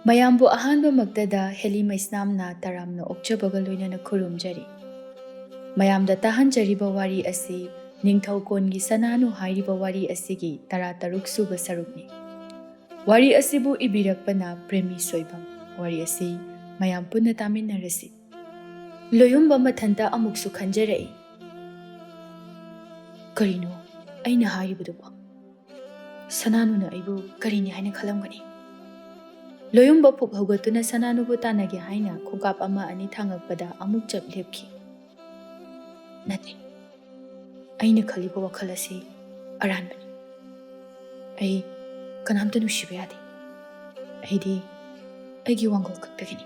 ꯃꯌꯥꯝꯕꯨ ꯑꯍꯥꯟꯕꯃꯛꯇꯗ ꯍꯦꯂꯤ ꯃꯩꯁꯅꯥꯝꯅ ꯇꯔꯥꯝꯅ ꯑꯣꯛꯆꯕꯒ ꯂꯣꯏꯅꯅ ꯈꯨꯔꯨꯝꯖꯔꯤ꯫ ꯃꯌꯥꯝꯗ ꯇꯥꯍꯟꯖꯔꯤꯕ ꯋꯥꯔꯤ ꯑꯁꯤ ꯅꯤꯡꯊꯧꯀꯣꯟꯒꯤ ꯁꯅꯥꯅꯨ ꯍꯥꯏꯔꯤꯕ ꯋꯥꯔꯤ ꯑꯁꯤꯒꯤ 13 ꯁꯨꯕ ꯁꯔꯨꯛꯅꯤ꯫ ꯋꯥꯔꯤ ꯑꯁꯤꯕꯨ ꯏꯕꯤꯔꯛꯄꯅ ꯄ꯭ꯔꯦꯃꯤ ꯁꯣꯏꯕꯝ꯫ ꯋꯥꯔꯤ ꯑꯁꯤ ꯃꯌꯥꯝ ꯄꯨꯟꯅ ꯇꯥꯃꯤꯟꯅꯔꯁꯤ꯫ ꯂꯣꯌꯨꯝꯕ ꯃꯊꯟꯇ ꯑꯃꯨꯛꯁꯨ ꯈꯟꯖꯔꯛꯏ꯫ ꯀꯔꯤꯅꯣ ꯑꯩꯅ ꯍꯥꯏꯔꯤꯕꯗꯨꯕꯣ? ꯁꯅꯥꯅꯨꯅ ꯑꯩꯕꯨ ꯀꯔꯤꯅꯤ ꯍꯥꯏꯅ ꯈꯜꯂꯝꯒꯅꯤ? ꯂꯣꯌꯨꯝꯕ ꯐꯨꯛ ꯍꯧꯒꯠꯇꯨꯅ ꯁꯅꯥꯅꯨꯕꯨ ꯇꯥꯟꯅꯒꯦ ꯍꯥꯏꯅ ꯈꯣꯡꯀꯥꯞ ꯑꯃ ꯑꯅꯤ ꯊꯥꯡꯉꯛꯄꯗ ꯑꯃꯨꯛ ꯆꯞ ꯂꯦꯞꯈꯤ꯫ ꯅꯠꯇꯦ, ꯑꯩꯅ ꯈꯜꯂꯤꯕ ꯋꯥꯈꯜ ꯑꯁꯤ ꯑꯔꯥꯟꯕꯅꯤ꯫ ꯑꯩ ꯀꯅꯥꯝꯇ ꯅꯨꯡꯁꯤꯕ ꯌꯥꯗꯦ꯫ ꯑꯩꯗꯤ ꯑꯩꯒꯤ ꯋꯥꯡꯒꯣꯜ ꯈꯛꯇꯒꯤꯅꯤ꯫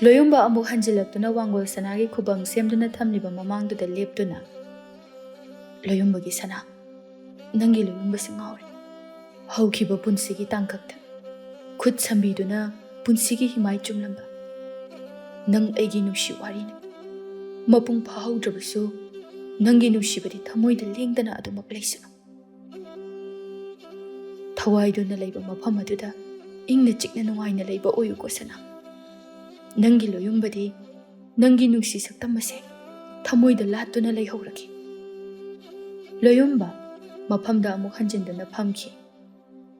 ꯂꯣꯌꯨꯝꯕ ꯑꯃꯨꯛ ꯍꯟꯖꯤꯜꯂꯛꯇꯨꯅ ꯋꯥꯡꯒꯣꯜ ꯁꯅꯥꯒꯤ ꯈꯨꯕꯪ ꯁꯦꯝꯗꯨꯅ ꯊꯝꯂꯤꯕ ꯃꯃꯥꯡꯗꯨꯗ ꯂꯦꯞꯇꯨꯅ, ꯂꯣꯌꯨꯝꯕꯒꯤ ꯁꯅꯥ, ꯅꯪꯒꯤ ꯂꯣꯌꯨꯝꯕꯁꯤ ꯉꯥꯎꯔꯦ꯫ ꯍꯧꯈꯤꯕ ꯄꯨꯟꯁꯤꯒꯤ ꯇꯥꯡꯀꯛꯇ ꯈꯨꯠ ꯁꯝꯕꯤꯗꯨꯅ ꯄꯨꯟꯁꯤꯒꯤ ꯍꯤꯃꯥꯏ ꯆꯨꯝꯂꯝꯕ ꯅꯪ ꯑꯩꯒꯤ ꯅꯨꯡꯁꯤ ꯋꯥꯔꯤꯅꯤ꯫ ꯃꯄꯨꯡ ꯐꯥꯍꯧꯗ꯭ꯔꯕꯁꯨ ꯅꯪꯒꯤ ꯅꯨꯡꯁꯤꯕꯗꯤ ꯊꯃꯣꯏꯗ ꯂꯦꯡꯗꯅ ꯑꯗꯨꯃꯛ ꯂꯩꯁꯅꯨ꯫ ꯊꯋꯥꯏꯗꯨꯅ ꯂꯩꯕ ꯃꯐꯝ ꯑꯗꯨꯗ ꯏꯪꯅ ꯆꯤꯛꯅ ꯅꯨꯡꯉꯥꯏꯅ ꯂꯩꯕ ꯑꯣꯏꯌꯨꯀꯣ ꯁꯅꯥ꯫ ꯅꯪꯒꯤ ꯂꯣꯌꯨꯝꯕꯗꯤ ꯅꯪꯒꯤ ꯅꯨꯡꯁꯤ ꯁꯛꯇꯝ ꯑꯁꯦ ꯊꯃꯣꯏꯗ ꯂꯥꯠꯇꯨꯅ ꯂꯩꯍꯧꯔꯒꯦ꯫ ꯂꯣꯌꯨꯝꯕ ꯃꯐꯝꯗ ꯑꯃꯨꯛ ꯍꯟꯖꯤꯟꯗꯨꯅ ꯐꯝꯈꯤ꯫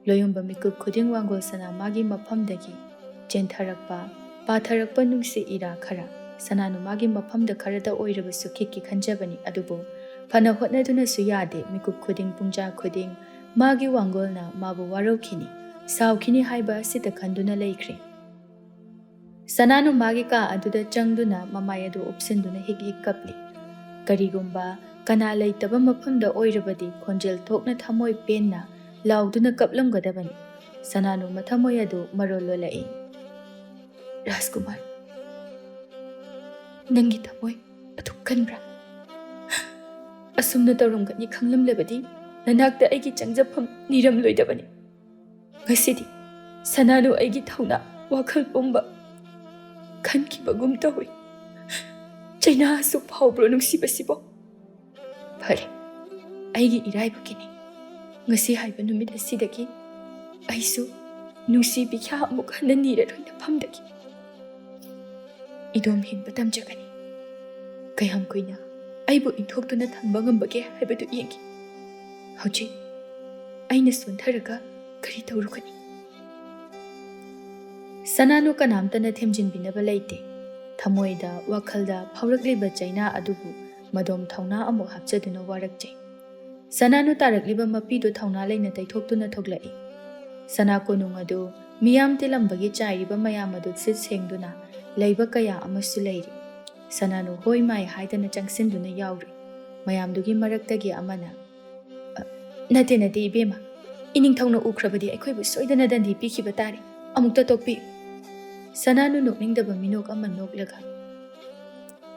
ꯂꯣꯌꯨꯝꯕ ꯃꯤꯀꯨꯞ ꯈꯨꯗꯤꯡ ꯋꯥꯡꯒꯣꯜ ꯁꯅꯥ ꯃꯥꯒꯤ ꯃꯐꯝꯗꯒꯤ ꯆꯦꯟꯊꯔꯛꯄ, ꯄꯥꯊꯔꯛꯄ ꯅꯨꯡꯁꯤꯠ ꯏꯔꯥ ꯈꯔ ꯁꯅꯥꯅꯨ ꯃꯥꯒꯤ ꯃꯐꯝꯗ ꯈꯔꯗ ꯑꯣꯏꯔꯕꯁꯨ ꯈꯤꯛꯀꯤ ꯈꯟꯖꯕꯅꯤ꯫ ꯑꯗꯨꯕꯨ ꯐꯅ ꯍꯣꯠꯅꯗꯨꯅꯁꯨ ꯌꯥꯗꯦ꯫ ꯃꯤꯀꯨꯞ ꯈꯨꯗꯤꯡ ꯄꯨꯡꯖꯥ ꯈꯨꯗꯤꯡ ꯃꯥꯒꯤ ꯋꯥꯡꯒꯣꯜꯅ ꯃꯥꯕꯨ ꯋꯥꯔꯧꯈꯤꯅꯤ, ꯁꯥꯎꯈꯤꯅꯤ ꯍꯥꯏꯕ ꯑꯁꯤꯗ ꯈꯟꯗꯨꯅ ꯂꯩꯈ꯭ꯔꯦ꯫ ꯁꯅꯥꯅꯨ ꯃꯥꯒꯤ ꯀꯥ ꯑꯗꯨꯗ ꯆꯪꯗꯨꯅ ꯃꯃꯥꯏ ꯑꯗꯨ ꯎꯞꯁꯤꯟꯗꯨꯅ ꯍꯤꯛ ꯍꯤꯛ ꯀꯞꯂꯤ꯫ ꯀꯔꯤꯒꯨꯝꯕ ꯀꯅꯥ ꯂꯩꯇꯕ ꯃꯐꯝꯗ ꯑꯣꯏꯔꯕꯗꯤ ꯈꯣꯟꯖꯦꯜ ꯊꯣꯛꯅ ꯊꯃꯣꯏ ꯄꯦꯟꯅ ꯂꯥꯎꯗꯨꯅ ꯀꯞꯂꯝꯒꯗꯕꯅꯤ꯫ ꯁꯅꯥꯅꯨ ꯃꯊꯃꯣꯏ ꯑꯗꯨ ꯃꯔꯣꯜ ꯂꯣꯜꯂꯛꯏ꯫ ꯔꯥꯖꯀꯨꯃꯥꯔ, ꯅꯪꯒꯤ ꯊꯃꯣꯏ ꯑꯗꯨ ꯀꯟꯕ꯭ꯔꯥ? ꯑꯁꯨꯝꯅ ꯇꯧꯔꯝꯒꯅꯤ ꯈꯪꯂꯝꯂꯕꯗꯤ ꯅꯅꯥꯛꯇ ꯑꯩꯒꯤ ꯆꯪꯖꯐꯝ ꯅꯤꯔꯝꯂꯣꯏꯗꯕꯅꯤ꯫ ꯉꯁꯤꯗꯤ ꯁꯅꯥꯅꯨ ꯑꯩꯒꯤ ꯊꯧꯅꯥ ꯋꯥꯈꯜ ꯄꯨꯝꯕ ꯈꯟꯈꯤꯕꯒꯨꯝ ꯇꯧꯏ꯫ ꯆꯩꯅꯥ ꯑꯁꯨꯛ ꯐꯥꯎꯕ꯭ꯔꯣ ꯅꯨꯡꯁꯤꯕꯁꯤꯕꯣ? ꯐꯔꯦ, ꯑꯩꯒꯤ ꯏꯔꯥꯏꯕꯛꯀꯤꯅꯤ꯫ ꯉꯁꯤ ꯍꯥꯏꯕ ꯅꯨꯃꯤꯠ ꯑꯁꯤꯗꯒꯤ ꯑꯩꯁꯨ ꯅꯨꯡꯁꯤ ꯕꯤꯈ꯭ꯌꯥ ꯑꯃꯨꯛ ꯍꯟꯅ ꯅꯤꯔꯔꯣꯏ ꯅꯐꯝꯗꯒꯤ꯫ ꯏꯗꯣꯝ ꯍꯤꯡꯕ ꯇꯝꯖꯒꯅꯤ꯫ ꯀꯌꯥꯝ ꯀꯨꯏꯅ ꯑꯩꯕꯨ ꯏꯟꯊꯣꯛꯇꯨꯅ ꯊꯝꯕ ꯉꯝꯕꯒꯦ ꯍꯥꯏꯕꯗꯨ ꯌꯦꯡꯈꯤ꯫ ꯍꯧꯖꯤꯛ ꯑꯩꯅ ꯁꯣꯟꯊꯔꯒ ꯀꯔꯤ ꯇꯧꯔꯨꯒꯅꯤ? ꯁꯅꯥꯅꯨ ꯀꯅꯥꯝꯇꯅ ꯊꯦꯝꯖꯤꯟꯕꯤꯅꯕ ꯂꯩꯇꯦ꯫ ꯊꯃꯣꯏꯗ ꯋꯥꯈꯜꯗ ꯐꯥꯎꯔꯛꯂꯤꯕ ꯆꯩꯅꯥ ꯑꯗꯨꯕꯨ ꯃꯗꯣꯝ ꯊꯧꯅꯥ ꯑꯃꯨꯛ ꯍꯥꯞꯆꯗꯨꯅ ꯋꯥꯔꯛꯆꯩ꯫ ꯁꯅꯥꯅꯨ ꯇꯥꯔꯛꯂꯤꯕ ꯃꯄꯤꯗꯨ ꯊꯧꯅꯥ ꯂꯩꯅ ꯇꯩꯊꯣꯛꯇꯨꯅ ꯊꯣꯛꯂꯛꯏ꯫ ꯁꯅꯥ ꯀꯣꯅꯨꯡ ꯑꯗꯨ ꯃꯤꯌꯥꯝ ꯇꯤꯜꯂꯝꯕꯒꯤ ꯆꯥꯏꯔꯤꯕ ꯃꯌꯥꯝ ꯑꯗꯨ ꯁꯤꯠ ꯁꯦꯡꯗꯨꯅ ꯂꯩꯕ ꯀꯌꯥ ꯑꯃꯁꯨ ꯂꯩꯔꯤ꯫ ꯁꯅꯥꯅꯨ ꯍꯣꯏ ꯃꯥꯏ ꯍꯥꯏꯗꯅ ꯆꯪꯁꯤꯟꯗꯨꯅ ꯌꯥꯎꯔꯤ꯫ ꯃꯌꯥꯝꯗꯨꯒꯤ ꯃꯔꯛꯇꯒꯤ ꯑꯃꯅ, ꯅꯠꯇꯦ ꯅꯠꯇꯦ ꯏꯕꯦꯝꯃ, ꯏꯅꯤꯡꯊꯧꯅ ꯎꯈ꯭ꯔꯕꯗꯤ ꯑꯩꯈꯣꯏꯕꯨ ꯁꯣꯏꯗꯅ ꯗꯟꯗꯤ ꯄꯤꯈꯤꯕ ꯇꯥꯔꯦ꯫ ꯑꯃꯨꯛꯇ ꯇꯣꯛꯄꯤꯌꯨ꯫ ꯁꯅꯥꯅꯨ ꯅꯣꯛꯅꯤꯡꯗꯕ ꯃꯤꯅꯣꯛ ꯑꯃ ꯅꯣꯛꯂꯒ,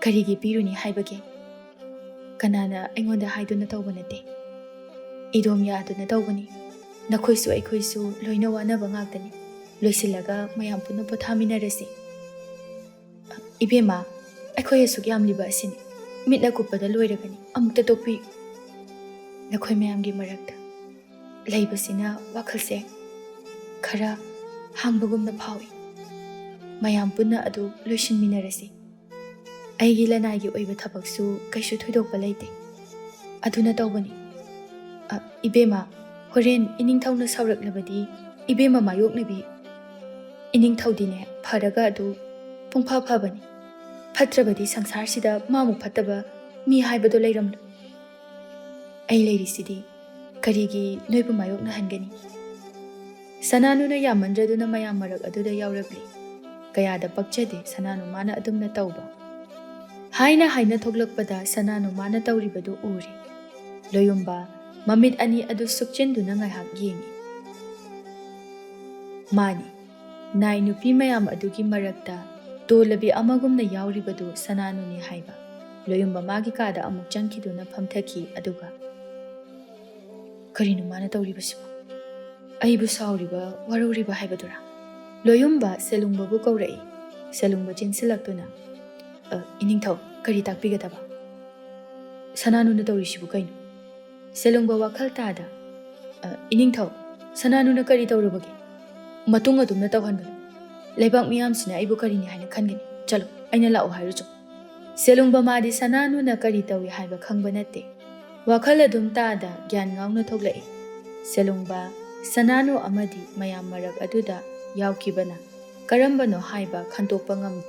ꯀꯔꯤꯒꯤ ꯄꯤꯔꯨꯅꯤ ꯍꯥꯏꯕꯒꯦ? ꯀꯅꯥꯅ ꯑꯩꯉꯣꯟꯗ ꯍꯥꯏꯗꯨꯅ ꯇꯧꯕ ꯅꯠꯇꯦ, ꯏꯗꯣꯝ ꯌꯥꯗꯨꯅ ꯇꯧꯕꯅꯤ꯫ ꯅꯈꯣꯏꯁꯨ ꯑꯩꯈꯣꯏꯁꯨ ꯂꯣꯏꯅ ꯋꯥꯅꯕ ꯉꯥꯛꯇꯅꯤ꯫ ꯂꯣꯏꯁꯤꯜꯂꯒ ꯃꯌꯥꯝ ꯄꯨꯟꯅ ꯄꯣꯊꯥꯃꯤꯟꯅꯔꯁꯤ꯫ ꯏꯕꯦꯝꯃ, ꯑꯩꯈꯣꯏ ꯑꯁꯨꯛ ꯌꯥꯝꯂꯤꯕ ꯑꯁꯤꯅꯤ, ꯃꯤꯠꯅ ꯀꯨꯞꯄꯗ ꯂꯣꯏꯔꯒꯅꯤ꯫ ꯑꯃꯨꯛꯇ ꯇꯣꯛꯄꯤꯌꯨ꯫ ꯅꯈꯣꯏ ꯃꯌꯥꯝꯒꯤ ꯃꯔꯛꯇ ꯂꯩꯕꯁꯤꯅ ꯋꯥꯈꯜꯁꯦ ꯈꯔ ꯍꯥꯡꯕꯒꯨꯝꯅ ꯐꯥꯎꯏ꯫ ꯃꯌꯥꯝ ꯄꯨꯟꯅ ꯑꯗꯨ ꯂꯣꯏꯁꯤꯟꯃꯤꯟꯅꯔꯁꯤ꯫ ꯑꯩꯒꯤ ꯂꯅꯥꯏꯒꯤ ꯑꯣꯏꯕ ꯊꯕꯛꯁꯨ ꯀꯩꯁꯨ ꯊꯣꯏꯗꯣꯛꯄ ꯂꯩꯇꯦ, ꯑꯗꯨꯅ ꯇꯧꯕꯅꯤ꯫ ꯏꯕꯦꯝꯃ, ꯍꯣꯔꯦꯟ ꯏꯅꯤꯡꯊꯧꯅ ꯁꯥꯎꯔꯛꯂꯕꯗꯤ ꯏꯕꯦꯝꯃ ꯃꯥꯌꯣꯛꯅꯕꯤꯌꯨ꯫ ꯏꯅꯤꯡꯊꯧꯗꯤꯅꯦ ꯐꯔꯒ ꯑꯗꯨ ꯄꯨꯡꯐ ꯐꯕꯅꯤ꯫ ꯐꯠꯇ꯭ꯔꯕꯗꯤ ꯁꯪꯁꯥꯔꯁꯤꯗ ꯃꯥꯃꯨꯛ ꯐꯠꯇꯕ ꯃꯤ ꯍꯥꯏꯕꯗꯣ ꯂꯩꯔꯝꯂꯣꯏ꯫ ꯑꯩ ꯂꯩꯔꯤꯁꯤꯗꯤ ꯀꯔꯤꯒꯤ ꯅꯣꯏꯕꯨ ꯃꯥꯌꯣꯛꯅꯍꯟꯒꯅꯤ? ꯁꯅꯥꯅꯨꯅ ꯌꯥꯝꯃꯟꯗ꯭ꯔꯗꯨꯅ ꯃꯌꯥꯝ ꯃꯔꯛ ꯑꯗꯨꯗ ꯌꯥꯎꯔꯛꯂꯤ꯫ ꯀꯌꯥꯗ ꯄꯛꯆꯗꯦ ꯁꯅꯥꯅꯨ ꯃꯥꯅ ꯑꯗꯨꯝꯅ ꯇꯧꯕ꯫ ꯍꯥꯏꯅ ꯊꯣꯛꯂꯛꯄꯗ ꯁꯅꯥꯅꯨ ꯃꯥꯅ ꯇꯧꯔꯤꯕꯗꯨ ꯎꯔꯦ꯫ ꯂꯣꯌꯨꯝꯕ ꯃꯃꯤꯠ ꯑꯅꯤ ꯑꯗꯨ ꯁꯨꯛꯆꯤꯟꯗꯨꯅ ꯉꯥꯏꯍꯥꯛ ꯌꯦꯡꯉꯤ꯫ ꯃꯥꯅꯤ, ꯅꯥꯏ ꯅꯨꯄꯤ ꯃꯌꯥꯝ ꯑꯗꯨꯒꯤ ꯃꯔꯛꯇ ꯇꯣꯜꯂꯕꯤ ꯑꯃꯒꯨꯝꯅ ꯌꯥꯎꯔꯤꯕꯗꯨ ꯁꯅꯥꯅꯨꯅꯤ ꯍꯥꯏꯕ꯫ ꯂꯣꯌꯨꯝꯕ ꯃꯥꯒꯤ ꯀꯥꯗ ꯑꯃꯨꯛ ꯆꯪꯈꯤꯗꯨꯅ ꯐꯝꯊꯈꯤ꯫ ꯑꯗꯨꯒ, ꯀꯔꯤꯅꯣ ꯃꯥꯅ ꯇꯧꯔꯤꯕꯁꯤꯕꯨ? ꯑꯩꯕꯨ ꯁꯥꯎꯔꯤꯕ, ꯋꯥꯔꯧꯔꯤꯕ ꯍꯥꯏꯕꯗꯨꯔꯥ? ꯂꯣꯌꯨꯝꯕ ꯁꯦꯂꯨꯡꯕꯕꯨ ꯀꯧꯔꯛꯏ꯫ ꯁꯦꯂꯨꯡꯕ ꯆꯦꯟꯁꯤꯜꯂꯛꯇꯨꯅ, ꯏꯅꯤꯡꯊꯧ, ꯀꯔꯤ ꯇꯥꯛꯄꯤꯒꯗꯕ? ꯁꯅꯥꯅꯨꯅ ꯇꯧꯔꯤꯁꯤꯕꯨ ꯀꯩꯅꯣ? ꯁꯦꯂꯨꯡꯕ ꯋꯥꯈꯜ ꯇꯥꯗ, ꯏꯅꯤꯡꯊꯧ, ꯁꯅꯥꯅꯨꯅ ꯀꯔꯤ ꯇꯧꯔꯨꯕꯒꯦ? ꯃꯇꯨꯡ ꯑꯗꯨꯝꯅ ꯇꯧꯍꯟꯒꯅꯨ꯫ Leibak miyamsina aibu karini haina khangani. Chalo, aina lao hairucho. Selungba madi sananu na kari tawi haiba khangba natte. Wakhala dum taada gyan ngauna thoglai. Selungba sananu amadi mayam marak aduda yaukibana. Karambano haiba khantokpa ngam.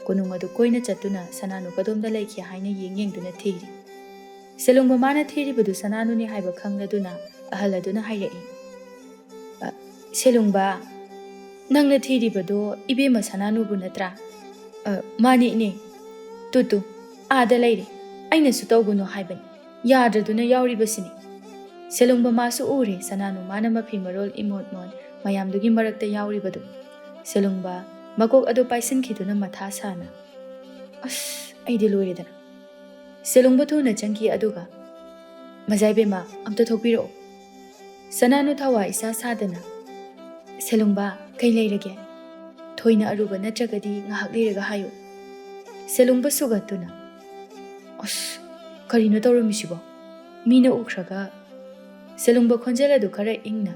Kunung adu koina chatuna sananu kadomda laiki haina yengduna thiri. Selungba mana thiri badu sananu ni haiba khangladuna ahaladuna hairai. Selungba nangna thiri badu ibema sananu bunatra. Mani ne. Tutu aada lairi. Aina sutawguno haibani. Yadraduna yauri basini. Selungba masu ure sananu mana mafi marol imot mon mayamdugi marakta yauri badu. Selungba makok ado paisin khiduna matha sana. Aidi loiredana. Selungba thuna changki aduga. Mazaibe ma amta thokpiro. Sananu thawa isa sadana. Selungba kai leirage. Thoina aruba natragadi ngahak leiraga hayo. Selungba sugatuna. Karino tawramisibo. Mina ukraga. Selungba khonjela du kara ingna.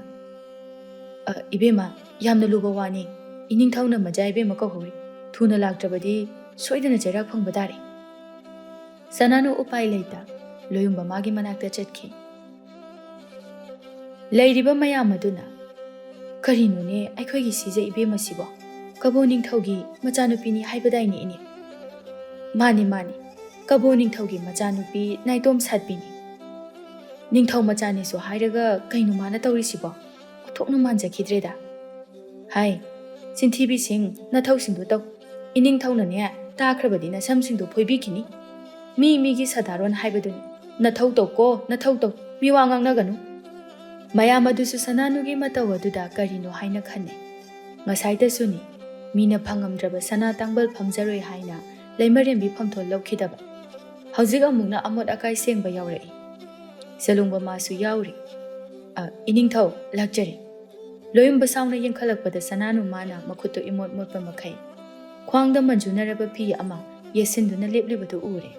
Ibema yamna luba wani. Ining thawna majaibe makahuri. Thuna laktrabadi soidana jairak phangbadari. Sananu upai leita. Loyumba magi manakta chatki. Leiriba mayamaduna. Karino ne aikhoigi sije ibema sibo. Kabo ning thawgi machanupini haibadaini ini. Mani. Kabo ning thawgi machanupi naitom satpini. Ning thaw machani so hairaga kainu mana tawrisibo. Uthokna manjakhidreda. Hai. Sinthibi sing na thaw singdo taw. Ining thawna ne takrabadi na samsingdo phoibikini. Migi sadaron haibaduni. Na thaw ko na thaw taw miwangang naganu. Mayamadusu sananugi matawaduda karino haina khane. Ngasaita suni. Mina phangamdraba sana tangbal phamjaroi haina leimarembi phamthol lokhidaba. Haujiga mungna amot akai sengba yaurai. Selungba masu yauri. Ining thaw lakjari. Loyumba sauna yengkhalakpada sananu mana makhuto imot motpa makai. Khwangda manjunaraba phi ama yesinduna leplibadu ure.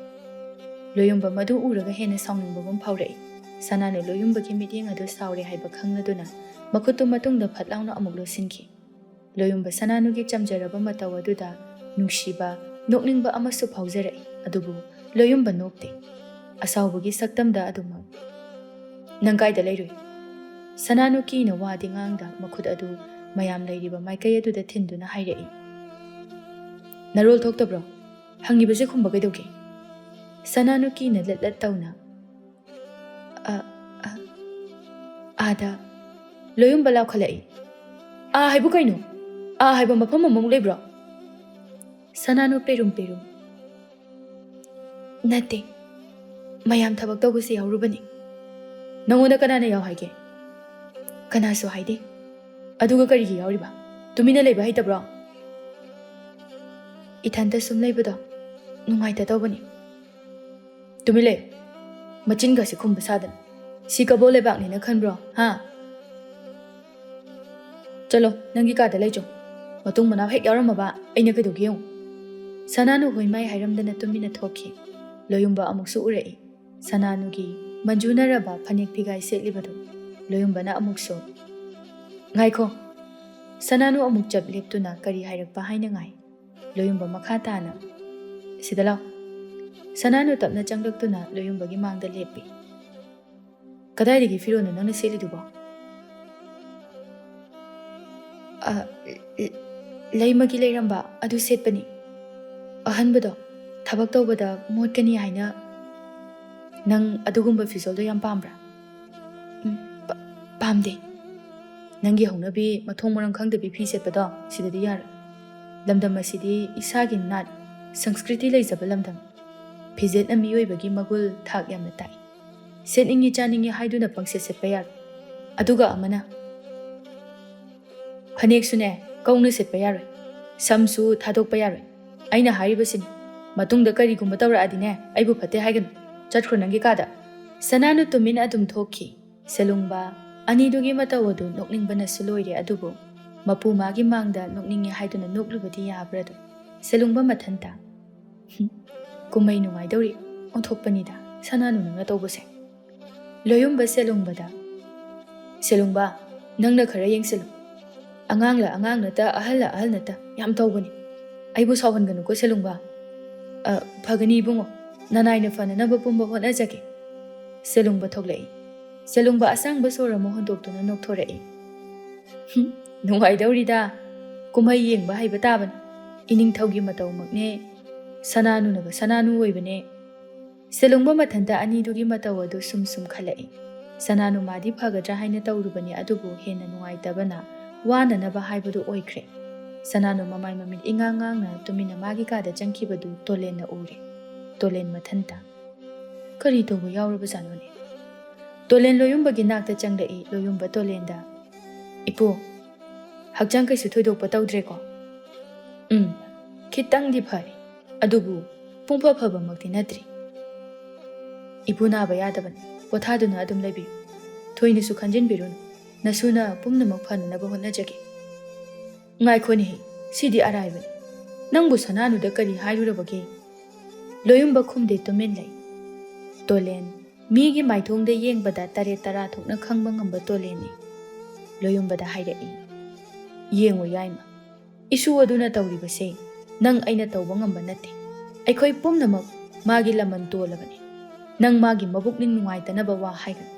Loyumba madu uraga hena saungingbagum phaurai. Sananu loyumba ki midyeng adu saure haiba khangladuna makhuto matungda phatlauna amuk losinki. Loyumba sananu gi chamjaraba matawaduda nungshiba nokningba amasu phaujarai. Adubu loyumba nokte. Asawbugi saktamda aduma. Nangkaida leirui. Sananu ki na wadi ngangda makhut adu mayam leiriba maikai aduda thinduna hairai. Narol thoktabro. Hangibaje khumba kaidoke. Sananu ki na latlat tawna. Ada loyumba law khalai. Haibu kaino. Haiba mafam mamung leibro. Sananu perum. Nate. Mayam thabak tawbase yaurubani. Nangoda kanana yaw haige. Kanaso haide. Aduga karigi yauriba. Tumina leiba haitabro. Ithanta sum leibado. Nungaita tawbani. Tumile. Machinga se khumba sadan. Si kabo lebak ni na khanbro. Ha. Chalo, nangi kada leijo. Matung manaw hek yauramaba aina kaidogi yong. Sananu hoimai hairamdana tumina thoki. Loyumba amuksu urei. Sananu gi manjunaraba phanek phigai setlibadu. Loyumba na amuksu. Ngaiko. Sananu amuk chap leptuna kari hairakpa haina ngai. Loyumba makha tana. Sidalaw. Sananu tapna changlaktuna loyumba gi mangda lepi. Kadaidagi firona nangna selidubo. Leimagi leiramba adu setpani. Ahanbado thabak tawbada motkani haina nang adugumba fisoldo yam pambra. Pamde. Nangi hongnabi mathong marang khangdabi phi setpado sidadi yar. Lamdam asidi isagi nat Sanskriti leijaba lamdam. Phijet na miyoibagi magul thak yamna tai. Setningi chaningi haiduna pangse setpa yar. Aduga amana. Phanek sune kaungna setpa yaroi. Samsu thadokpa yaroi. Aina haribasini. Matungda karigumba tawraadine aibu phate haiganu. Chathro nangi kada. Sananu tumin adum thoki. Selungba anidugi matawadu nokningbana suloire adubu. Mapu magi mangda nokningi haiduna noklubadi yabradu. Selungba mathanta. Kumai nungai dauri. Onthokpanida. Sananu nangna tawbase. Loyumba selungbada. Selungba nangna khara yengsilu. ꯑꯉꯥꯡ ꯅꯠꯇ ꯑꯍꯜ ꯅꯠꯇ ꯌꯥꯝ ꯇꯧꯕꯅꯤ ꯑꯩꯕꯨ ꯁꯥꯎꯍꯟꯒꯅꯨꯀꯣ ꯁꯦꯂꯨꯡꯕ ꯐꯒꯅꯤ ꯏꯕꯨꯡꯉꯣ ꯅꯅꯥꯏꯅ ꯐꯅꯅꯕ ꯄꯨꯝꯕ ꯍꯣꯠꯅꯖꯒꯦ ꯁꯦꯂꯨꯡꯕ ꯊꯣꯛꯂꯛꯏ ꯁꯦꯂꯨꯡꯕ ꯑꯁꯥꯡꯕ ꯁꯣꯔ ꯑꯃ ꯍꯣꯟꯗꯣꯛꯇꯨꯅ ꯅꯣꯛꯊꯣꯔꯛꯏ ꯅꯨꯡꯉꯥꯏꯗꯧꯔꯤꯗ ꯀꯨꯝꯍꯩ ꯌꯦꯡꯕ ꯍꯩꯕ ꯇꯥꯕꯅꯤ ꯏꯅꯤꯡꯊꯧꯒꯤ ꯃꯇꯧꯃꯛꯅꯦ ꯁꯅꯥꯅꯨꯅꯒ ꯁꯅꯥꯅꯨ ꯑꯣꯏꯕꯅꯦ ꯁꯦꯂꯨꯡꯕ ꯃꯊꯟꯇ ꯑꯅꯤꯗꯨꯒꯤ ꯃꯇꯧ ꯑꯗꯨ ꯁꯨꯝ ꯈꯜꯂꯛꯏ ꯁꯅꯥꯅꯨ ꯃꯥꯗꯤ ꯐꯒꯗ꯭ꯔꯥ ꯍꯥꯏꯅ ꯇꯧꯔꯨꯕꯅꯤ ꯑꯗꯨꯕꯨ ꯍꯦꯟꯅ ꯅꯨꯡꯉꯥꯏꯇꯕꯅ ꯋꯥꯅꯅꯕ ꯍꯥꯏꯕꯗꯨ ꯑꯣꯏꯈ꯭ꯔꯦ ꯁꯅꯥꯅꯨ ꯃꯃꯥꯏ ꯃꯃꯤꯠ ꯏꯉꯥꯡ ꯉꯥꯡꯅ ꯇꯨꯃꯤꯟꯅ ꯃꯥꯒꯤ ꯀꯥꯗ ꯆꯪꯈꯤꯕꯗꯨ ꯇꯣꯂꯦꯟꯅ ꯎꯔꯦ ꯇꯣꯂꯦꯟ ꯃꯊꯟꯇ ꯀꯔꯤ ꯇꯧꯕ ꯌꯥꯎꯔꯕꯖꯥꯠꯅꯣꯅꯦ ꯇꯣꯂꯦꯟ ꯂꯣꯌꯨꯝꯕꯒꯤ ꯅꯥꯛꯇ ꯆꯪꯂꯛꯏ ꯂꯣꯌꯨꯝꯕ ꯇꯣꯂꯦꯟꯗ ꯏꯄꯨ ꯍꯛꯆꯥꯡ ꯀꯩꯁꯨ ꯊꯣꯏꯗꯣꯛꯄ ꯇꯧꯗ꯭ꯔꯦꯀꯣ ꯈꯤꯇꯪꯗꯤ ꯐꯔꯦ ꯑꯗꯨꯕꯨ ꯄꯨꯡꯐ ꯐꯕꯃꯛꯇꯤ ꯅꯠꯇ꯭ꯔꯤ ꯏꯄꯨ ꯅꯥꯕ ꯌꯥꯗꯕꯅꯤ ꯄꯣꯊꯥꯗꯨꯅ ꯑꯗꯨꯝ ꯂꯩꯕꯤꯌꯨ ꯊꯣꯏꯅꯁꯨ ꯈꯟꯖꯤꯟꯕꯤꯔꯨꯅꯨ ꯅꯁꯨꯅ ꯄꯨꯝꯅꯃꯛ ꯐꯅꯅꯕ ꯍꯣꯠꯅꯖꯒꯦ ꯉꯥꯏꯈꯣꯅꯦꯍꯦ ꯁꯤꯗꯤ ꯑꯔꯥꯏꯕꯅꯤ ꯅꯪꯕꯨ ꯁꯅꯥꯅꯨꯗ ꯀꯔꯤ ꯍꯥꯏꯔꯨꯔꯕꯒꯦ ꯂꯣꯌꯨꯝꯕ ꯈꯨꯝꯗꯦ ꯇꯨꯃꯤꯟ ꯂꯩ ꯇꯣꯂꯦꯟ ꯃꯤꯒꯤ ꯃꯥꯏꯊꯣꯡꯗ ꯌꯦꯡꯕꯗ ꯇꯔꯦꯠ ꯇꯔꯥ ꯊꯣꯛꯅ ꯈꯪꯕ ꯉꯝꯕ ꯇꯣꯂꯦꯟꯅꯤ ꯂꯣꯌꯨꯝꯕꯗ ꯍꯥꯏꯔꯛꯏ ꯌꯦꯡꯉꯨ ꯌꯥꯏꯃ ꯏꯁꯨ ꯑꯗꯨꯅ ꯇꯧꯔꯤꯕꯁꯦ ꯅꯪ ꯑꯩꯅ ꯇꯧꯕ ꯉꯝꯕ ꯅꯠꯇꯦ ꯑꯩꯈꯣꯏ ꯄꯨꯝꯅꯃꯛ ꯃꯥꯒꯤ ꯂꯃꯟ ꯇꯣꯜꯂꯕꯅꯤ ꯅꯪ ꯃꯥꯒꯤ ꯃꯕꯨꯛꯅꯤꯡ ꯅꯨꯡꯉꯥꯏꯇꯅꯕ ꯋꯥ ꯍꯥꯏꯒꯅꯨ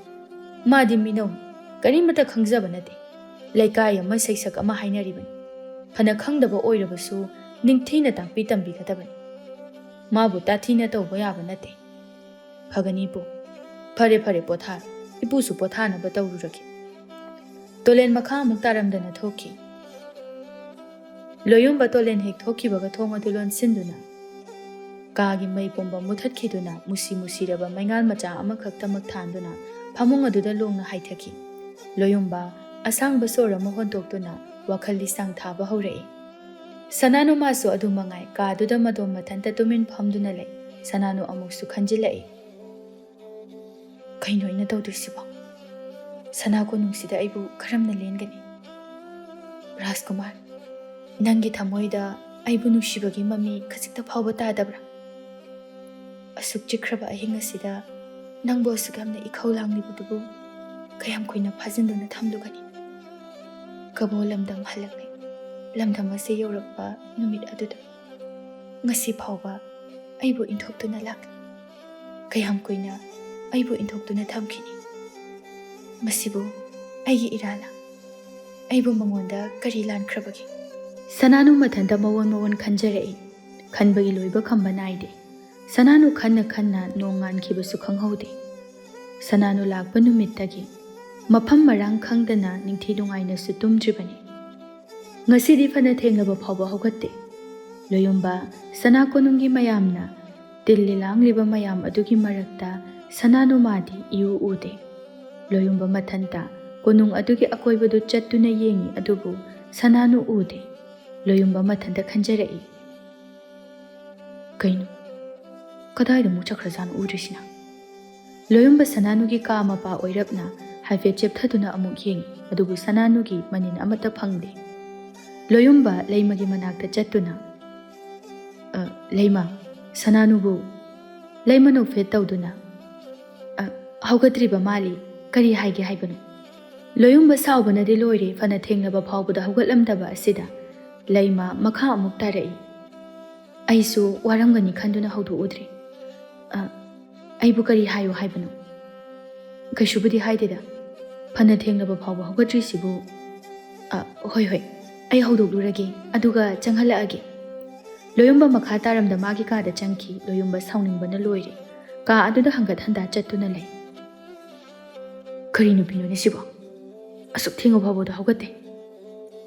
ꯃꯥꯗꯤ ꯃꯤꯅꯧꯅꯤ ꯀꯔꯤꯃꯠꯇ ꯈꯪꯖꯕ ꯅꯠꯇꯦ ꯂꯩꯀꯥꯏ ꯑꯃ ꯁꯩꯁꯛ ꯑꯃ ꯍꯥꯏꯅꯔꯤꯕꯅꯤ ꯐꯅ ꯈꯪꯗꯕ ꯑꯣꯏꯔꯕꯁꯨ ꯅꯤꯡꯊꯤꯅ ꯇꯥꯛꯄꯤ ꯇꯝꯕꯤꯒꯗꯕꯅꯤ ꯃꯥꯕꯨ ꯇꯥꯊꯤꯅ ꯇꯧꯕ ꯌꯥꯕ ꯅꯠꯇꯦ ꯐꯒꯅꯤ ꯏꯄꯨ ꯐꯔꯦ ꯄꯣꯊꯥꯔꯣ ꯏꯄꯨꯁꯨ ꯄꯣꯊꯥꯅꯕ ꯇꯧꯔꯨꯔꯒꯦ ꯇꯣꯂꯦꯟ ꯃꯈꯥ ꯑꯃꯨꯛ ꯇꯥꯔꯝꯗꯅ ꯊꯣꯛꯈꯤ ꯂꯣꯌꯨꯝꯕ ꯇꯣꯂꯦꯟ ꯍꯦꯛ ꯊꯣꯛꯈꯤꯕꯒ ꯊꯣꯡ ꯑꯗꯨ ꯂꯣꯟꯁꯤꯟꯗꯨꯅ ꯀꯥꯒꯤ ꯃꯩ ꯄꯨꯝꯕ ꯃꯨꯊꯠꯈꯤꯗꯨꯅ ꯃꯨꯁꯤꯔꯕ ꯃꯩꯉꯥꯜ ꯃꯆꯥ ꯑꯃꯈꯛꯇꯃꯛ ꯊꯥꯟꯗꯨꯅ ꯐꯃꯨꯡ ꯑꯗꯨꯗ ꯂꯣꯡꯅ ꯍꯥꯏꯊꯈꯤ ꯂꯣꯌꯨꯝꯕ ꯑꯁꯥꯡꯕ ꯁꯣꯔ ꯑꯃ ꯍꯣꯟꯗꯣꯛꯇꯨꯅ ꯋꯥꯈꯜ ꯂꯤꯁꯥꯡ ꯊꯥꯕ ꯍꯧꯔꯛꯏ ꯁꯅꯥꯅꯨ ꯃꯥꯁꯨ ꯑꯗꯨ ꯃꯉꯥꯏ ꯀꯥꯗꯨꯗ ꯃꯗꯣꯝ ꯃꯊꯟꯇ ꯇꯨꯃꯤꯟ ꯐꯝꯗꯨꯅ ꯂꯩ ꯁꯅꯥꯅꯨ ꯑꯃꯨꯛꯁꯨ ꯈꯟꯖꯤꯜꯂꯛꯏ ꯀꯩꯅꯣ ꯑꯩꯅ ꯇꯧꯗꯣꯏꯁꯤꯕꯣ ꯁꯅꯥ ꯀꯣꯅꯨꯡꯁꯤꯗ ꯑꯩꯕꯨ ꯀꯔꯝꯅ ꯂꯦꯟꯒꯅꯤ ꯔꯥꯖꯀꯨꯃꯥꯔ ꯅꯪꯒꯤ ꯊꯃꯣꯏꯗ ꯑꯩꯕꯨ ꯅꯨꯡꯁꯤꯕꯒꯤ ꯃꯃꯤ ꯈꯖꯤꯛꯇ ꯐꯥꯎꯕ ꯇꯥꯗꯕ꯭ꯔꯥ ꯑꯁꯨꯛ ꯆꯤꯛꯈ꯭ꯔꯕ ꯑꯍꯤꯡ ꯑꯁꯤꯗ ꯅꯪꯕꯨ ꯑꯁꯨꯛ ꯌꯥꯝꯅ ꯏꯈꯧ ꯂꯥꯡꯂꯤꯕꯗꯨꯕꯨ ꯀꯌꯥꯝ ꯀꯨꯏꯅ ꯐꯥꯖꯤꯟꯗꯨꯅ ꯊꯝꯂꯨꯒꯅꯤ ꯀꯕꯣ ꯂꯝꯗꯝ ꯍꯜꯂꯛꯂꯦ ꯂꯝꯗꯝ ꯑꯁꯤ ꯌꯧꯔꯛꯄ ꯅꯨꯃꯤꯠ ꯑꯗꯨꯗ ꯉꯁꯤ ꯐꯥꯎꯕ ꯑꯩꯕꯨ ꯏꯟꯊꯣꯛꯇꯨꯅ ꯂꯥꯛꯂꯤ ꯀꯌꯥꯝ ꯀꯨꯏꯅ ꯑꯩꯕꯨ ꯏꯟꯊꯣꯛꯇꯨꯅ ꯊꯝꯈꯤꯅꯤ ꯃꯁꯤꯕꯨ ꯑꯩꯒꯤ ꯏꯔꯥꯜꯂ ꯑꯩꯕꯨ ꯃꯉꯣꯟꯗ ꯀꯔꯤ ꯂꯥꯟꯈ꯭ꯔꯕꯒꯦ ꯁꯅꯥꯅꯨ ꯃꯊꯟꯇ ꯃꯋꯣꯟ ꯈꯟꯖꯔꯛꯏ ꯈꯟꯕꯒꯤ ꯂꯣꯏꯕ ꯈꯝꯕ ꯅꯥꯏꯗꯦ ꯁꯅꯥꯅꯨ ꯈꯟꯅ ꯅꯣꯡ ꯉꯥꯟꯈꯤꯕꯁꯨ ꯈꯪꯍꯧꯗꯦ ꯁꯅꯥꯅꯨ ꯂꯥꯛꯄ ꯅꯨꯃꯤꯠꯇꯒꯤ ꯃꯐꯝ ꯃꯔꯥꯡ ꯈꯪꯗꯅ ꯅꯤꯡꯊꯤ ꯅꯨꯡꯉꯥꯏꯅꯁꯨ ꯇꯨꯝꯗ꯭ꯔꯤꯕꯅꯤ ꯉꯁꯤꯗꯤ ꯐꯅ ꯊꯦꯡꯂꯕ ꯐꯥꯎꯕ ꯍꯧꯒꯠꯇꯦ ꯂꯣꯌꯨꯝꯕ ꯁꯅꯥ ꯀꯣꯅꯨꯡꯒꯤ ꯃꯌꯥꯝꯅ ꯇꯤꯜꯂꯤ ꯂꯥꯡꯂꯤꯕ ꯃꯌꯥꯝ ꯑꯗꯨꯒꯤ ꯃꯔꯛꯇ ꯁꯅꯥꯅꯨ ꯃꯥꯗꯤ ꯏꯎ ꯎꯗꯦ ꯂꯣꯌꯨꯝꯕ ꯃꯊꯟꯇ ꯀꯣꯅꯨꯡ ꯑꯗꯨꯒꯤ ꯑꯀꯣꯏꯕꯗꯨ ꯆꯠꯇꯨꯅ ꯌꯦꯡꯉꯤ ꯑꯗꯨꯕꯨ ꯁꯅꯥꯅꯨ ꯎꯗꯦ ꯂꯣꯌꯨꯝꯕ ꯃꯊꯟꯇ ꯈꯟꯖꯔꯛꯏ ꯀꯩꯅꯣ ꯀꯗꯥꯏꯗ ꯑꯃꯨꯛ ꯆꯠꯈ꯭ꯔꯖꯥꯠꯅꯣ ꯎꯗ꯭ꯔꯤꯁꯤꯅ ꯂꯣꯌꯨꯝꯕ ꯁꯅꯥꯅꯨꯒꯤ ꯀꯥ ꯃꯄꯥ ꯑꯣꯏꯔꯞꯅ ꯍꯥꯏꯐꯦꯠ ꯆꯦꯞꯊꯗꯨꯅ ꯑꯃꯨꯛ ꯌꯦꯡꯉꯤ ꯑꯗꯨꯕꯨ ꯁꯅꯥꯅꯨꯒꯤ ꯃꯅꯤꯟ ꯑꯃꯠꯇ ꯐꯪꯗꯦ ꯂꯣꯌꯨꯝꯕ ꯂꯩꯃꯒꯤ ꯃꯅꯥꯛꯇ ꯆꯠꯇꯨꯅ ꯂꯩꯃ ꯁꯅꯥꯅꯨꯕꯨ ꯂꯩꯃ ꯅꯣꯛꯐꯦꯠ ꯇꯧꯗꯨꯅ ꯍꯧꯒꯠꯇ꯭ꯔꯤꯕ ꯃꯥꯜꯂꯤ ꯀꯔꯤ ꯍꯥꯏꯒꯦ ꯍꯥꯏꯕꯅꯣ ꯂꯣꯌꯨꯝꯕ ꯁꯥꯎꯕꯅꯗꯤ ꯂꯣꯏꯔꯦ ꯐꯅ ꯊꯦꯡꯂꯕ ꯐꯥꯎꯕꯗ ꯍꯧꯒꯠꯂꯝꯗꯕ ꯑꯁꯤꯗ ꯂꯩꯃ ꯃꯈꯥ ꯑꯃꯨꯛ ꯇꯥꯔꯛꯏ ꯑꯩꯁꯨ ꯋꯥꯔꯝꯒꯅꯤ ꯈꯟꯗꯨꯅ ꯍꯧꯗꯣꯛꯎꯗ꯭ꯔꯤ ꯑꯩꯕꯨ ꯀꯔꯤ ꯍꯥꯏꯌꯨ ꯍꯥꯏꯕꯅꯣ ꯀꯩꯁꯨꯕꯨꯗꯤ ꯍꯥꯏꯗꯦꯗ ꯐꯅ ꯊꯦꯡꯂꯕ ꯐꯥꯎꯕ ꯍꯧꯒꯠꯇ꯭ꯔꯤꯁꯤꯕꯨ ꯍꯣꯏ ꯑꯩ ꯍꯧꯗꯣꯛꯂꯨꯔꯒꯦ ꯑꯗꯨꯒ ꯆꯪꯍꯜꯂꯛꯑꯒꯦ ꯂꯣꯌꯨꯝꯕ ꯃꯈꯥ ꯇꯥꯔꯝꯗ ꯃꯥꯒꯤ ꯀꯥꯗ ꯆꯪꯈꯤ ꯂꯣꯌꯨꯝꯕ ꯁꯥꯎꯅꯤꯡꯕꯅ ꯂꯣꯏꯔꯦ ꯀꯥ ꯑꯗꯨꯗ ꯍꯪꯒꯠ ꯍꯟꯗꯥ ꯆꯠꯇꯨꯅ ꯂꯩ ꯀꯔꯤ ꯅꯨꯄꯤꯅꯣꯅꯦ ꯁꯤꯕꯣ ꯑꯁꯨꯛ ꯊꯦꯡꯉ ꯐꯥꯎꯕꯗ ꯍꯧꯒꯠꯇꯦ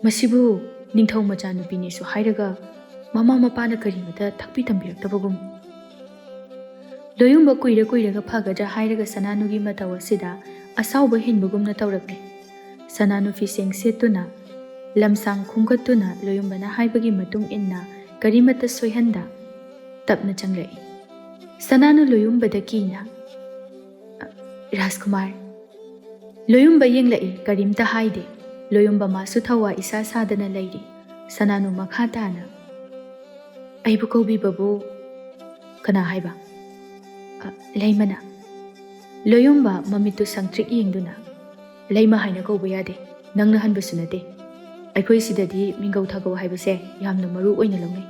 ꯃꯁꯤꯕꯨ ꯅꯤꯡꯊꯧ ꯃꯆꯥ ꯅꯨꯄꯤꯅꯦꯁꯨ ꯍꯥꯏꯔꯒ ꯃꯃꯥ ꯃꯄꯥꯅ ꯀꯔꯤꯃꯇ ꯇꯥꯛꯄꯤ ꯇꯝꯕꯤꯔꯛꯇꯕꯒꯨꯝ ꯂꯣꯌꯨꯝꯕ ꯀꯨꯏꯔꯒ ꯐꯒꯗ꯭ꯔꯥ ꯍꯥꯏꯔꯒ ꯁꯅꯥꯅꯨꯒꯤ ꯃꯇꯧ ꯑꯁꯤꯗ ꯑꯁꯥꯎꯕ ꯍꯦꯟꯕꯒꯨꯝꯅ ꯇꯧꯔꯛꯂꯦ ꯁꯅꯥꯅꯨ ꯐꯤꯁꯦꯡ ꯁꯦꯠꯇꯨꯅ ꯂꯝꯁꯥꯡ ꯈꯨꯝꯒꯠꯇꯨꯅ ꯂꯣꯌꯨꯝꯕꯅ ꯍꯥꯏꯕꯒꯤ ꯃꯇꯨꯡ ꯏꯟꯅ ꯀꯔꯤꯃꯠꯇ ꯁꯣꯏꯍꯟꯗ ꯇꯞꯅ ꯆꯪꯂꯛꯏ ꯁꯅꯥꯅꯨ ꯂꯣꯌꯨꯝꯕꯗ ꯀꯤꯅ ꯔꯥꯖꯀꯨꯃꯥꯔ ꯂꯣꯌꯨꯝꯕ ꯌꯦꯡꯂꯛꯏ ꯀꯔꯤꯝꯇ ꯍꯥꯏꯗꯦ ꯂꯣꯌꯨꯝꯕ ꯃꯥꯁꯨ ꯊꯋꯥ ꯏꯁꯥ ꯁꯥꯗꯅ ꯂꯩꯔꯤ ꯁꯅꯥꯅꯨ ꯃꯈꯥ ꯇꯥꯅ ꯑꯩꯕꯨ ꯀꯧꯕꯤꯕꯕꯨ ꯀꯅꯥ ꯍꯥꯏꯕ ꯂꯩꯃꯅ ꯂꯣꯌꯨꯝꯕ ꯃꯃꯤꯠꯇꯨ ꯁꯪꯇ꯭ꯔꯤꯛ ꯌꯦꯡꯗꯨꯅ ꯂꯩꯃ ꯍꯥꯏꯅ ꯀꯧꯕ ꯌꯥꯗꯦ ꯅꯪꯅ ꯍꯟꯕꯁꯨ ꯅꯠꯇꯦ ꯑꯩꯈꯣꯏ ꯁꯤꯗꯗꯤ ꯃꯤꯡꯒꯧ ꯊꯥꯒꯧ ꯍꯥꯏꯕꯁꯦ ꯌꯥꯝꯅ ꯃꯔꯨ ꯑꯣꯏꯅ ꯂꯧꯅꯩ꯫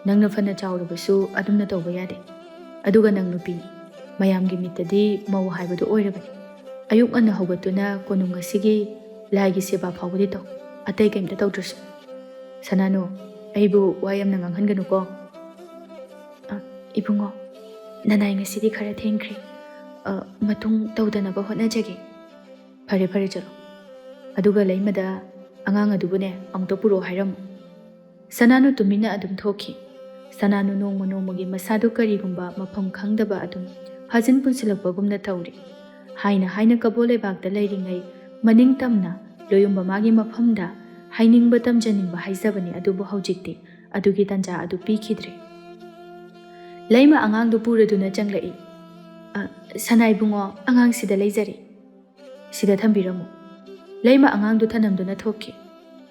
ꯅꯪꯅ ꯐꯅ ꯆꯥꯎꯔꯕꯁꯨ ꯑꯗꯨꯝꯅ ꯇꯧꯕ ꯌꯥꯗꯦ꯫ ꯑꯗꯨꯒ ꯅꯪ ꯅꯨꯄꯤꯅꯤ, ꯃꯌꯥꯝꯒꯤ ꯃꯤꯠꯇꯗꯤ ꯃꯧ ꯍꯥꯏꯕꯗꯨ ꯑꯣꯏꯔꯕꯅꯤ꯫ ꯑꯌꯨꯛ ꯉꯟꯅ ꯍꯧꯒꯠꯇꯨꯅ ꯀꯣꯅꯨꯡ ꯑꯁꯤꯒꯤ ꯂꯥꯏꯒꯤ ꯁꯦꯕꯥ ꯐꯥꯎꯕꯗꯤ ꯇꯧ, ꯑꯇꯩ ꯀꯩꯝꯇ ꯇꯧꯗ꯭ꯔꯁꯨ꯫ ꯁꯅꯥꯅꯨ, ꯑꯩꯕꯨ ꯋꯥ ꯌꯥꯝꯅ ꯉꯥꯡꯍꯟꯒꯅꯨꯀꯣ꯫ ꯏꯕꯨꯡꯉꯣ, ꯅꯅꯥꯏ ꯉꯁꯤꯗꯤ ꯈꯔ ꯊꯦꯡꯈ꯭ꯔꯦ, ꯃꯇꯨꯡ ꯇꯧꯗꯅꯕ ꯍꯣꯠꯅꯖꯒꯦ꯫ ꯐꯔꯦ ꯐꯔꯦ, ꯆꯠꯂꯣ꯫ ꯑꯗꯨꯒ ꯂꯩꯃꯗ ꯑꯉꯥꯡ ꯑꯗꯨꯕꯨꯅꯦ ꯑꯃꯨꯛꯇ ꯄꯨꯔꯛꯑꯣ ꯍꯥꯏꯔꯝꯃꯨ꯫ ꯁꯅꯥꯅꯨ ꯇꯨꯃꯤꯟꯅ ꯑꯗꯨꯝ ꯊꯣꯛꯈꯤ꯫ ꯁꯅꯥꯅꯨ ꯅꯣꯡꯃ ꯅꯣꯡꯃꯒꯤ ꯃꯁꯥꯗꯨ ꯀꯔꯤꯒꯨꯝꯕ ꯃꯐꯝ ꯈꯪꯗꯕ ꯑꯗꯨꯝ ꯐꯥꯖꯤꯟ ꯄꯨꯟꯁꯤꯜꯂꯛꯄꯒꯨꯝꯅ ꯇꯧꯔꯤ꯫ ꯍꯥꯏꯅ ꯀꯕꯣ ꯂꯩꯕꯥꯛꯇ ꯂꯩꯔꯤꯉꯩ ꯃꯅꯤꯡ ꯇꯝꯅ ꯂꯣꯌꯨꯝꯕ ꯃꯥꯒꯤ ꯃꯐꯝꯗ ꯍꯥꯏꯅꯤꯡꯕ ꯇꯝꯖꯅꯤꯡꯕ ꯍꯥꯏꯖꯕꯅꯤ, ꯑꯗꯨꯕꯨ ꯍꯧꯖꯤꯛꯇꯤ ꯑꯗꯨꯒꯤ ꯇꯥꯟꯖꯥ ꯑꯗꯨ ꯄꯤꯈꯤꯗ꯭ꯔꯦ꯫ ꯂꯩꯃ ꯑꯉꯥꯡꯗꯨ ꯄꯨꯔꯗꯨꯅ ꯆꯪꯂꯛꯏ꯫ ꯁꯅꯥ ꯏꯕꯨꯡꯉꯣ, ꯑꯉꯥꯡꯁꯤꯗ ꯂꯩꯖꯔꯤ, ꯁꯤꯗ ꯊꯝꯕꯤꯔꯝꯃꯨ꯫ ꯂꯩꯃ ꯑꯉꯥꯡꯗꯨ ꯊꯅꯝꯗꯨꯅ ꯊꯣꯛꯈꯤ꯫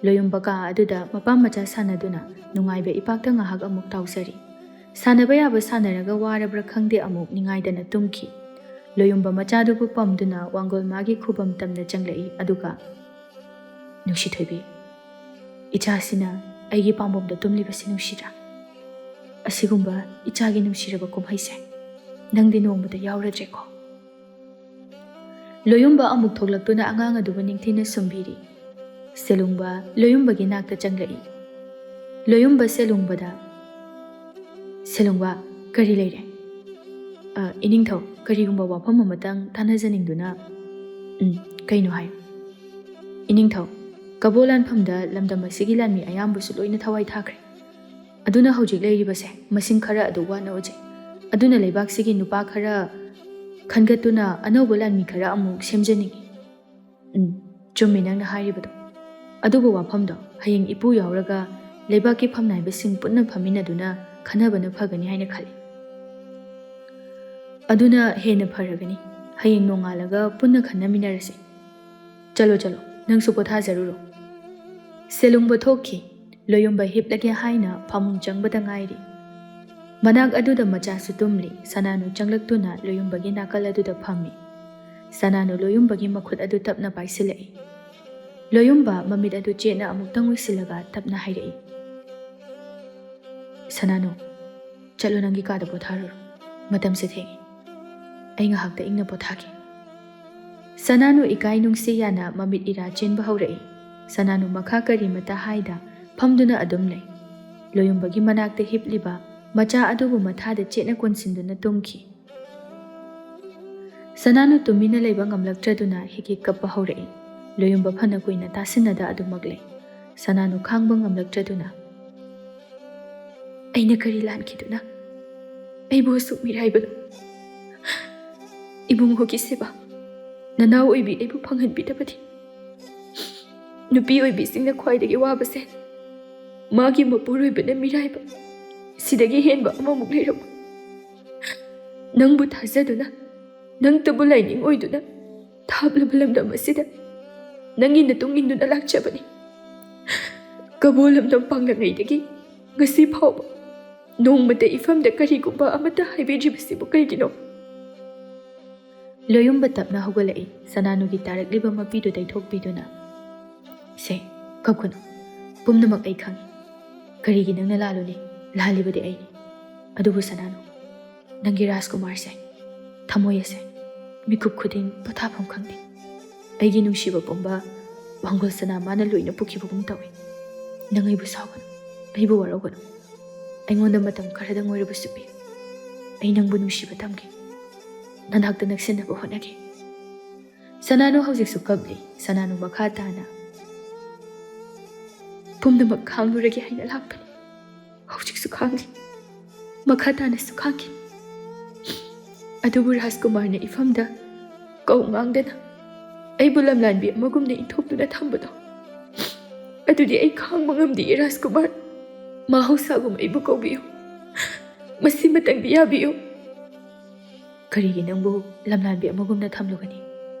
ꯂꯣꯌꯨꯝꯕ ꯀꯥ ꯑꯗꯨꯗ ꯃꯄꯥ ꯃꯆꯥ ꯁꯥꯟꯅꯗꯨꯅ ꯅꯨꯡꯉꯥꯏꯕ ꯏꯄꯥꯛꯇ ꯉꯥꯏꯍꯥꯛ ꯑꯃꯨꯛ ꯇꯥꯎꯖꯔꯤ꯫ ꯁꯥꯟꯅꯕ ꯌꯥꯕ ꯁꯥꯟꯅꯔꯒ ꯋꯥꯔꯕ꯭ꯔꯥ ꯈꯪꯗꯦ ꯑꯃꯨꯛ ꯅꯤꯡꯉꯥꯏꯗꯅ ꯇꯨꯝꯈꯤ꯫ ꯂꯣꯌꯨꯝꯕ ꯃꯆꯥꯗꯨꯕꯨ ꯄꯝꯗꯨꯅ ꯋꯥꯡꯒꯣꯜ ꯃꯥꯒꯤ ꯈꯨꯕꯝ ꯇꯝꯅ ꯆꯪꯂꯛꯏ꯫ ꯑꯗꯨꯒ, ꯅꯨꯡꯁꯤꯊꯣꯏꯕꯤ, ꯏꯆꯥꯁꯤꯅ ꯑꯩꯒꯤ ꯄꯥꯝꯕꯣꯝꯗ ꯇꯨꯝꯂꯤꯕꯁꯤ ꯅꯨꯡꯁꯤꯗ꯭ꯔꯥ? ꯑꯁꯤꯒꯨꯝꯕ ꯏꯆꯥꯒꯤ ꯅꯨꯡꯁꯤꯔꯕ ꯀꯨꯝꯍꯩꯁꯦ ꯅꯪꯗꯤ ꯅꯣꯡꯃꯗ ꯌꯥꯎꯔꯗ꯭ꯔꯦꯀꯣ? ꯂꯣꯌꯨꯝꯕ ꯑꯃꯨꯛ ꯊꯣꯛꯂꯛꯇꯨꯅ ꯑꯉꯥꯡ ꯑꯗꯨꯕꯨ ꯅꯤꯡꯊꯤꯅ ꯁꯨꯝꯕꯤꯔꯤ꯫ ꯁꯦꯂꯨꯡꯕ ꯂꯣꯌꯨꯝꯕꯒꯤ ꯅꯥꯛꯇ ꯆꯪꯂꯛꯏ꯫ ꯂꯣꯌꯨꯝꯕ ꯁꯦꯂꯨꯡꯕꯗ, ꯁꯦꯂꯨꯡꯕ, ꯀꯔꯤ ꯂꯩꯔꯦ? ꯏꯅꯤꯡꯊꯧ, ꯀꯔꯤꯒꯨꯝꯕ ꯋꯥꯐꯝ ꯑꯃꯇꯪ ꯇꯥꯟꯅꯖꯅꯤꯡꯗꯨꯅ꯫ ꯀꯩꯅꯣ ꯍꯥꯏꯌꯨ꯫ ꯏꯅꯤꯡꯊꯧ, ꯀꯕꯣ ꯂꯥꯟꯐꯝꯗ ꯂꯝꯗꯝ ꯑꯁꯤꯒꯤ ꯂꯥꯟꯃꯤ ꯑꯌꯥꯝꯕꯁꯨ ꯂꯣꯏꯅ ꯊꯋꯥꯏ ꯊꯥꯈ꯭ꯔꯦ꯫ ꯑꯗꯨꯅ ꯍꯧꯖꯤꯛ ꯂꯩꯔꯤꯕꯁꯦ ꯃꯁꯤꯡ ꯈꯔ ꯑꯗꯨ ꯋꯥꯠꯅ ꯎꯖꯩ꯫ ꯑꯗꯨꯅ ꯂꯩꯕꯥꯛꯁꯤꯒꯤ ꯅꯨꯄꯥ ꯈꯔ ꯈꯟꯒꯠꯇꯨꯅ ꯑꯅꯧꯕ ꯂꯥꯟꯃꯤ ꯈꯔ ꯑꯃꯨꯛ ꯁꯦꯝꯖꯅꯤꯡꯉꯤ꯫ ꯆꯨꯝꯃꯤ ꯅꯪꯅ ꯍꯥꯏꯔꯤꯕꯗꯣ꯫ ꯑꯗꯨꯕꯨ ꯋꯥꯐꯝꯗꯣ ꯍꯌꯦꯡ ꯏꯄꯨ ꯌꯥꯎꯔꯒ ꯂꯩꯕꯥꯛꯀꯤ ꯐꯝꯅꯥꯏꯕꯁꯤꯡ ꯄꯨꯟꯅ ꯐꯝꯃꯤꯟꯅꯗꯨꯅ ꯈꯟꯅꯕꯅ ꯐꯒꯅꯤ ꯍꯥꯏꯅ ꯈꯜꯂꯤ꯫ ꯑꯗꯨꯅ ꯍꯦꯟꯅ ꯐꯔꯒꯅꯤ꯫ ꯍꯌꯦꯡ ꯅꯣꯡꯉꯥꯜꯂꯒ ꯄꯨꯟꯅ ꯈꯟꯅꯃꯤꯟꯅꯔꯁꯤ꯫ ꯆꯠꯂꯣ ꯆꯠꯂꯣ, ꯅꯪꯁꯨ ꯄꯣꯊꯥꯖꯔꯨꯔꯣ꯫ ꯁꯦꯂꯨꯡꯕ ꯊꯣꯛꯈꯤ꯫ ꯂꯣꯌꯨꯝꯕ ꯍꯤꯞꯂꯒꯦ ꯍꯥꯏꯅ ꯐꯃꯨꯡ ꯆꯪꯕꯗ ꯉꯥꯏꯔꯤ꯫ ꯃꯅꯥꯛ ꯑꯗꯨꯗ ꯃꯆꯥꯁꯨ ꯇꯨꯝꯂꯤ꯫ ꯁꯅꯥꯅꯨ ꯆꯪꯂꯛꯇꯨꯅ ꯂꯣꯌꯨꯝꯕꯒꯤ ꯅꯥꯀꯜ ꯑꯗꯨꯗ ꯐꯝꯃꯤ꯫ ꯁꯅꯥꯅꯨ ꯂꯣꯌꯨꯝꯕꯒꯤ ꯃꯈꯨꯠ ꯑꯗꯨ ꯇꯞꯅ ꯄꯥꯏꯁꯤꯜꯂꯛꯏ꯫ ꯂꯣꯌꯨꯝꯕ ꯃꯃꯤꯠ ꯑꯗꯨ ꯆꯦꯠꯅ ꯑꯃꯨꯛꯇꯪ ꯎꯏꯁꯤꯜꯂꯒ ꯇꯞꯅ ꯍꯥꯏꯔꯛꯏ, ꯁꯅꯥꯅꯨ, ꯆꯠꯂꯣ ꯅꯪꯒꯤ ꯀꯥꯗ ꯄꯣꯊꯥꯔꯨꯔꯣ, ꯃꯇꯝꯁꯦ ꯊꯦꯡꯉꯤ꯫ ꯑꯩ ꯉꯥꯏꯍꯥꯛꯇ ꯏꯪꯅ ꯄꯣꯊꯥꯒꯦ꯫ ꯁꯅꯥꯅꯨ ꯏꯀꯥꯏ ꯅꯨꯡꯁꯤ ꯌꯥꯅ ꯃꯃꯤꯠ ꯏꯔꯥ ꯆꯦꯟꯕ ꯍꯧꯔꯛꯏ꯫ ꯁꯅꯥꯅꯨ ꯃꯈꯥ ꯀꯔꯤꯃꯇ ꯍꯥꯏꯗ ꯐꯝꯗꯨꯅ ꯑꯗꯨꯝ ꯂꯩ꯫ ꯂꯣꯌꯨꯝꯕꯒꯤ ꯃꯅꯥꯛꯇ ꯍꯤꯞꯂꯤꯕ ꯃꯆꯥ ꯑꯗꯨꯕꯨ ꯃꯊꯥꯗ ꯆꯦꯠꯅ ꯀꯣꯟꯁꯤꯟꯗꯨꯅ ꯇꯨꯝꯈꯤ꯫ ꯁꯅꯥꯅꯨ ꯇꯨꯃꯤꯟꯅ ꯂꯩꯕ ꯉꯝꯂꯛꯇ꯭ꯔꯗꯨꯅ ꯍꯤꯛ ꯀꯞꯄ ꯍꯧꯔꯛꯏ꯫ ꯂꯣꯌꯨꯝꯕ ꯐꯅ ꯀꯨꯏꯅ ꯇꯥꯁꯤꯟꯅꯗ ꯑꯗꯨꯃꯛ ꯂꯩ꯫ ꯁꯅꯥꯅꯨ ꯈꯥꯡꯕ ꯉꯝꯂꯛꯇ꯭ꯔꯗꯨꯅ, ꯑꯩꯅ ꯀꯔꯤ ꯂꯥꯟꯈꯤꯗꯨꯅ ꯑꯩꯕꯨ ꯑꯁꯨꯛ ꯃꯤꯔꯥꯏꯕꯅꯣ? ꯏꯕꯨꯡꯉꯣꯒꯤ ꯁꯦꯕꯥ ꯅꯅꯥꯎ ꯑꯣꯏꯕꯤ ꯑꯩꯕꯨ ꯐꯪꯍꯟꯕꯤꯗꯕꯗꯤ? ꯅꯨꯄꯤ ꯑꯣꯏꯕꯤꯁꯤꯡꯅ ꯈ꯭ꯋꯥꯏꯗꯒꯤ ꯋꯥꯕꯁꯦ ꯃꯥꯒꯤ ꯃꯄꯨꯔꯣꯏꯕꯅ ꯃꯤꯔꯥꯏꯕ, ꯁꯤꯗꯒꯤ ꯍꯦꯟꯕ ꯑꯃꯃꯨꯛ ꯂꯩꯔꯝꯃꯣꯏ꯫ ꯅꯪꯕꯨ ꯊꯥꯖꯗꯨꯅ, ꯅꯪꯇꯕꯨ ꯂꯥꯏꯅꯤꯡ ꯑꯣꯏꯗꯨꯅ ꯊꯥꯞꯂꯕ ꯂꯝꯗꯝ ꯑꯁꯤꯗ ꯅꯪꯒꯤ ꯅꯇꯨꯡ ꯏꯟꯗꯨꯅ ꯂꯥꯛꯆꯕꯅꯤ꯫ ꯀꯕꯣ ꯂꯝꯗꯝ ꯄꯥꯡꯂꯉꯩꯗꯒꯤ ꯉꯁꯤ ꯐꯥꯎꯕ ꯅꯣꯡꯃꯇ ꯏꯐꯝꯗ ꯀꯔꯤꯒꯨꯝꯕ ꯑꯃꯠꯇ ꯍꯥꯏꯕꯤꯗ꯭ꯔꯤꯕꯁꯤꯕꯨ ꯀꯩꯒꯤꯅꯣ? ꯂꯣꯌꯨꯝꯕ ꯇꯞꯅ ꯍꯧꯒꯠꯂꯛꯏ꯫ ꯁꯅꯥꯅꯨꯒꯤ ꯇꯥꯔꯛꯂꯤꯕ ꯃꯄꯤꯗꯨ ꯇꯩꯊꯣꯛꯄꯤꯗꯨꯅ, ꯁꯦ, ꯀꯞꯀꯅꯨ, ꯄꯨꯝꯅꯃꯛ ꯑꯩ ꯈꯪꯏ꯫ ꯀꯔꯤꯒꯤ ꯅꯪꯅ ꯂꯥꯜꯂꯨꯅꯤ? ꯂꯥꯜꯂꯤꯕꯗꯤ ꯑꯩꯅꯤ꯫ ꯑꯗꯨꯕꯨ ꯁꯅꯥꯅꯨ, ꯅꯪꯒꯤ ꯔꯥꯖꯀꯨꯃꯥꯔꯁꯦ, ꯊꯃꯣꯏ ꯑꯁꯦ ꯃꯤꯀꯨꯞ ꯈꯨꯗꯤꯡ ꯄꯣꯊꯥꯐꯝ ꯈꯪꯗꯦ꯫ ꯑꯩꯒꯤ ꯅꯨꯡꯁꯤꯕ ꯄꯨꯝꯕ ꯋꯥꯡꯒꯣꯜ ꯁꯅꯥ ꯃꯥꯅ ꯂꯣꯏꯅ ꯄꯨꯈꯤꯕꯒꯨꯝ ꯇꯧꯏ꯫ ꯅꯪ ꯑꯩꯕꯨ ꯁꯥꯎꯒꯅꯨ, ꯑꯩꯕꯨ ꯋꯥꯔꯧꯒꯅꯨ꯫ ꯑꯩꯉꯣꯟꯗ ꯃꯇꯝ ꯈꯔꯗꯪ ꯑꯣꯏꯔꯕꯁꯨ ꯄꯤꯌꯨ꯫ ꯑꯩ ꯅꯪꯕꯨ ꯅꯨꯡꯁꯤꯕ ꯇꯝꯒꯦ, ꯅꯅꯥꯛꯇ ꯅꯛꯁꯤꯟꯅꯕ ꯍꯣꯠꯅꯒꯦ꯫ ꯁꯅꯥꯅꯨ ꯍꯧꯖꯤꯛꯁꯨ ꯀꯞꯂꯤ꯫ ꯁꯅꯥꯅꯨ ꯃꯈꯥ ꯇꯥꯅ, ꯄꯨꯝꯅꯃꯛ ꯈꯥꯡꯂꯨꯔꯒꯦ ꯍꯥꯏꯅ ꯂꯥꯛꯄꯅꯤ꯫ ꯍꯧꯖꯤꯛꯁꯨ ꯈꯥꯡꯂꯤ, ꯃꯈꯥ ꯇꯥꯅꯁꯨ ꯈꯥꯡꯈꯤ꯫ ꯑꯗꯨꯕꯨ ꯔꯥꯖꯀꯨꯃꯥꯔꯅ ꯏꯐꯝꯗ ꯀꯧ ꯉꯥꯡꯗꯅ ꯑꯩꯕꯨ ꯂꯝꯂꯥꯟꯕꯤ ꯑꯃꯒꯨꯝꯅ ꯏꯟꯊꯣꯛꯇꯨꯅ ꯊꯝꯕꯗꯣ, ꯑꯗꯨꯗꯤ ꯑꯩ ꯈꯥꯡꯕ ꯉꯝꯗꯤꯌꯦ ꯔꯥꯖꯀꯨꯃꯥꯔ꯫ ꯃꯍꯧꯁꯥꯒꯨꯝ ꯑꯩꯕꯨ ꯀꯧꯕꯤꯌꯨ, ꯃꯁꯤꯃꯇꯪꯗꯤ ꯌꯥꯕꯤꯌꯨ꯫ ꯀꯔꯤꯒꯤ ꯅꯪꯕꯨ ꯂꯝꯂꯥꯟꯕꯤ ꯑꯃꯒꯨꯝꯅ ꯊꯝꯂꯨꯒꯅꯤ?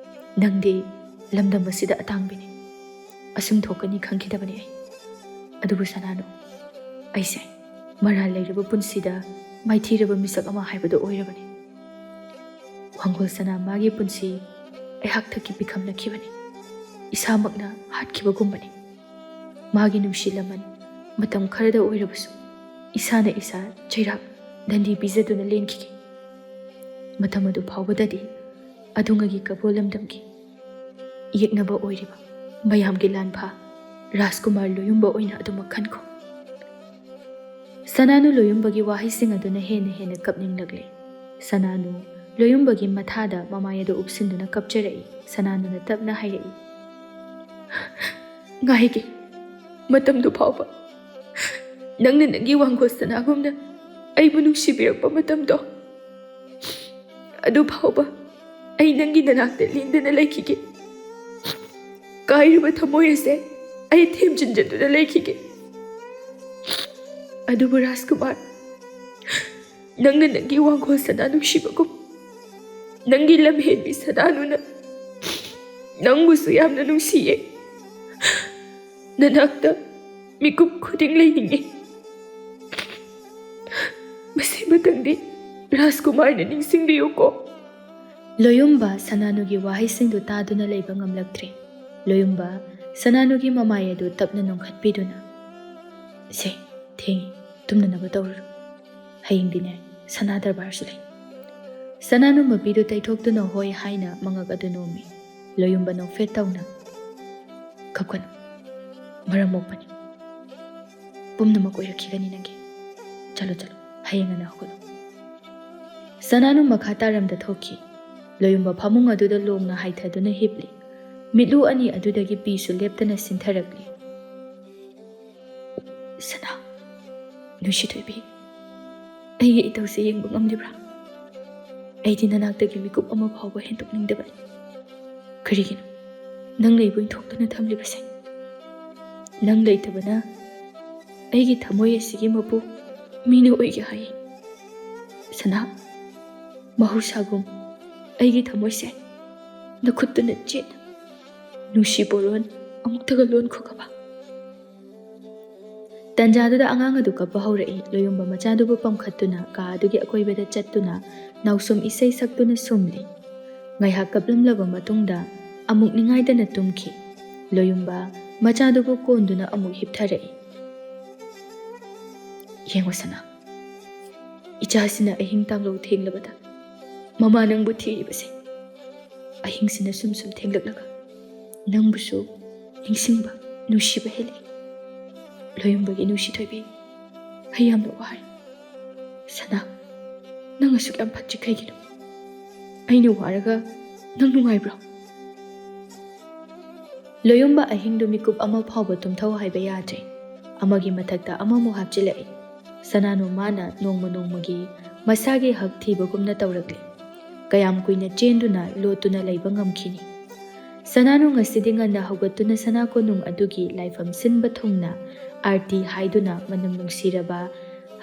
ꯅꯪꯗꯤ ꯂꯝꯗꯝ ꯑꯁꯤꯗ ꯑꯇꯥꯡꯕꯤꯅꯤ꯫ ꯑꯁꯨꯝ ꯊꯣꯛꯀꯅꯤ ꯈꯪꯈꯤꯗꯕꯅꯤ ꯑꯩ꯫ ꯑꯗꯨꯕꯨ ꯁꯅꯥꯅꯨ, ꯑꯩꯁꯦ ꯃꯔꯥꯜ ꯂꯩꯔꯕ ꯄꯨꯟꯁꯤꯗ ꯃꯥꯏꯊꯤꯔꯕ ꯃꯤꯁꯛ ꯑꯃ ꯍꯥꯏꯕꯗꯨ ꯑꯣꯏꯔꯕꯅꯤ꯫ ꯋꯥꯡꯒꯣꯜ ꯁꯅꯥ ꯃꯥꯒꯤ ꯄꯨꯟꯁꯤ ꯑꯩꯍꯥꯛꯊꯛꯀꯤ ꯄꯤꯈꯝꯅꯈꯤꯕꯅꯤ, ꯏꯁꯥꯃꯛꯅ ꯍꯥꯠꯈꯤꯕꯒꯨꯝꯕꯅꯤ꯫ ꯃꯥꯒꯤ ꯅꯨꯡꯁꯤꯂꯃꯟ ꯃꯇꯝ ꯈꯔꯗ ꯑꯣꯏꯔꯕꯁꯨ ꯏꯁꯥꯅ ꯏꯁꯥ ꯆꯩꯔꯥꯛ ꯗꯟꯗꯤ ꯄꯤꯖꯗꯨꯅ ꯂꯦꯟꯈꯤꯒꯦ꯫ ꯃꯇꯝ ꯑꯗꯨ ꯐꯥꯎꯕꯗꯗꯤ ꯑꯗꯨꯉꯒꯤ ꯀꯕꯣ ꯂꯝꯗꯝꯒꯤ ꯌꯦꯛꯅꯕ ꯑꯣꯏꯔꯤꯕ ꯃꯌꯥꯝꯒꯤ ꯂꯥꯟꯐꯥ ꯔꯥꯖꯀꯨꯃꯥꯔ ꯂꯣꯌꯨꯝꯕ ꯑꯣꯏꯅ ꯑꯗꯨꯃꯛ ꯈꯟꯈꯣ꯫ ꯁꯅꯥꯅꯨ ꯂꯣꯌꯨꯝꯕꯒꯤ ꯋꯥꯍꯩꯁꯤꯡ ꯑꯗꯨꯅ ꯍꯦꯟꯅ ꯀꯞꯅꯤꯡꯂꯛꯂꯦ꯫ ꯁꯅꯥꯅꯨ ꯂꯣꯌꯨꯝꯕꯒꯤ ꯃꯊꯥꯗ ꯃꯃꯥꯏ ꯑꯗꯨ ꯎꯞꯁꯤꯟꯗꯨꯅ ꯀꯞꯆꯔꯛꯏ꯫ ꯁꯅꯥꯅꯨꯅ ꯇꯞꯅ ꯍꯥꯏꯔꯛꯏ, ꯉꯥꯏꯒꯦ ꯃꯇꯝꯗꯨ ꯐꯥꯎꯕ ꯅꯪꯅ ꯅꯪꯒꯤ ꯋꯥꯡꯒꯣ ꯁꯅꯥꯒꯨꯝꯅ ꯑꯩꯕꯨ ꯅꯨꯡꯁꯤꯕꯤꯔꯛꯄ ꯃꯇꯝꯗꯣ ꯑꯗꯨ ꯐꯥꯎꯕ ꯑꯩ ꯅꯪꯒꯤ ꯅꯅꯥꯛꯇ ꯂꯦꯡꯗꯅ ꯂꯩꯈꯤꯒꯦ꯫ ꯀꯥꯏꯔꯕ ꯊꯃꯣꯏ ꯑꯁꯦ ꯑꯩ ꯊꯦꯝꯖꯤꯟꯖꯗꯨꯅ ꯂꯩꯈꯤꯒꯦ꯫ ꯑꯗꯨꯕꯨ ꯔꯥꯖꯀꯨꯃꯥꯔ, ꯅꯪꯅ ꯅꯪꯒꯤ ꯋꯥꯡꯒꯣ ꯁꯅꯥ ꯅꯨꯡꯁꯤꯕꯒꯨꯝ ꯅꯪꯒꯤ ꯂꯝꯍꯦꯟꯕꯤ ꯁꯅꯥꯅꯨꯅ ꯅꯪꯕꯨꯁꯨ ꯌꯥꯝꯅ ꯅꯨꯡꯁꯤꯌꯦ꯫ ꯅꯅꯥꯛꯇ ꯃꯤꯀꯨꯞ ꯈꯨꯗꯤꯡ ꯂꯩꯅꯤꯡꯉꯦ꯫ ꯃꯁꯤꯃꯇꯪꯗꯤ ꯔꯥꯖꯀꯨꯃꯥꯔꯅ ꯅꯤꯡꯁꯤꯡꯕꯤꯌꯨꯀꯣ꯫ ꯂꯣꯌꯨꯝꯕ ꯁꯅꯥꯅꯨꯒꯤ ꯋꯥꯍꯩꯁꯤꯡꯗꯨ ꯇꯥꯗꯨꯅ ꯂꯩꯕ ꯉꯝꯂꯛꯇ꯭ꯔꯦ꯫ ꯂꯣꯌꯨꯝꯕ ꯁꯅꯥꯅꯨꯒꯤ ꯃꯃꯥꯏ ꯑꯗꯨ ꯇꯞꯅ ꯅꯣꯡꯈꯠꯄꯤꯗꯨꯅ, ꯁꯦ ꯊꯦꯡꯉꯤ, ꯇꯨꯝꯅꯅꯕ ꯇꯧꯔꯨꯔꯣ꯫ ꯍꯌꯦꯡꯗꯤꯅꯦ ꯁꯅꯥ ꯗꯔꯕꯥꯔꯁꯨ ꯂꯩ꯫ ꯁꯅꯥꯅꯨ ꯃꯄꯤꯗꯨ ꯇꯩꯊꯣꯛꯇꯨꯅ ꯍꯣꯏ ꯍꯥꯏꯅ ꯃꯉꯛ ꯑꯗꯨ ꯅꯣꯝꯃꯤ꯫ ꯂꯣꯌꯨꯝꯕ ꯅꯣꯛꯐꯦꯠ ꯇꯧꯅ, ꯀꯞꯀꯅꯨ, ꯃꯔꯝ ꯃꯣꯛꯄꯅꯤ, ꯄꯨꯝꯅꯃꯛ ꯑꯣꯏꯔꯛꯈꯤꯒꯅꯤ ꯅꯪꯒꯤ꯫ ꯆꯠꯂꯣ ꯍꯌꯦꯡ ꯉꯟꯅ ꯍꯧꯒꯠꯂꯨ꯫ ꯁꯅꯥꯅꯨ ꯃꯈꯥ ꯇꯥꯔꯝꯗ ꯊꯣꯛꯈꯤ꯫ ꯂꯣꯌꯨꯝꯕ ꯐꯃꯨꯡ ꯑꯗꯨꯗ ꯂꯣꯡꯅ ꯍꯥꯏꯊꯗꯨꯅ ꯍꯤꯞꯂꯤ꯫ ꯃꯤꯠꯂꯨ ꯑꯅꯤ ꯑꯗꯨꯗꯒꯤ ꯄꯤꯁꯨ ꯂꯦꯞꯇꯅ ꯁꯤꯟꯊꯔꯛꯂꯤ꯫ ꯁꯅꯥ, ꯅꯨꯡꯁꯤꯊꯣꯏꯕꯤ, ꯑꯩꯒꯤ ꯏꯇꯧꯁꯦ ꯌꯦꯡꯕ ꯉꯝꯂꯤꯕ꯭ꯔꯥ? ꯑꯩꯗꯤ ꯅꯅꯥꯛꯇꯒꯤ ꯃꯤꯀꯨꯞ ꯑꯃ ꯐꯥꯎꯕ ꯍꯦꯟꯗꯣꯛꯅꯤꯡꯗꯕꯅꯤ꯫ ꯀꯔꯤꯒꯤꯅꯣ ꯅꯪ ꯂꯩꯕꯨ ꯏꯟꯊꯣꯛꯇꯨꯅ ꯊꯝꯂꯤꯕꯁꯦ? ꯅꯪ ꯂꯩꯇꯕꯅ ꯑꯩꯒꯤ ꯊꯃꯣꯏ ꯑꯁꯤꯒꯤ ꯃꯄꯨ ꯃꯤꯅ ꯑꯣꯏꯒꯦ ꯍꯥꯏ꯫ ꯁꯅꯥ, ꯃꯍꯧꯁꯥꯒꯨꯝ ꯑꯩꯒꯤ ꯊꯃꯣꯏꯁꯦ ꯅꯈꯨꯠꯇꯨꯅ ꯆꯦꯠꯅ ꯅꯨꯡꯁꯤ ꯕꯣꯔꯣꯟ ꯑꯃꯨꯛꯇꯒ ꯂꯣꯟꯈꯣꯒꯕ꯫ ꯇꯟꯖꯥꯗꯨꯗ ꯑꯉꯥꯡ ꯑꯗꯨ ꯀꯞꯄ ꯍꯧꯔꯛꯏ꯫ ꯂꯣꯌꯨꯝꯕ ꯃꯆꯥꯗꯨꯕꯨ ꯄꯝꯈꯠꯇꯨꯅ ꯀꯥ ꯑꯗꯨꯒꯤ ꯑꯀꯣꯏꯕꯗ ꯆꯠꯇꯨꯅ ꯅꯥꯎꯁꯨꯝ ꯏꯁꯩ ꯁꯛꯇꯨꯅ ꯁꯨꯝꯂꯤ꯫ ꯉꯥꯏꯍꯥꯛ ꯀꯞꯂꯝꯂꯕ ꯃꯇꯨꯡꯗ ꯑꯃꯨꯛ ꯅꯤꯡꯉꯥꯏꯗꯅ ꯇꯨꯝꯈꯤ꯫ ꯂꯣꯌꯨꯝꯕ ꯃꯆꯥꯗꯨꯕꯨ ꯀꯣꯟꯗꯨꯅ ꯑꯃꯨꯛ ꯍꯤꯞꯊꯔꯛꯏ꯫ ꯌꯦꯡꯉꯣ ꯁꯅꯥ, ꯏꯆꯥꯁꯤꯅ ꯑꯍꯤꯡ ꯇꯥꯡꯂꯧ ꯊꯦꯡꯂꯕꯗ ꯃꯃꯥ ꯅꯪꯕꯨ ꯊꯤꯔꯤꯕꯁꯦ꯫ ꯑꯍꯤꯡꯁꯤꯅ ꯁꯨꯝ ꯊꯦꯡꯂꯛꯂꯒ ꯅꯪꯕꯨꯁꯨ ꯅꯤꯡꯁꯤꯡꯕ ꯅꯨꯡꯁꯤꯕ ꯍꯦꯜꯂꯤ꯫ ꯂꯣꯌꯨꯝꯕꯒꯤ ꯅꯨꯡꯁꯤꯊꯣꯏꯕꯤ, ꯑꯩ ꯌꯥꯝꯅ ꯋꯥꯔꯦ꯫ ꯁꯅꯥ, ꯅꯪ ꯑꯁꯨꯛ ꯌꯥꯝ ꯐꯠꯇ꯭ꯔꯤ ꯀꯩꯒꯤꯅꯣ? ꯑꯩꯅ ꯋꯥꯔꯒ ꯅꯪ ꯅꯨꯡꯉꯥꯏꯕ꯭ꯔꯣ? ꯂꯣꯌꯨꯝꯕ ꯑꯍꯤꯡꯗꯨ ꯃꯤꯀꯨꯞ ꯑꯃ ꯐꯥꯎꯕ ꯇꯨꯝꯊꯧ ꯍꯥꯏꯕ ꯌꯥꯗ꯭ꯔꯦ꯫ ꯑꯃꯒꯤ ꯃꯊꯛꯇ ꯑꯃꯃꯨꯛ ꯍꯥꯞꯆꯤꯜꯂꯛꯏ꯫ ꯁꯅꯥꯅꯨ ꯃꯥꯅ ꯅꯣꯡꯃ ꯅꯣꯡꯃꯒꯤ ꯃꯁꯥꯒꯤ ꯍꯛ ꯊꯤꯕꯒꯨꯝꯅ ꯇꯧꯔꯛꯂꯤ꯫ ꯀꯌꯥꯝ ꯀꯨꯏꯅ ꯆꯦꯟꯗꯨꯅ ꯂꯣꯠꯇꯨꯅ ꯂꯩꯕ ꯉꯝꯈꯤꯅꯤ? ꯁꯅꯥꯅꯨ ꯉꯁꯤꯗꯤ ꯉꯟꯅ ꯍꯧꯒꯠꯇꯨꯅ ꯁꯅꯥ ꯀꯣꯅꯨꯡ ꯑꯗꯨꯒꯤ ꯂꯥꯏꯐꯝ ꯁꯤꯟꯕ ꯊꯨꯡꯅ ꯑꯥꯔꯇꯤ ꯍꯥꯏꯗꯨꯅ ꯃꯅꯝ ꯅꯨꯡꯁꯤꯔꯕ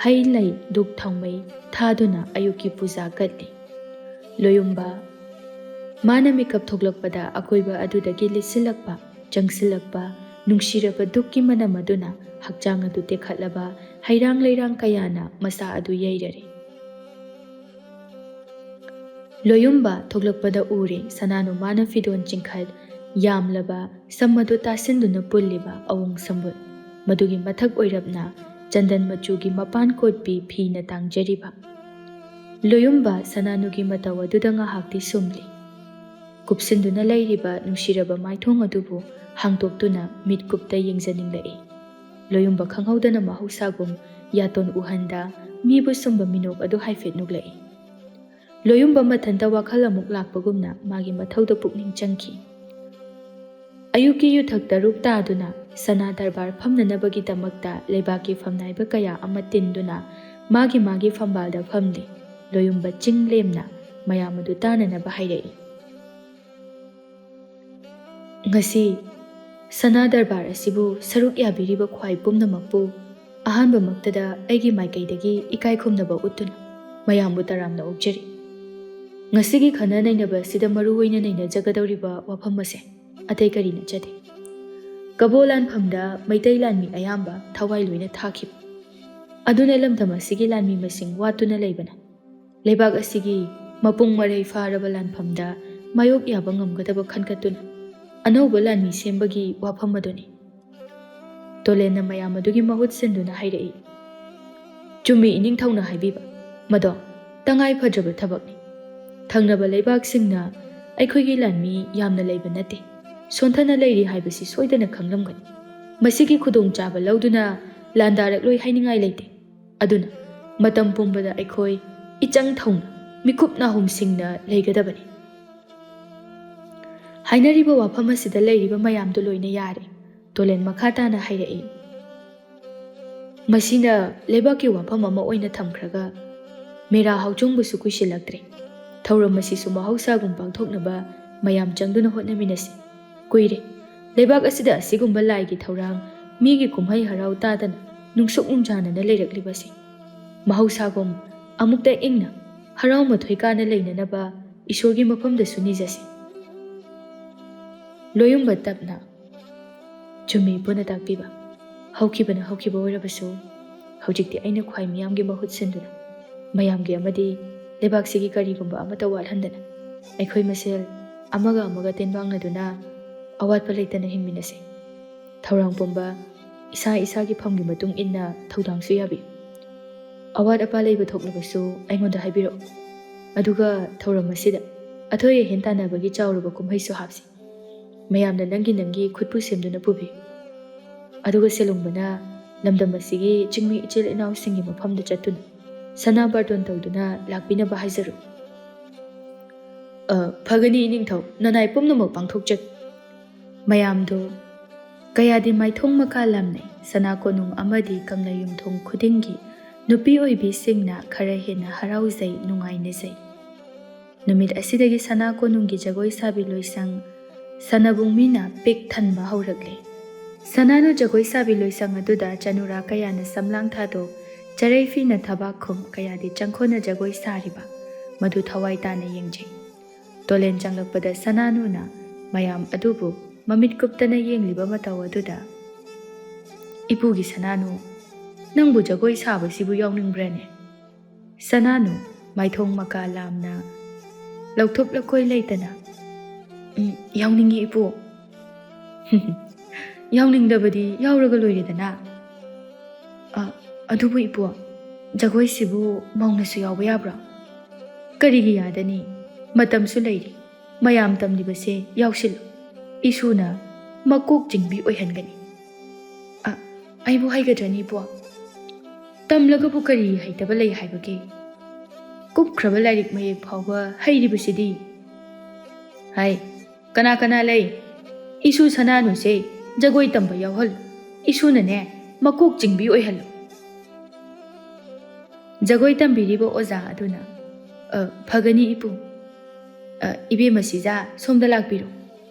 ꯍꯩ ꯂꯩ ꯙꯨꯛ ꯊꯥꯎꯃꯩ ꯊꯥꯗꯨꯅ ꯑꯌꯨꯛꯀꯤ ꯄꯨꯖꯥ ꯀꯠꯂꯤ꯫ ꯂꯣꯌꯨꯝꯕ ꯃꯥꯅ ꯃꯤꯀꯞ ꯊꯣꯛꯂꯛꯄꯗ ꯑꯀꯣꯏꯕ ꯑꯗꯨꯗꯒꯤ ꯂꯤꯠꯁꯤꯜꯂꯛꯄ ꯆꯪꯁꯤꯜꯂꯛꯄ ꯅꯨꯡꯁꯤꯔꯕ ꯙꯨꯛꯀꯤ ꯃꯅꯝ ꯑꯗꯨꯅ ꯍꯛꯆꯥꯡ ꯑꯗꯨ ꯇꯦꯛꯈꯠꯂꯕ ꯍꯩꯔꯥꯡ ꯂꯩꯔꯥꯡ ꯀꯌꯥꯅ ꯃꯁꯥ ꯑꯗꯨ ꯌꯩꯔꯔꯦ꯫ ꯂꯣꯌꯨꯝꯕ ꯊꯣꯛꯂꯛꯄꯗ ꯎꯔꯦ ꯁꯅꯥꯅꯨ ꯃꯥꯅ ꯐꯤꯗꯣꯟ ꯆꯤꯡꯈꯠ ꯌꯥꯝꯂꯕ ꯁꯝ ꯑꯗꯨ ꯇꯥꯁꯤꯟꯗꯨꯅ ꯄꯨꯜꯂꯤꯕ ꯑꯋꯨꯡ ꯁꯝꯕꯨꯠ, ꯃꯗꯨꯒꯤ ꯃꯊꯛ ꯑꯣꯏꯔꯞꯅ ꯆꯟꯗꯟ ꯃꯆꯨꯒꯤ ꯃꯄꯥꯟ ꯀꯣꯠꯄꯤ ꯐꯤꯅ ꯇꯥꯡꯖꯔꯤꯕ꯫ ꯂꯣꯌꯨꯝꯕ ꯁꯅꯥꯅꯨꯒꯤ ꯃꯇꯧ ꯑꯗꯨꯗ ꯉꯥꯏꯍꯥꯛꯇꯤ ꯁꯨꯝꯂꯤ꯫ ꯀꯨꯞꯁꯤꯟꯗꯨꯅ ꯂꯩꯔꯤꯕ ꯅꯨꯡꯁꯤꯔꯕ ꯃꯥꯏꯊꯣꯡ ꯑꯗꯨꯕꯨ ꯍꯥꯡꯗꯣꯛꯇꯨꯅ ꯃꯤꯠꯀꯨꯞꯇ ꯌꯦꯡꯖꯅꯤꯡꯂꯛꯏ꯫ ꯂꯣꯌꯨꯝꯕ ꯈꯪꯍꯧꯗꯅ ꯃꯍꯧꯁꯥꯒꯨꯝ ꯌꯥꯇꯣꯟ ꯎꯍꯟꯗ ꯃꯤꯕꯨ ꯁꯨꯝꯕ ꯃꯤꯅꯣꯛ ꯑꯗꯨ ꯍꯥꯏꯐꯦꯠ ꯅꯨꯛꯂꯛꯏ꯫ ꯂꯣꯌꯨꯝꯕ ꯃꯊꯟꯇ ꯋꯥꯈꯜ ꯑꯃꯨꯛ ꯂꯥꯛꯄꯒꯨꯝꯅ ꯃꯥꯒꯤ ꯃꯊꯧꯗ ꯄꯨꯛꯅꯤꯡ ꯆꯪꯈꯤ꯫ ꯑꯌꯨꯛꯀꯤ ꯌꯨꯊꯛ 6 ꯇꯥꯗꯨꯅ ꯁꯅꯥ ꯗꯔꯕꯥꯔ ꯐꯝꯅꯅꯕꯒꯤꯗꯃꯛꯇ ꯂꯩꯕꯥꯛꯀꯤ ꯐꯝꯅꯥꯏꯕ ꯀꯌా ꯑꯃ ꯇꯤꯟꯗꯨꯅ ꯃꯥꯒꯤ ꯐꯝꯕꯥꯜꯗ ꯐꯝꯂꯤ꯫ ꯂꯣꯌꯨꯝꯕ ꯆꯤꯡ ꯂꯦꯝꯅ ꯃꯌꯥꯝ ꯑꯗꯨ ꯇꯥꯅꯅꯕ ꯍꯥꯏꯔꯛꯏ꯫ ꯉꯁꯤ ꯁꯅꯥ ꯗꯔꯕꯥꯔ ꯑꯁꯤꯕꯨ ꯁꯔꯨꯛ ꯌꯥꯕꯤꯔꯤꯕ ꯈ꯭ꯋꯥꯏ ꯄꯨꯝꯅꯃꯛꯄꯨ ꯑꯍꯥꯟꯕꯃꯛꯇꯗ ꯑꯩꯒꯤ ꯃꯥꯏꯀꯩꯗꯒꯤ ꯏꯀꯥꯏ ꯈꯨꯝꯅꯕ ꯎꯠꯇꯨꯅ ꯃꯌꯥꯝꯕꯨ ꯇꯔꯥꯝꯅ ꯑꯣꯛꯆꯔꯤ꯫ ꯉꯁꯤꯒꯤ ꯈꯟꯅ ꯅꯩꯅꯕ ꯑꯁꯤꯗ ꯃꯔꯨꯑꯣꯏꯅ ꯅꯩꯅꯖꯒꯗꯧꯔꯤꯕ ꯋꯥꯐꯝ ꯑꯁꯦ ꯑꯇꯩ ꯀꯔꯤ ꯅꯠꯆꯗꯦ, ꯀꯕꯣ ꯂꯥꯟꯐꯝꯗ ꯃꯩꯇꯩ ꯂꯥꯟꯃꯤ ꯑꯌꯥꯝꯕ ꯊꯋꯥꯏ ꯂꯣꯏꯅ ꯊꯥꯈꯤꯕ ꯑꯗꯨꯅ ꯂꯝꯗꯝ ꯑꯁꯤꯒꯤ ꯂꯥꯟꯃꯤ ꯃꯁꯤꯡ ꯋꯥꯠꯇꯨꯅ ꯂꯩꯕꯅ ꯂꯩꯕꯥꯛ ꯑꯁꯤꯒꯤ ꯃꯄꯨꯡ ꯃꯔꯩ ꯐꯥꯔꯕ ꯂꯥꯟꯐꯝꯗ ꯃꯥꯌꯣꯛ ꯌꯥꯕ ꯉꯝꯒꯗꯕ ꯈꯟꯒꯠꯇꯨꯅ ꯑꯅꯧꯕ ꯂꯥꯟꯃꯤ ꯁꯦꯝꯕꯒꯤ ꯋꯥꯐꯝ ꯑꯗꯨꯅꯤ꯫ ꯇꯣꯂꯦꯟꯅ ꯃꯌꯥꯝ ꯑꯗꯨꯒꯤ ꯃꯍꯨꯠ ꯁꯤꯟꯗꯨꯅ ꯍꯥꯏꯔꯛꯏ꯫ ꯆꯨꯝꯃꯤ ꯏꯅꯤꯡꯊꯧꯅ ꯍꯥꯏꯕꯤꯕ, ꯃꯗꯣ ꯇꯉꯥꯏ ꯐꯗ꯭ꯔꯕ ꯊꯕꯛꯅꯤ꯫ ꯊꯪꯅꯕ ꯂꯩꯕꯥꯛꯁꯤꯡꯅ ꯑꯩꯈꯣꯏꯒꯤ ꯂꯥꯟꯃꯤ ꯌꯥꯝꯅ ꯂꯩꯕ ꯅꯠꯇꯦ, ꯁꯣꯟꯊꯅ ꯂꯩꯔꯤ ꯍꯥꯏꯕꯁꯤ ꯁꯣꯏꯗꯅ ꯈꯪꯂꯝꯒꯅꯤ꯫ ꯃꯁꯤꯒꯤ ꯈꯨꯗꯣꯡꯆꯥꯕ ꯂꯧꯗꯨꯅ ꯂꯥꯟꯗꯥꯔꯛꯂꯣꯏ ꯍꯥꯏꯅꯤꯡꯉꯥꯏ ꯂꯩꯇꯦ꯫ ꯑꯗꯨꯅ ꯃꯇꯝ ꯄꯨꯝꯕꯗ ꯑꯩꯈꯣꯏ ꯏꯆꯪ ꯊꯧꯅ ꯃꯤꯀꯨꯞ ꯅꯥꯍꯨꯝ ꯁꯤꯡꯅ ꯂꯩꯒꯗꯕꯅꯤ꯫ ꯍꯥꯏꯅꯔꯤꯕ ꯋꯥꯐꯝ ꯑꯁꯤꯗ ꯂꯩꯔꯤꯕ ꯃꯌꯥꯝꯗꯨ ꯂꯣꯏꯅ ꯌꯥꯔꯦ꯫ ꯇꯣꯂꯦꯟ ꯃꯈꯥ ꯇꯥꯅ ꯍꯥꯏꯔꯛꯏ, ꯃꯁꯤꯅ ꯂꯩꯕꯥꯛꯀꯤ ꯋꯥꯐꯝ ꯑꯃ ꯑꯣꯏꯅ ꯊꯝꯈ꯭ꯔꯒ ꯃꯦꯔꯥ ꯍꯧꯆꯣꯡꯕꯁꯨ ꯀꯨꯏꯁꯤꯜꯂꯛꯇ꯭ꯔꯦ꯫ ꯊꯧꯔꯝ ꯑꯁꯤꯁꯨ ꯃꯍꯧꯁꯥꯒꯨꯝ ꯄꯥꯡꯊꯣꯛꯅꯕ ꯃꯌꯥꯝ ꯆꯪꯗꯨꯅ ꯍꯣꯠꯅꯃꯤꯟꯅꯁꯤ꯫ ꯀꯨꯏꯔꯦ ꯂꯩꯕꯥꯛ ꯑꯁꯤꯗ ꯑꯁꯤꯒꯨꯝꯕ ꯂꯥꯏꯒꯤ ꯊꯧꯔꯥꯡ, ꯃꯤꯒꯤ ꯀꯨꯝꯍꯩ ꯍꯔꯥꯎ ꯇꯥꯗꯅ ꯅꯨꯡꯁꯨꯛ ꯅꯨꯡꯖꯥꯅꯅ ꯂꯩꯔꯛꯂꯤꯕꯁꯤ꯫ ꯃꯍꯧꯁꯥꯒꯨꯝ ꯑꯃꯨꯛꯇ ꯏꯪꯅ ꯍꯔꯥꯎ ꯃꯊꯣꯏ ꯀꯥꯅ ꯂꯩꯅꯅꯕ ꯏꯁꯣꯔꯒꯤ ꯃꯐꯝꯗꯁꯨ ꯅꯤꯖꯁꯤ꯫ ꯂꯣꯌꯨꯝꯕ ꯇꯞꯅ, ꯆꯨꯝꯃꯤ ꯏꯄꯨꯅ ꯇꯥꯛꯄꯤꯕ, ꯍꯧꯈꯤꯕꯅ ꯍꯧꯈꯤꯕ ꯑꯣꯏꯔꯕꯁꯨ ꯍꯧꯖꯤꯛꯇꯤ ꯑꯩꯅ ꯈ꯭ꯋꯥꯏ ꯃꯤꯌꯥꯝꯒꯤ ꯃꯍꯨꯠ ꯁꯤꯟꯗꯨꯅ ꯃꯌꯥꯝꯒꯤ ꯑꯃꯗꯤ ꯂꯩꯕꯥꯛꯁꯤꯒꯤ ꯀꯔꯤꯒꯨꯝꯕ ꯑꯃꯠꯇ ꯋꯥꯠꯍꯟꯗꯅ ꯑꯩꯈꯣꯏ ꯃꯁꯦꯜ ꯑꯃꯒ ꯑꯃꯒ ꯇꯦꯟꯕꯥꯡꯅꯗꯨꯅ ꯑꯋꯥꯠꯄ ꯂꯩꯇꯅ ꯍꯤꯡꯃꯤꯟꯅꯁꯤ꯫ ꯊꯧꯔꯥꯡ ꯄꯨꯝꯕ ꯏꯁꯥ ꯏꯁꯥꯒꯤ ꯐꯝꯒꯤ ꯃꯇꯨꯡ ꯏꯟꯅ ꯊꯧꯗꯥꯡꯁꯨ ꯌꯥꯕꯤꯌꯨ꯫ ꯑꯋꯥꯠ ꯑꯄꯥ ꯂꯩꯕ ꯊꯣꯛꯂꯕꯁꯨ ꯑꯩꯉꯣꯟꯗ ꯍꯥꯏꯕꯤꯔꯛꯎ꯫ ꯑꯗꯨꯒ ꯊꯧꯔꯝ ꯑꯁꯤꯗ ꯑꯊꯣꯏ ꯑꯍꯦꯟ ꯇꯥꯟꯅꯕꯒꯤ ꯆꯥꯎꯔꯕ ꯀꯨꯝꯍꯩꯁꯨ ꯍꯥꯞꯁꯤ꯫ ꯃꯌꯥꯝꯅ ꯅꯪꯒꯤ ꯈꯨꯠꯄꯨ ꯁꯦꯝꯗꯨꯅ ꯄꯨꯕꯤꯌꯨ꯫ ꯑꯗꯨꯒ ꯁꯦꯂꯨꯡꯕꯅ ꯂꯝꯗꯝ ꯑꯁꯤꯒꯤ ꯆꯤꯡꯃꯤ ꯏꯆꯤꯜ ꯏꯅꯥꯎꯁꯤꯡꯒꯤ ꯃꯐꯝꯗ ꯆꯠꯇꯨꯅ ꯁꯅꯥ ꯕꯥꯔꯇꯣꯟ ꯇꯧꯗꯨꯅ ꯂꯥꯛꯄꯤꯅꯕ ꯍꯥꯏꯖꯔꯨ꯫ ꯐꯒꯅꯤ ꯏꯅꯤꯡꯊꯧ, ꯅꯅꯥꯏ ꯄꯨꯝꯅꯃꯛ ꯄꯥꯡꯊꯣꯛꯆꯒꯦ꯫ ꯃꯌꯥꯝꯗꯣ ꯀꯌꯥꯗꯤ ꯃꯥꯏꯊꯣꯡ ꯃꯀꯥ ꯂꯥꯝꯅꯩ꯫ ꯁꯅꯥ ꯀꯣꯅꯨꯡ ꯑꯃꯗꯤ ꯀꯪꯂꯩ ꯌꯨꯝꯊꯣꯡ ꯈꯨꯗꯤꯡꯒꯤ ꯅꯨꯄꯤ ꯑꯣꯏꯕꯤꯁꯤꯡꯅ ꯈꯔ ꯍꯦꯟꯅ ꯍꯔꯥꯎꯖꯩ, ꯅꯨꯡꯉꯥꯏꯅꯖꯩ꯫ ꯅꯨꯃꯤꯠ ꯑꯁꯤꯗꯒꯤ ꯁꯅꯥ ꯀꯣꯅꯨꯡꯒꯤ ꯖꯒꯣꯏ ꯁꯥꯕꯤ ꯂꯣꯏꯁꯪ ꯁꯅꯥꯕꯨꯡ ꯃꯤꯅ ꯄꯤꯛ ꯊꯟꯕ ꯍꯧꯔꯛꯂꯦ꯫ ꯁꯅꯥꯅꯨ ꯖꯒꯣꯏ ꯁꯥꯕꯤ ꯂꯣꯏꯁꯪ ꯑꯗꯨꯗ ꯆꯅꯨꯔꯥ ꯀꯌꯥꯅ ꯁꯝꯂꯥꯡ ꯊꯥꯗꯣꯛ, ꯆꯔꯩ ꯐꯤꯅ ꯊꯕꯥꯛ ꯈꯨꯝ, ꯀꯌꯥꯗꯤ ꯆꯪꯈꯣꯟꯅ ꯖꯒꯣꯏ ꯁꯥꯔꯤꯕ ꯃꯗꯨ ꯊꯋꯥꯏ ꯇꯥꯅ ꯌꯦꯡꯖꯩ꯫ ꯇꯣꯂꯦꯟ ꯆꯪꯂꯛꯄꯗ ꯁꯅꯥꯅꯨꯅ ꯃꯌꯥꯝ ꯑꯗꯨꯕꯨ ꯃꯃꯤꯠ ꯀꯨꯞꯇꯅ ꯌꯦꯡꯂꯤꯕ ꯃꯇꯧ ꯑꯗꯨꯗ, ꯏꯄꯨꯒꯤ ꯁꯅꯥꯅꯨ, ꯅꯪꯕꯨ ꯖꯒꯣꯏ ꯁꯥꯕꯁꯤꯕꯨ ꯌꯥꯎꯅꯤꯡꯕ꯭ꯔꯅꯦ? ꯁꯅꯥꯅꯨ ꯃꯥꯏꯊꯣꯡ ꯃꯀꯥ ꯂꯥꯝꯅ ꯂꯧꯊꯣꯛ ꯂꯧꯈꯣꯏ ꯂꯩꯇꯅ, ꯌꯥꯎꯅꯤꯡꯉꯤ ꯏꯄꯨ꯫ ꯌꯥꯎꯅꯤꯡꯗꯕꯗꯤ ꯌꯥꯎꯔꯒ ꯂꯣꯏꯔꯦꯗꯅ꯫ ꯑꯗꯨꯕꯨ ꯏꯄꯨ, ꯖꯒꯣꯏꯁꯤꯕꯨ ꯃꯧꯅꯁꯨ ꯌꯥꯎꯕ ꯌꯥꯕ꯭ꯔꯣ? ꯀꯔꯤꯒꯤ ꯌꯥꯗꯅꯤ? ꯃꯇꯝꯁꯨ ꯂꯩꯔꯤ꯫ ꯃꯌꯥꯝ ꯇꯝꯂꯤꯕꯁꯦ ꯌꯥꯎꯁꯤꯜꯂꯨ꯫ ꯏꯁꯨꯅ ꯃꯀꯣꯛ ꯆꯤꯡꯕꯤ ꯑꯣꯏꯍꯟꯒꯅꯤ꯫ ꯑꯩꯕꯨ ꯍꯩꯒꯗ꯭ꯔꯅꯤ ꯏꯄꯨ? ꯇꯝꯂꯒꯕꯨ ꯀꯔꯤ ꯍꯩꯇꯕ ꯂꯩ ꯍꯥꯏꯕꯒꯦ? ꯀꯨꯞꯈ꯭ꯔꯕ ꯂꯥꯏꯔꯤꯛ ꯃꯌꯦꯛ ꯐꯥꯎꯕ ꯍꯩꯔꯤꯕꯁꯤꯗꯤ꯫ ꯍꯥꯏ, ꯀꯅꯥ ꯀꯅꯥ ꯂꯩ? ꯏꯁꯨ ꯁꯅꯥꯅꯨꯁꯦ ꯖꯒꯣꯏ ꯇꯝꯕ ꯌꯥꯎꯍꯜꯂꯨ꯫ ꯏꯁꯨꯅꯅꯦ ꯃꯀꯣꯛ ꯆꯤꯡꯕꯤ ꯑꯣꯏꯍꯜꯂꯨ꯫ ꯖꯒꯣꯏ ꯇꯝꯕꯤꯔꯤꯕ ꯑꯣꯖꯥ ꯑꯗꯨꯅ, ꯐꯒꯅꯤ ꯏꯄꯨ꯫ ꯏꯕꯦꯝꯃ ꯁꯤꯖꯥ, ꯁꯣꯝꯗ ꯂꯥꯛꯄꯤꯔꯣ꯫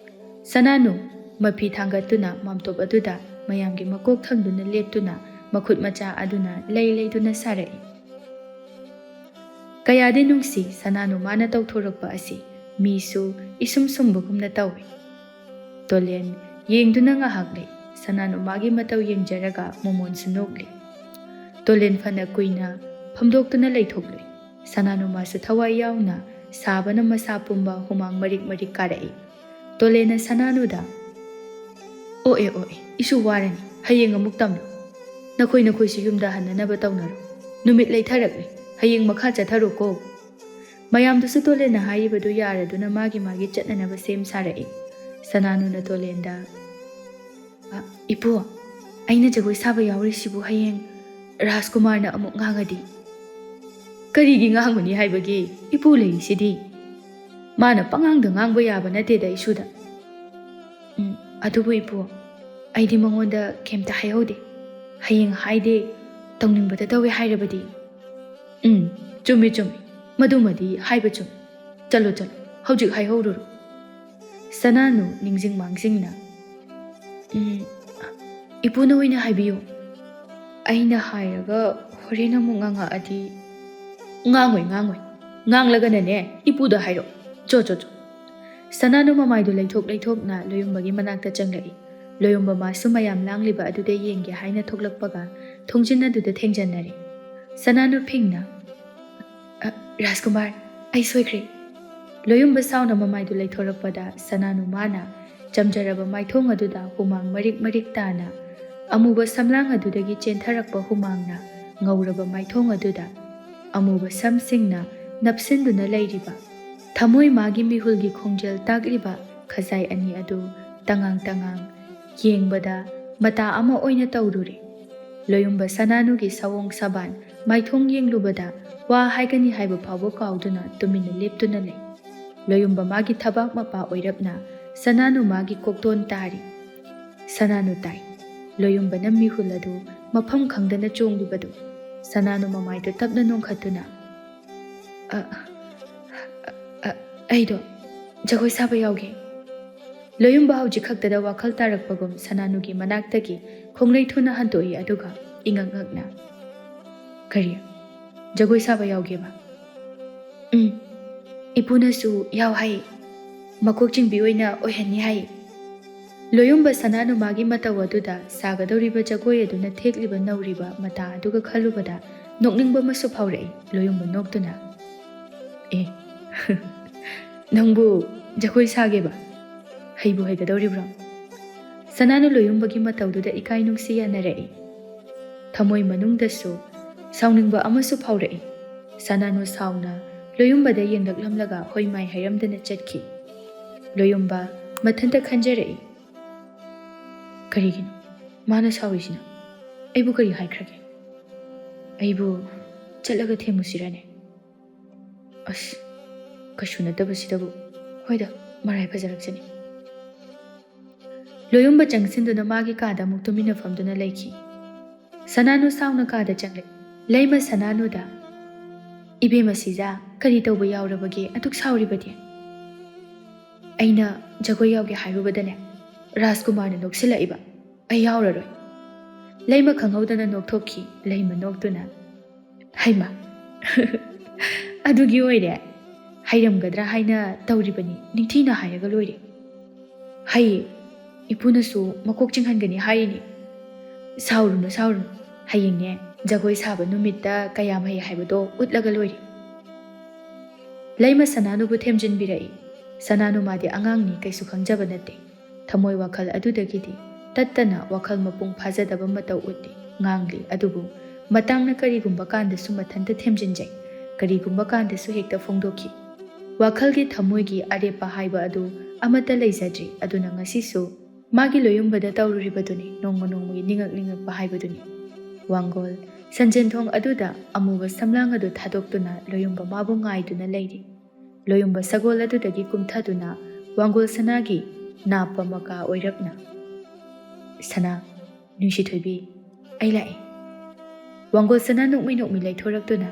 ꯁꯅꯥꯅꯨ ꯃꯐꯤ ꯊꯥꯡꯒꯠꯇꯨꯅ ꯃꯥꯝꯇꯣꯞ ꯑꯗꯨꯗ ꯃꯌꯥꯝꯒꯤ ꯃꯀꯣꯛ ꯊꯪꯗꯨꯅ ꯂꯦꯞꯇꯨꯅ ꯃꯈꯨꯠ ꯃꯆꯥ ꯑꯗꯨꯅ ꯂꯩ ꯂꯩꯗꯨꯅ ꯁꯥꯔꯛꯏ꯫ ꯀꯌꯥꯗꯤ ꯅꯨꯡꯁꯤ ꯁꯅꯥꯅꯨ ꯃꯥꯅ ꯇꯧꯊꯣꯔꯛꯄ ꯑꯁꯤ ꯃꯤꯁꯨ ꯏꯁꯨꯝ ꯁꯨꯝꯕꯒꯨꯝꯅ ꯇꯧꯏ꯫ ꯇꯣꯂꯦꯟ ꯌꯦꯡꯗꯨꯅ ꯉꯥꯏꯍꯥꯛ ꯂꯩ꯫ ꯁꯅꯥꯅꯨ ꯃꯥꯒꯤ ꯃꯇꯧ ꯌꯦꯡꯖꯔꯒ ꯃꯣꯃꯣꯟꯁꯨ ꯅꯣꯛꯂꯤ꯫ ꯇꯣꯂꯦꯟ ꯐꯅ ꯀꯨꯏꯅ ꯐꯝꯗꯣꯛꯇꯨꯅ ꯂꯩꯊꯣꯛꯂꯨꯏ꯫ ꯁꯅꯥꯅꯨ 마ꯁꯨ ꯊꯋꯥꯏ ꯌꯥꯎꯅ ꯁꯥꯕꯅ ꯃꯁꯥ ꯄꯨꯝꯕ ꯍꯨꯃꯥꯡ ꯃꯔꯤꯛ ꯃꯔꯤꯛ ꯀꯥꯔꯛꯏ꯫ ꯇꯣꯂꯦꯟꯅ ꯁꯅꯥꯅꯨꯗ, ꯑꯣꯛꯑꯦ ꯏꯁꯨ ꯋꯥꯔꯅꯤ, ꯍꯌꯦꯡ ꯑꯃꯨꯛ ꯇꯝꯂꯨ꯫ ꯅꯈꯣꯏꯁꯨ ꯌꯨꯝꯗ ꯍꯟꯅꯅꯕ ꯇꯧꯅꯔꯣ꯫ ꯅꯨꯃꯤꯠ ꯂꯩꯊꯔꯛꯂꯦ, ꯍꯌꯦꯡ ꯃꯈꯥ ꯆꯠꯊꯔꯣꯀꯣ꯫ ꯃꯌꯥꯝꯗꯨꯁꯨ ꯇꯣꯂꯦꯟꯅ ꯍꯥꯏꯔꯤꯕꯗꯨ ꯌꯥꯔꯗꯨꯅ ꯃꯥꯒꯤ ꯆꯠꯅꯅꯕ ꯁꯦꯝ ꯁꯥꯔꯛꯏ꯫ ꯁꯅꯥꯅꯨꯅ ꯇꯣꯂꯦꯟꯗ, ꯏꯄꯨ, ꯑꯩꯅ ꯖꯒꯣꯏ ꯁꯥꯕ ꯌꯥꯎꯔꯤꯁꯤꯕꯨ ꯍꯌꯦꯡ ꯔꯥꯖꯀꯨꯃꯥꯔꯅ ꯑꯃꯨꯛ ꯉꯥꯡꯉꯗꯤ? ꯀꯔꯤꯒꯤ ꯉꯥꯡꯒꯅꯤ ꯍꯥꯏꯕꯒꯦ? ꯏꯄꯨ ꯂꯩꯔꯤꯁꯤꯗꯤ꯫ ꯃꯥꯅ ꯄꯉꯥꯡꯗ ꯉꯥꯡꯕ ꯌꯥꯕ ꯅꯠꯇꯦꯗ ꯏꯁꯨꯗ꯫ ꯑꯗꯨꯕꯨ ꯏꯄꯨ, ꯑꯩꯗꯤ ꯃꯉꯣꯟꯗ ꯀꯩꯝꯇ ꯍꯥꯏꯍꯧꯗꯦ꯫ ꯍꯌꯦꯡ ꯍꯥꯏꯗꯦ, ꯇꯧꯅꯤꯡꯕꯗ ꯇꯧꯋꯦ ꯍꯥꯏꯔꯕꯗꯤ? ꯆꯨꯝꯃꯤ, ꯃꯗꯨꯃꯗꯤ ꯍꯥꯏꯕ ꯆꯨꯝꯃꯤ꯫ ꯆꯠꯂꯣ, ꯍꯧꯖꯤꯛ ꯍꯥꯏꯍꯧꯔꯨꯔꯣ꯫ ꯁꯅꯥꯅꯨ ꯅꯤꯡꯖꯤꯡ ꯃꯥꯡꯖꯤꯡꯅ, ꯏꯄꯨꯅ ꯑꯣꯏꯅ ꯍꯥꯏꯕꯤꯌꯨ꯫ ꯑꯩꯅ ꯍꯥꯏꯔꯒ ꯍꯣꯔꯦꯟ ꯑꯃꯨꯛ ꯉꯥꯡꯉꯛꯑꯗꯤ? ꯉꯥꯡꯉꯣꯏ, ꯉꯥꯡꯂꯒꯅꯅꯦ ꯏꯄꯨꯗ ꯍꯥꯏꯔꯛꯑꯣ꯫ ꯆꯣ꯫ ꯁꯅꯥꯅꯨ ꯃꯃꯥꯏꯗꯨ ꯂꯩꯊꯣꯛꯅ ꯂꯣꯌꯨꯝꯕꯒꯤ ꯃꯅꯥꯛꯇ ꯆꯪꯂꯛꯏ꯫ ꯂꯣꯌꯨꯝꯕ ꯃꯥꯁꯨ ꯃꯌꯥꯝ ꯂꯥꯡꯂꯤꯕ ꯑꯗꯨꯗ ꯌꯦꯡꯒꯦ ꯍꯥꯏꯅ ꯊꯣꯛꯂꯛꯄꯒ ꯊꯣꯡꯖꯤꯟ ꯑꯗꯨꯗ ꯊꯦꯡꯖꯟꯅꯔꯦ꯫ ꯁꯅꯥꯅꯨ ꯐꯤꯡꯅ, ꯔꯥꯖꯀꯨꯃꯥꯔ, ꯑꯩ ꯁꯣꯏꯈ꯭ꯔꯦ꯫ ꯂꯣꯌꯨꯝꯕ ꯁꯥꯎꯅ ꯃꯃꯥꯏꯗꯨ ꯂꯩꯊꯣꯔꯛꯄꯗ ꯁꯅꯥꯅꯨ ꯃꯥꯅ ꯆꯝꯖꯔꯕ ꯃꯥꯏꯊꯣꯡ ꯑꯗꯨꯗ ꯍꯨꯃꯥꯡ ꯃꯔꯤꯛ ꯃꯔꯤꯛ ꯇꯥꯅ ꯑꯃꯨꯕ ꯁꯝꯂꯥꯡ ꯑꯗꯨꯗꯒꯤ ꯆꯦꯟꯊꯔꯛꯄ ꯍꯨꯃꯥꯡꯅ ꯉꯧꯔꯕ ꯃꯥꯏꯊꯣꯡ ꯑꯗꯨꯗ ꯑꯃꯨꯕ ꯁꯝꯁꯤꯡꯅ ꯅꯞꯁꯤꯟꯗꯨꯅ ꯂꯩꯔꯤꯕ ꯊꯃꯣꯏ ꯃꯥꯒꯤ ꯃꯤꯍꯨꯜꯒꯤ ꯈꯣꯡꯖꯦꯜ ꯇꯥꯛꯂꯤꯕ ꯈꯖꯥꯏ ꯑꯅꯤ ꯑꯗꯨ ꯇꯉꯥꯡ ꯇꯉꯥꯡ ꯌꯦꯡꯕꯗ ꯃꯇꯥ ꯑꯃ ꯑꯣꯏꯅ ꯇꯧꯔꯨꯔꯦ꯫ ꯂꯣꯌꯨꯝꯕ ꯁꯅꯥꯅꯨꯒꯤ ꯁꯑꯣꯡ ꯁꯕꯥꯟ ꯃꯥꯏꯊꯣꯡ ꯌꯦꯡꯂꯨꯕꯗ ꯋꯥ ꯍꯥꯏꯒꯅꯤ ꯍꯥꯏꯕ ꯐꯥꯎꯕ ꯀꯥꯎꯗꯨꯅ ꯇꯨꯃꯤꯟꯅ ꯂꯦꯞꯇꯨꯅ ꯂꯩ꯫ ꯂꯣꯌꯨꯝꯕ ꯃꯥꯒꯤ ꯊꯕꯥꯛ ꯃꯄꯥ ꯑꯣꯏꯔꯞꯅ ꯁꯅꯥꯅꯨ ꯃꯥꯒꯤ ꯀꯣꯛꯇꯣꯟ ꯇꯥꯔꯤ꯫ ꯁꯅꯥꯅꯨ ꯇꯥꯏ꯫ ꯂꯣꯌꯨꯝꯕꯅ ꯃꯤꯍꯨꯜ ꯑꯗꯨ ꯃꯐꯝ ꯈꯪꯗꯅ ꯆꯣꯡꯂꯤꯕꯗꯨ ꯁꯅꯥꯅꯨ ꯃꯃꯥꯏꯗꯨ ꯇꯞꯅ ꯅꯣꯡꯈꯠꯇꯨꯅ ꯑꯩꯗꯣ ꯖꯒꯣꯏ ꯁꯥꯕ ꯌꯥꯎꯒꯦ꯫ ꯂꯣꯌꯨꯝꯕ ꯍꯧꯖꯤꯛ ꯈꯛꯇꯗ ꯋꯥꯈꯜ ꯇꯥꯔꯛꯄꯒꯨꯝ ꯁꯅꯥꯅꯨꯒꯤ ꯃꯅꯥꯛꯇꯒꯤ ꯈꯣꯡꯂꯩ ꯊꯨꯅ ꯍꯟꯇꯣꯛꯏ ꯑꯗꯨꯒ ꯏꯉꯛ ꯉꯛꯅ ꯀꯔꯤ ꯖꯒꯣꯏ ꯁꯥꯕ ꯌꯥꯎꯒꯦꯕ? ꯏꯄꯨꯅꯁꯨ ꯌꯥꯎ ꯍꯥꯏꯌꯦ, ꯃꯀꯣꯛ ꯆꯤꯡꯕꯤ ꯑꯣꯏꯅ ꯑꯣꯏꯍꯟꯅꯤ ꯍꯥꯏꯌꯦ꯫ ꯂꯣꯌꯨꯝꯕ ꯁꯅꯥꯅꯨ ꯃꯥꯒꯤ ꯃꯇꯧ ꯑꯗꯨꯗ ꯁꯥꯒꯗꯧꯔꯤꯕ ꯖꯒꯣꯏ ꯑꯗꯨꯅ ꯊꯦꯛꯂꯤꯕ ꯅꯧꯔꯤꯕ ꯃꯇꯥ ꯑꯗꯨꯒ ꯈꯜꯂꯨꯕꯗ ꯅꯣꯛꯅꯤꯡꯕ ꯑꯃꯁꯨ ꯐꯥꯎꯔꯛꯏ꯫ ꯂꯣꯌꯨꯝꯕ ꯅꯣꯛꯇꯨꯅ ꯅꯪꯕꯨ ꯖꯒꯣꯏ ꯁꯥꯒꯦꯕ? ꯍꯩꯕꯨ ꯍꯩꯒꯗꯧꯔꯤꯕ꯭ꯔꯣ? ꯁꯅꯥꯅꯨ ꯂꯣꯌꯨꯝꯕꯒꯤ ꯃꯇꯧꯗꯨꯗ ꯏꯀꯥꯏ ꯅꯨꯡꯁꯤ ꯌꯥꯅꯔꯛꯏ꯫ ꯊꯃꯣꯏ ꯃꯅꯨꯡꯗꯁꯨ ꯁꯥꯎꯅꯤꯡꯕ ꯑꯃꯁꯨ ꯐꯥꯎꯔꯛꯏ꯫ ꯁꯅꯥꯅꯨ ꯁꯥꯎꯅ ꯂꯣꯌꯨꯝꯕꯗ ꯌꯦꯡꯂꯛꯂꯝꯂꯒ ꯍꯣꯏꯃꯥꯏ ꯍꯥꯏꯔꯝꯗꯅ ꯆꯠꯈꯤ꯫ ꯂꯣꯌꯨꯝꯕ ꯃꯊꯟꯇ ꯈꯟꯖꯔꯛꯏ, ꯀꯔꯤꯒꯤꯅꯣ ꯃꯥꯅ ꯁꯥꯎꯔꯤꯁꯤꯅ? ꯑꯩꯕꯨ ꯀꯔꯤ ꯍꯥꯏꯈ꯭ꯔꯒꯦ? ꯑꯩꯕꯨ ꯆꯠꯂꯒ ꯊꯦꯝꯃꯨꯁꯤꯔꯅꯦ? ꯑꯁ ꯀꯩꯁꯨ ꯅꯠꯇꯕꯁꯤꯗꯕꯨ, ꯍꯣꯏꯗ ꯃꯔꯥꯏ ꯐꯖꯔꯛꯆꯅꯤ꯫ ꯂꯣꯌꯨꯝꯕ ꯆꯪꯁꯤꯟꯗꯨꯅ ꯃꯥꯒꯤ ꯀꯥꯗ ꯑꯃꯨꯛ ꯇꯨꯃꯤꯟꯅ ꯐꯝꯗꯨꯅ ꯂꯩꯈꯤ꯫ ꯁꯅꯥꯅꯨ ꯁꯥꯎꯅ ꯀꯥꯗ ꯆꯪꯂꯛꯏ꯫ ꯂꯩꯃ ꯁꯅꯥꯅꯨꯗ ꯏꯕꯦꯝꯃ ꯁꯤꯖꯥ ꯀꯔꯤ ꯇꯧꯕ ꯌꯥꯎꯔꯕꯒꯦ ꯑꯗꯨꯛ ꯁꯥꯎꯔꯤꯕꯗꯤ? ꯑꯩꯅ ꯖꯒꯣꯏ ꯌꯥꯎꯒꯦ ꯍꯥꯏꯔꯨꯕꯗꯅꯦ ꯔꯥꯖꯀꯨꯃꯥꯔꯅ ꯅꯣꯛꯁꯤꯜꯂꯛꯏꯕ, ꯑꯩ ꯌꯥꯎꯔꯔꯣꯏ꯫ ꯂꯩꯃ ꯈꯪꯍꯧꯗꯅ ꯅꯣꯛꯊꯣꯛꯈꯤ꯫ ꯂꯩꯃ ꯅꯣꯛꯇꯨꯅ ꯍꯩꯃ ꯑꯗꯨꯒꯤ ꯑꯣꯏꯔꯦ, ꯍꯩꯔꯝꯒꯗ꯭ꯔꯥ ꯍꯥꯏꯅ ꯇꯧꯔꯤꯕꯅꯤ, ꯅꯤꯡꯊꯤꯅ ꯍꯥꯏꯔꯒ ꯂꯣꯏꯔꯦ꯫ ꯍꯩꯌꯦ, ꯏꯄꯨꯅꯁꯨ ꯃꯀꯣꯛ ꯆꯤꯡꯍꯟꯒꯅꯤ ꯍꯥꯏꯔꯤꯅꯤ꯫ ꯁꯥꯎꯔꯨꯅꯨ ꯁꯥꯎꯔꯨꯅꯨ, ꯍꯌꯦꯡꯅꯦ ꯖꯒꯣꯏ ꯁꯥꯕ ꯅꯨꯃꯤꯠꯇ ꯀꯌꯥꯝ ꯍꯩ ꯍꯥꯏꯕꯗꯣ ꯎꯠꯂꯒ ꯂꯣꯏꯔꯦ꯫ ꯂꯩꯃ ꯁꯅꯥꯅꯨꯕꯨ ꯊꯦꯝꯖꯤꯟꯕꯤꯔꯛꯏ꯫ ꯁꯅꯥꯅꯨ ꯃꯥꯗꯤ ꯑꯉꯥꯡꯅꯤ, ꯀꯩꯁꯨ ꯈꯪꯖꯕ ꯅꯠꯇꯦ꯫ ꯊꯃꯣꯏ ꯋꯥꯈꯜ ꯑꯗꯨꯗꯒꯤꯗꯤ ꯇꯠꯇꯅ ꯋꯥꯈꯜ ꯃꯄꯨꯡ ꯐꯥꯖꯗꯕ ꯃꯇꯧ ꯎꯠꯂꯤ, ꯉꯥꯡꯂꯤ꯫ ꯑꯗꯨꯕꯨ ꯃꯇꯥꯡꯅ ꯀꯔꯤꯒꯨꯝꯕ ꯀꯥꯟꯗꯁꯨ ꯃꯊꯟꯇ ꯊꯦꯝꯖꯤꯟꯖꯩ, ꯀꯔꯤꯒꯨꯝꯕ ꯀꯥꯟꯗꯁꯨ ꯍꯦꯛꯇ ꯐꯣꯡꯗꯣꯛꯈꯤ꯫ ꯋꯥꯈꯜꯒꯤ ꯊꯃꯣꯏꯒꯤ ꯑꯔꯦꯞꯄ ꯍꯥꯏꯕ ꯑꯗꯨ ꯑꯃꯠꯇ ꯂꯩꯖꯗ꯭ꯔꯤ꯫ ꯑꯗꯨꯅ ꯉꯁꯤꯁꯨ ꯃꯥꯒꯤ ꯂꯣꯌꯨꯝꯕꯗ ꯇꯧꯔꯨꯔꯤꯕꯗꯨꯅꯤ, ꯅꯣꯡꯃ ꯅꯣꯡꯃꯒꯤ ꯅꯤꯡꯉꯛ ꯅꯤꯡꯉꯛꯄ ꯍꯥꯏꯕꯗꯨꯅꯤ꯫ ꯋꯥꯡꯒꯣꯜ ꯁꯟꯖꯦꯟꯊꯣꯡ ꯑꯗꯨꯗ ꯑꯃꯨꯕ ꯁꯝꯂꯥꯡ ꯑꯗꯨ ꯊꯥꯗꯣꯛꯇꯨꯅ ꯂꯣꯌꯨꯝꯕ ꯃꯥꯕꯨ ꯉꯥꯏꯗꯨꯅ ꯂꯩꯔꯤ꯫ ꯂꯣꯌꯨꯝꯕ ꯁꯒꯣꯜ ꯑꯗꯨꯗꯒꯤ ꯀꯨꯝꯊꯗꯨꯅ ꯋꯥꯡꯒꯣꯜ ꯁꯅꯥꯒꯤ ꯅꯥꯞꯄ ꯃꯀꯥ ꯑꯣꯏꯔꯞꯅ ꯁꯅꯥ, ꯅꯨꯡꯁꯤꯊꯣꯏꯕꯤ, ꯑꯩ ꯂꯥꯛꯑꯦ꯫ ꯋꯥꯡꯒꯣꯜ ꯁꯅꯥ ꯅꯣꯛꯃꯤ ꯅꯣꯛꯃꯤ ꯂꯩꯊꯣꯔꯛꯇꯨꯅ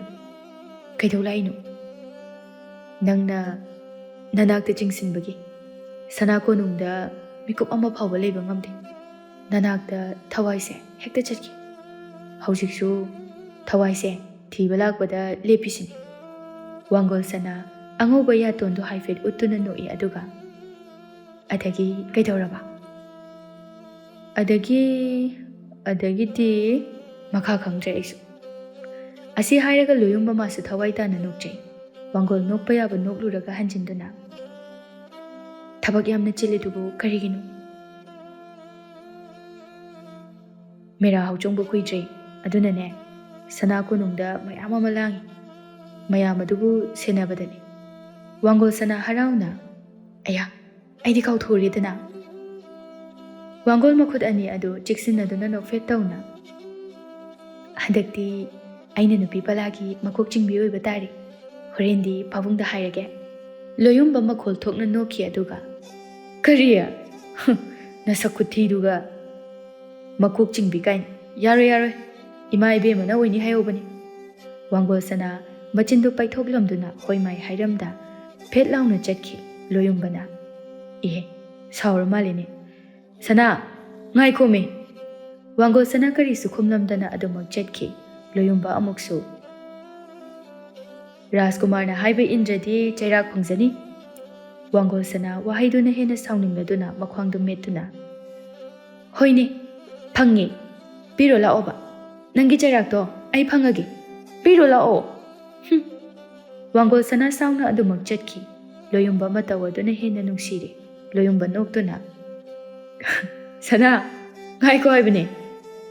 ꯀꯩꯗꯧ ꯂꯥꯛꯏꯅꯣ? ꯅꯪꯅ ꯅꯅꯥꯛꯇ ꯆꯤꯡꯁꯤꯟꯕꯒꯤ ꯁꯅꯥ ꯀꯣꯅꯨꯡꯗ ꯃꯤꯀꯨꯞ ꯑꯃ ꯐꯥꯎꯕ ꯂꯩꯕ ꯉꯝꯗꯦ꯫ ꯅꯅꯥꯛꯇ ꯊꯋꯥꯏꯁꯦ ꯍꯦꯛꯇ ꯆꯠꯈꯤ꯫ ꯍꯧꯖꯤꯛꯁꯨ ꯊꯋꯥꯏꯁꯦ ꯊꯤꯕ ꯂꯥꯛꯄꯗ ꯂꯦꯞꯄꯤꯁꯤꯅꯤ꯫ ꯋꯥꯡꯒꯣꯜ ꯁꯅꯥ ꯑꯉꯧꯕ ꯌꯥꯇꯣꯟꯗꯨ ꯍꯥꯏꯐꯦꯠ ꯎꯠꯇꯨꯅ ꯅꯣꯛꯏ꯫ ꯑꯗꯨꯒ ꯑꯗꯒꯤ ꯀꯩꯗꯧꯔꯕ? ꯑꯗꯒꯤꯗꯤ ꯃꯈꯥ ꯈꯪꯗ꯭ꯔꯦ ꯑꯩꯁꯨ꯫ ꯑꯁꯤ ꯍꯥꯏꯔꯒ ꯂꯣꯌꯨꯝꯕ ꯃꯥꯁꯨ ꯊꯋꯥꯏ ꯇꯥꯅ ꯅꯣꯛꯆꯩ꯫ ꯋꯥꯡꯒꯣꯜ ꯅꯣꯛꯄ ꯌꯥꯕ ꯅꯣꯛꯂꯨꯔꯒ ꯍꯟꯖꯤꯟꯗꯨꯅ ꯊꯕꯛ ꯌꯥꯝꯅ ꯆꯤꯜꯂꯤꯗꯨꯕꯨ ꯀꯔꯤꯒꯤꯅꯣ? ꯃꯦꯔꯥ ꯍꯧꯆꯣꯡꯕ ꯀꯨꯏꯗ꯭ꯔꯦ, ꯑꯗꯨꯅꯅꯦ ꯁꯅꯥ ꯀꯣꯅꯨꯡꯗ ꯃꯌꯥꯝ ꯑꯃ ꯂꯥꯡꯉꯤ, ꯃꯌꯥꯝ ꯑꯗꯨꯕꯨ ꯁꯦꯟꯅꯕꯗꯅꯤ꯫ ꯋꯥꯡꯒꯣꯜ ꯁꯅꯥ ꯍꯔꯥꯎꯅ ꯑꯌꯥ, ꯑꯩꯗꯤ ꯀꯥꯎꯊꯣꯛꯎꯔꯦꯗꯅ꯫ ꯋꯥꯡꯒꯣꯜ ꯃꯈꯨꯠ ꯑꯅꯤ ꯑꯗꯨ ꯆꯤꯛꯁꯤꯟꯅꯗꯨꯅ ꯅꯣꯛꯐꯦꯠ ꯇꯧꯅ ꯍꯟꯗꯛꯇꯤ ꯑꯩꯅ ꯅꯨꯄꯤ ꯄꯂꯥꯒꯤ ꯃꯀꯣꯛ ꯆꯤꯡꯕꯤ ꯑꯣꯏꯕ ꯇꯥꯔꯦ, ꯍꯣꯔꯦꯟꯗꯤ ꯄꯥꯕꯨꯡꯗ ꯍꯥꯏꯔꯒꯦ꯫ ꯂꯣꯌꯨꯝꯕ ꯃꯈꯣꯜ ꯊꯣꯛꯅ ꯅꯣꯛꯈꯤ꯫ ꯑꯗꯨꯒ ꯀꯔꯤ ꯅꯁꯛ ꯈꯨꯊꯤꯗꯨꯒ ꯃꯀꯣꯛ ꯆꯤꯡꯕꯤ ꯀꯥꯏꯅ, ꯌꯥꯔꯣꯏ ꯌꯥꯔꯣꯏ, ꯏꯃꯥ ꯏꯕꯦꯝꯃꯅ ꯑꯣꯏꯅꯤ ꯍꯥꯏꯍꯧꯕꯅꯤ꯫ ꯋꯥꯡꯒꯣꯜ ꯁꯅꯥ ꯃꯆꯤꯟꯗꯨ ꯄꯥꯏꯊꯣꯛꯂꯝꯗꯨꯅ ꯍꯣꯏꯃꯥꯏ ꯍꯥꯏꯔꯝꯗ ꯐꯦꯠ ꯂꯥꯎꯅ ꯆꯠꯈꯤ꯫ ꯂꯣꯌꯨꯝꯕꯅ ꯁꯥꯎꯔ ꯃꯥꯜꯂꯤꯅꯦ, ꯁꯅꯥ ꯉꯥꯏꯈꯣꯃꯦ꯫ ꯋꯥꯡꯒꯣꯜ ꯁꯅꯥ ꯀꯔꯤꯁꯨ ꯈꯨꯝꯂꯝꯗꯅ ꯑꯗꯨꯃꯛ ꯆꯠꯈꯤ꯫ ꯂꯣꯌꯨꯝꯕ ꯑꯃꯨꯛꯁꯨ ꯔꯥꯖꯀꯨꯃꯥꯔꯅ ꯍꯥꯏꯕ ꯏꯟꯗ꯭ꯔꯗꯤ ꯆꯩꯔꯥꯛ ꯐꯪꯖꯅꯤ꯫ ꯋꯥꯡꯒꯣꯜ ꯁꯅꯥ ꯋꯥꯍꯩꯗꯨꯅ ꯍꯦꯟꯅ ꯁꯥꯎꯅꯤꯡꯂꯗꯨꯅ ꯃꯈ꯭ꯋꯥꯡꯗꯨ ꯃꯦꯠꯇꯨꯅ ꯍꯣꯏꯅꯦ ꯐꯪꯉꯦ, ꯄꯤꯔꯣ ꯂꯥꯛꯑꯣꯕ, ꯅꯪꯒꯤ ꯆꯩꯔꯥꯛꯇꯣ ꯑꯩ ꯐꯪꯉꯒꯦ, ꯄꯤꯔꯣ ꯂꯥꯛꯑꯣ꯫ ꯋꯥꯡꯒꯣꯜ ꯁꯅꯥ ꯁꯥꯎꯅ ꯑꯗꯨꯃꯛ ꯆꯠꯈꯤ꯫ ꯂꯣꯌꯨꯝꯕ ꯃꯇꯧ ꯑꯗꯨꯅ ꯍꯦꯟꯅ ꯅꯨꯡꯁꯤꯔꯦ꯫ ꯂꯣꯌꯨꯝꯕ ꯅꯣꯛꯇꯨꯅ ꯁꯅꯥ ꯉꯥꯏꯈꯣ ꯍꯥꯏꯕꯅꯦ,